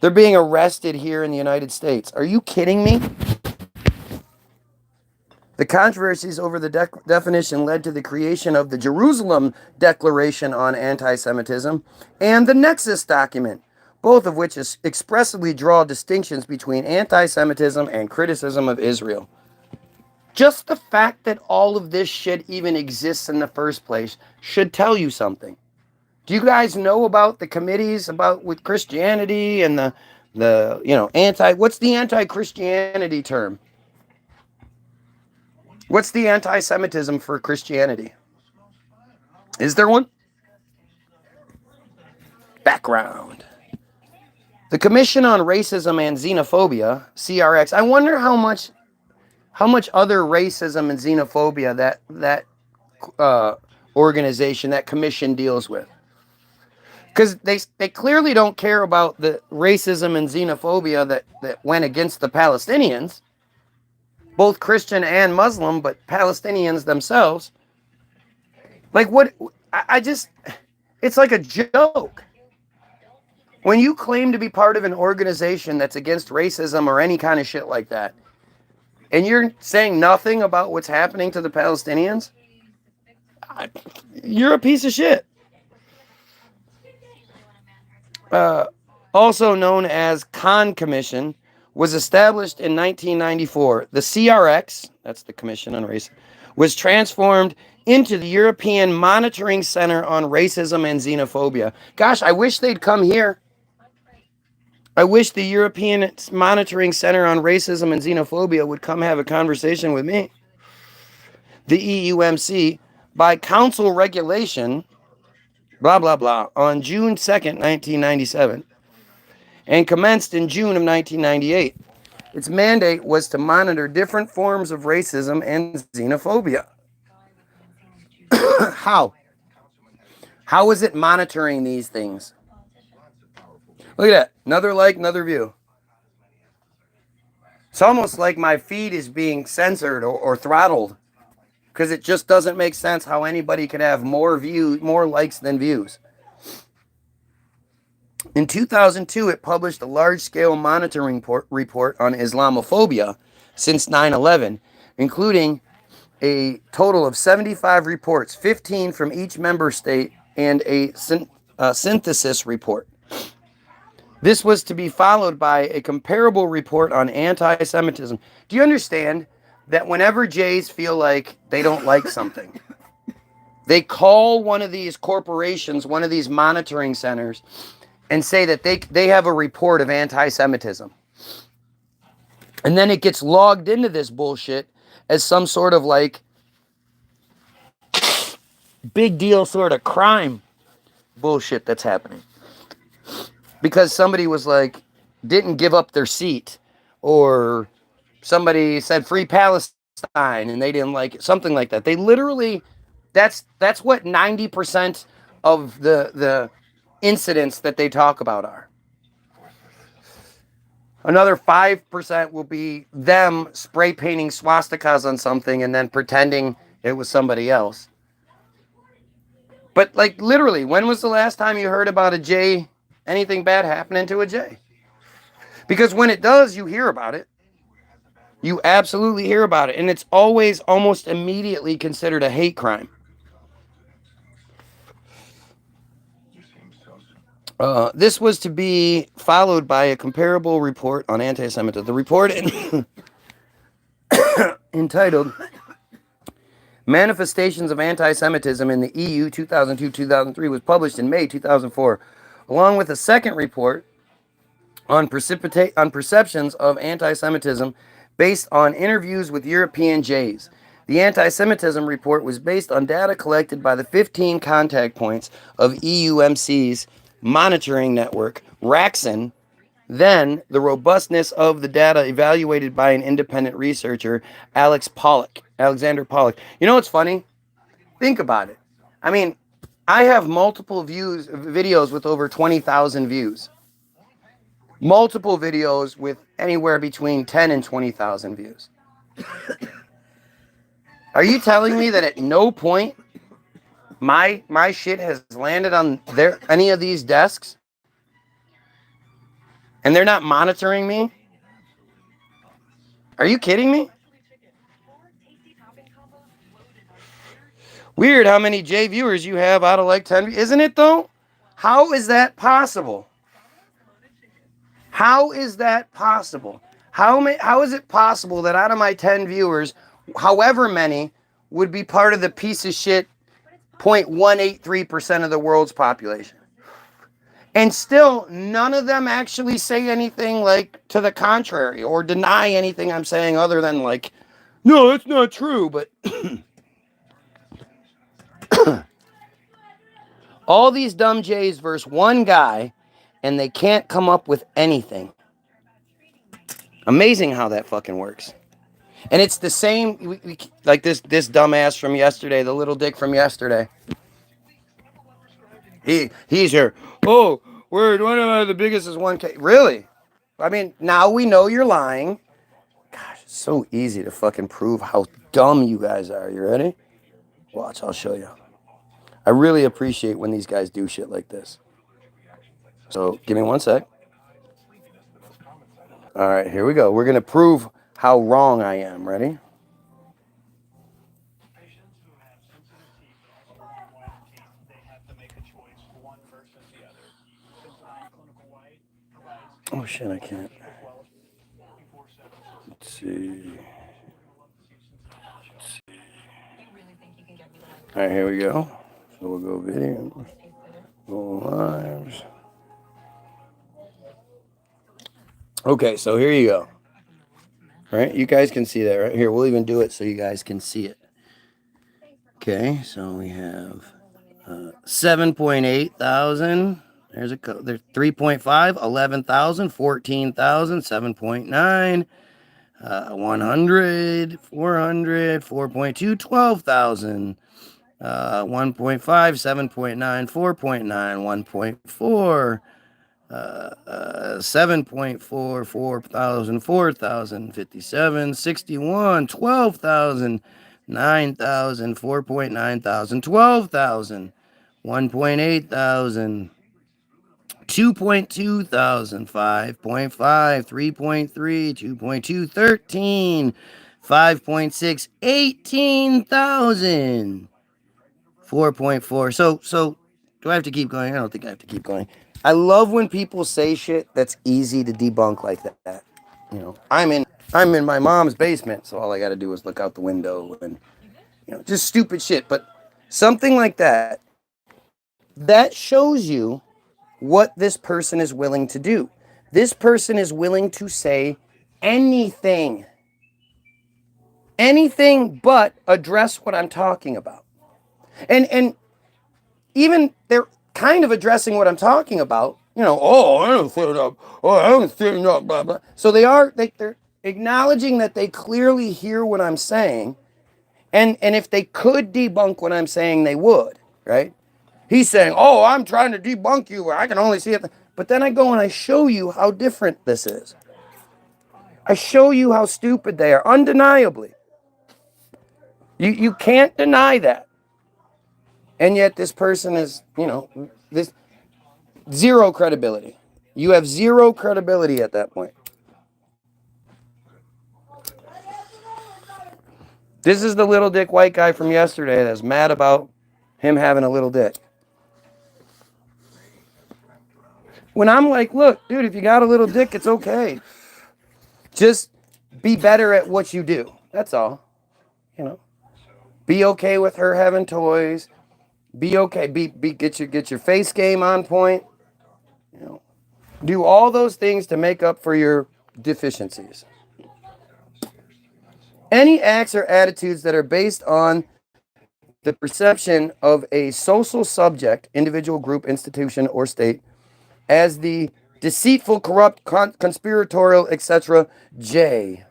They're being arrested here in the United States. Are you kidding me? The controversies over the definition led to the creation of the Jerusalem Declaration on Anti-Semitism and the Nexus document, both of which expressly draw distinctions between anti-Semitism and criticism of Israel. Just the fact that all of this shit even exists in the first place should tell you something. Do you guys know about the committees about with Christianity and the what's the anti-Christianity term? What's the anti-Semitism for Christianity? Is there one? Background. The Commission on Racism and Xenophobia, CRX. I wonder how much other racism and xenophobia that organization, that commission deals with. Because they clearly don't care about the racism and xenophobia that went against the Palestinians, both Christian and Muslim, but Palestinians themselves. Like what? It's like a joke. When you claim to be part of an organization that's against racism or any kind of shit like that, and you're saying nothing about what's happening to the Palestinians, you're a piece of shit. also known as Kahn Commission, was established in 1994. The CRX, that's the Commission on Race, was transformed into the European Monitoring Center on Racism and Xenophobia. Gosh, I wish they'd come here. I wish the European Monitoring Center on Racism and Xenophobia would come have a conversation with me. The EUMC, by council regulation, blah, blah, blah, on June 2nd, 1997, and commenced in June of 1998. Its mandate was to monitor different forms of racism and xenophobia. How? How is it monitoring these things? Look at that. Another like, another view. It's almost like my feed is being censored or throttled because it just doesn't make sense how anybody could have more views, more likes than views. In 2002, it published a large-scale monitoring report on Islamophobia since 9/11, including a total of 75 reports, 15 from each member state, and a synthesis report. This was to be followed by a comparable report on anti-Semitism. Do you understand that whenever Jays feel like they don't like something, they call one of these corporations, one of these monitoring centers, and say that they have a report of anti-Semitism. And then it gets logged into this bullshit as some sort of like big deal sort of crime bullshit that's happening. Because somebody was like, didn't give up their seat, or somebody said free Palestine and they didn't like it, something like that. They literally, that's what 90% of the incidents that they talk about are. Another 5% will be them spray painting swastikas on something and then pretending it was somebody else. But like literally, when was the last time you heard about a J, anything bad happening to a J? Because when it does, you hear about it. You absolutely hear about it. And it's always almost immediately considered a hate crime. This was to be followed by a comparable report on anti-Semitism. The report entitled Manifestations of Anti-Semitism in the EU 2002-2003 was published in May 2004, along with a second report on perceptions of anti-Semitism based on interviews with European Jays. The anti-Semitism report was based on data collected by the 15 contact points of EUMC's monitoring network, RAXN, then the robustness of the data evaluated by an independent researcher, Alexander Pollock. You know what's funny? Think about it. I mean, I have multiple videos with over 20,000 views. Multiple videos with anywhere between 10 and 20,000 views. Are you telling me that at no point my shit has landed on any of these desks? And they're not monitoring me? Are you kidding me? Weird how many J viewers you have out of like 10. Isn't it though? How is that possible? How is that possible? How is it possible that out of my 10 viewers, however many would be part of the piece of shit 0.183% of the world's population? And still, none of them actually say anything like to the contrary or deny anything I'm saying other than like, no, that's not true. But all these dumb Jays versus one guy, and they can't come up with anything. Amazing how that fucking works. And it's the same, like this dumbass from yesterday, the little dick from yesterday. He's here. Oh, word, one of the biggest is 1K. Really? I mean, now we know you're lying. Gosh, it's so easy to fucking prove how dumb you guys are. You ready? Watch, I'll show you. I really appreciate when these guys do shit like this. So, give me one sec. All right, here we go. We're going to prove how wrong I am. Ready? Oh shit, I can't. Let's see. All right, here we go. So we'll go video, go lives. Okay, so here you go. All right, you guys can see that right here. We'll even do it so you guys can see it. Okay, so we have 7.8 thousand. There's there's 3.5, 11,000, 14,000, 7.9, 100, 400, 4.2, 12,000. 1.5, 7.9, 4.9, 1.4, 7.4, 4,000, 4,000, 57, 61, 12,000, 9,000, 4.9 thousand, 12,000, 1.8 thousand, 2.2 thousand, 5.5, 3.3, 2.2, 13, 5.6, 18,000. 4.4. So do I have to keep going? I don't think I have to keep going. I love when people say shit that's easy to debunk like that. You know, I'm in my mom's basement, so all I got to do is look out the window and just stupid shit. But something like that shows you what this person is willing to do. This person is willing to say anything but address what I'm talking about. And even they're kind of addressing what I'm talking about. I don't think up. Oh, I don't think up. Blah blah. So they're acknowledging that they clearly hear what I'm saying, and if they could debunk what I'm saying, they would. Right? He's saying, "Oh, I'm trying to debunk you. I can only see it." But then I go and I show you how different this is. I show you how stupid they are, undeniably. You can't deny that. And yet this person is, this zero credibility. You have zero credibility at that point. This is the little dick white guy from yesterday that's mad about him having a little dick. When I'm like, look, dude, if you got a little dick, it's okay. Just be better at what you do. That's all. Be okay with her having toys. Be okay. Get your face game on point. Do all those things to make up for your deficiencies. Any acts or attitudes that are based on the perception of a social subject, individual, group, institution, or state, as the deceitful, corrupt, conspiratorial, etc. J.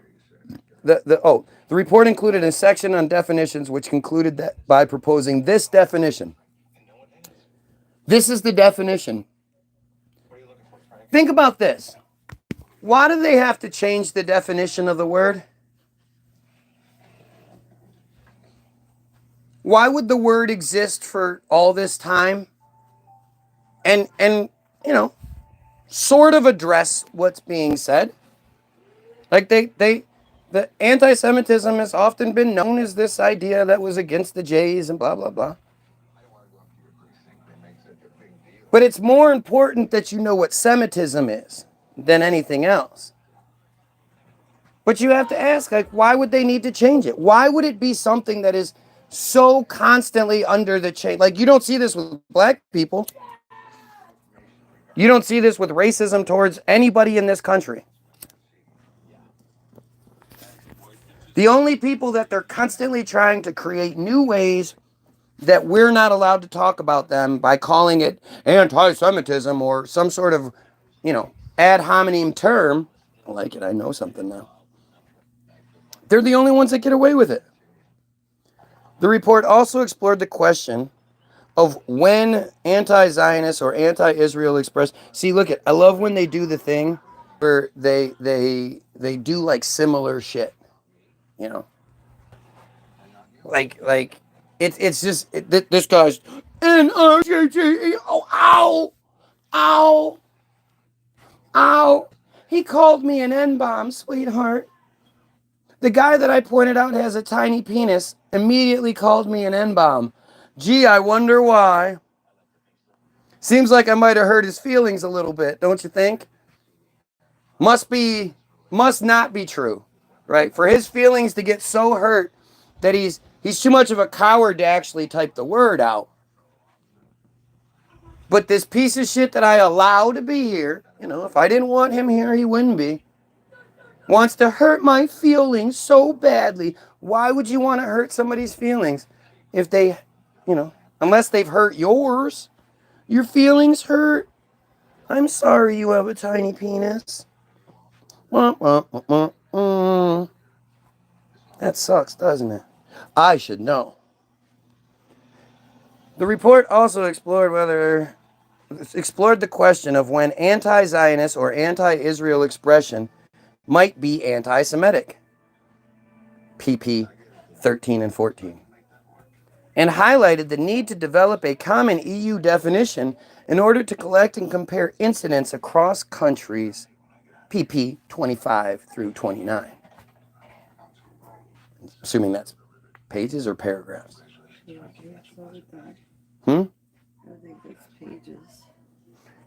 The report included a section on definitions, which concluded that by proposing this definition. This is the definition. Think about this. Why do they have to change the definition of the word? Why would the word exist for all this time and sort of address what's being said? Like the anti-Semitism has often been known as this idea that was against the Jays and blah, blah, blah. But it's more important that you know what Semitism is than anything else. But you have to ask, like, why would they need to change it? Why would it be something that is so constantly under the change? Like, you don't see this with black people. You don't see this with racism towards anybody in this country. The only people that they're constantly trying to create new ways that we're not allowed to talk about them by calling it anti-Semitism or some sort of, ad hominem term. I like it. I know something now. They're the only ones that get away with it. The report also explored the question of when anti-Zionist or anti-Israel express. See, look I love when they do the thing where they do like similar shit. Like it's just this guy's N-O-G-G-E. Oh, ow. He called me an N-bomb, sweetheart. The guy that I pointed out has a tiny penis immediately called me an N-bomb. Gee, I wonder why. Seems like I might have hurt his feelings a little bit, don't you think? must not be true, right? For his feelings to get so hurt that he's too much of a coward to actually type the word out. But this piece of shit that I allow to be here, if I didn't want him here, he wouldn't be, wants to hurt my feelings so badly. Why would you want to hurt somebody's feelings if they, unless they've hurt yours? Your feelings hurt. I'm sorry you have a tiny penis. That sucks, doesn't it? I should know. The report also explored the question of when anti-Zionist or anti-Israel expression might be anti-Semitic. pp. 13 and 14. And highlighted the need to develop a common EU definition in order to collect and compare incidents across countries. pp. 25 through 29. Assuming that's pages or paragraphs. I think it's pages.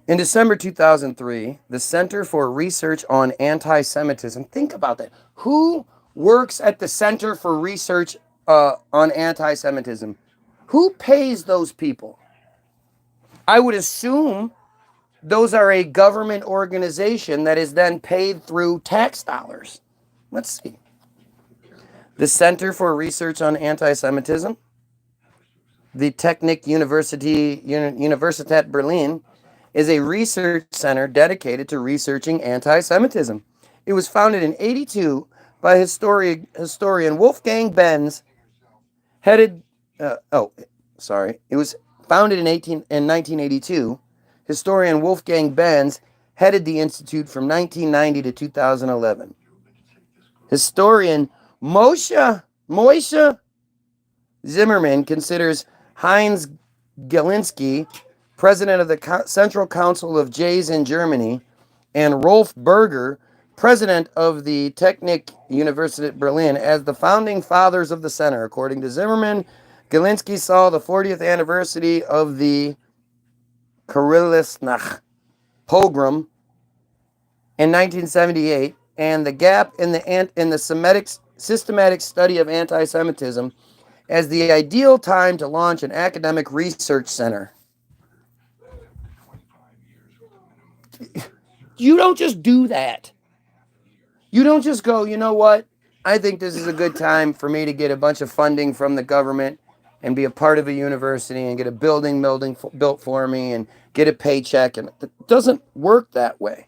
In December 2003, the Center for Research on Anti-Semitism, think about that. Who works at the Center for Research on Anti-Semitism? Who pays those people? I would assume those are a government organization that is then paid through tax dollars. Let's see. The Center for Research on Anti-Semitism, the Technik Universität Berlin, is a research center dedicated to researching anti-Semitism. It was founded in 1982 by historian Wolfgang Benz, It was founded in 1982. Historian Wolfgang Benz headed the institute from 1990 to 2011. Historian Moshe Zimmerman considers Heinz Galinsky, president of the Central Council of Jays in Germany, and Rolf Berger, president of the Technik Universität Berlin, as the founding fathers of the center. According to Zimmerman, Galinsky saw the 40th anniversary of the Kristallnacht pogrom in 1978 and the gap in the systematic study of anti-Semitism as the ideal time to launch an academic research center. You don't just do that. You don't just go, you know what? I think this is a good time for me to get a bunch of funding from the government and be a part of a university and get a building built for me and get a paycheck. And it doesn't work that way.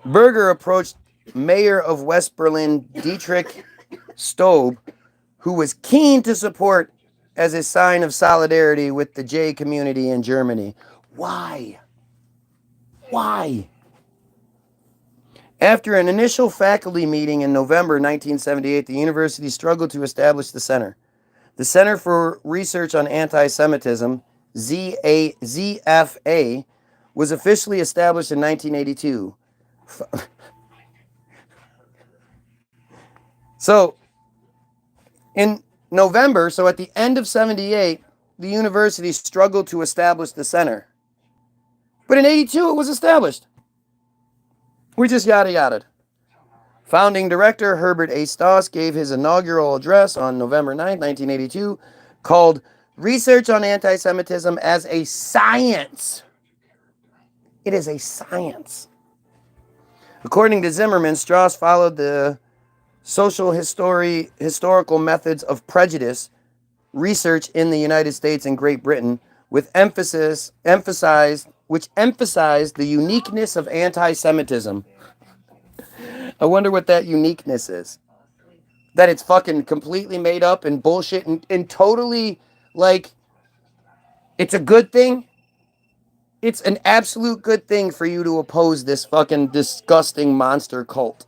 Berger approached Mayor of West Berlin, Dietrich Stobe, who was keen to support as a sign of solidarity with the J community in Germany. Why? After an initial faculty meeting in November 1978, the university struggled to establish the center. The Center for Research on Anti-Semitism, ZFA, was officially established in 1982. So, in November, so at the end of 78, the university struggled to establish the center. But in 82, it was established. We just yada-yada. Founding director Herbert A. Stoss gave his inaugural address on November 9, 1982, called Research on Anti-Semitism as a Science. It is a science. According to Zimmerman, Strauss followed the historical methods of prejudice research in the United States and Great Britain, which emphasized the uniqueness of anti-Semitism. I wonder what that uniqueness is. That it's fucking completely made up and bullshit and totally, like, it's a good thing. It's an absolute good thing for you to oppose this fucking disgusting monster cult.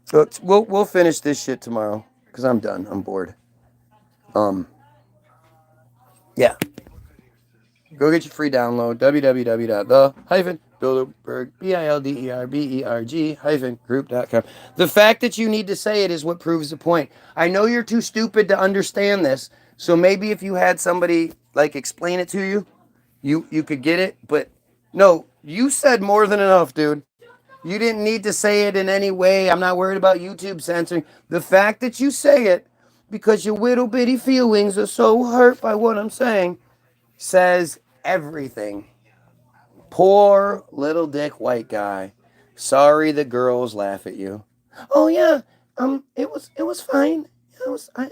So we'll finish this shit tomorrow because I'm done. I'm bored. Yeah. Go get your free download. www.the- Bilderberg, Bilderberg-group.com. The fact that you need to say it is what proves the point. I know you're too stupid to understand this, so maybe if you had somebody like explain it to you, you could get it. But no, you said more than enough, dude. You didn't need to say it in any way. I'm not worried about YouTube censoring. The fact that you say it because your little bitty feelings are so hurt by what I'm saying says everything. Poor little dick white guy. Sorry the girls laugh at you. Oh yeah, it was fine. It was fine.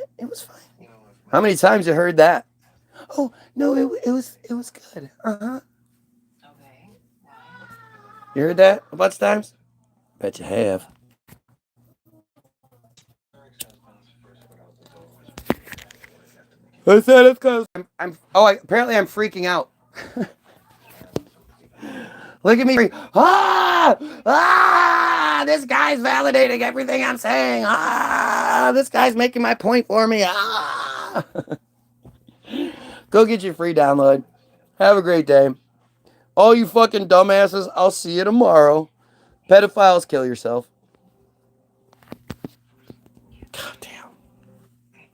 How many times you heard that? Oh no, it was good. Uh-huh. You heard that a bunch of times? Bet you have. I said it's cause apparently I'm freaking out. Look at me. This guy's validating everything I'm saying. This guy's making my point for me. Go get your free download. Have a great day. All you fucking dumbasses, I'll see you tomorrow. Pedophiles, kill yourself.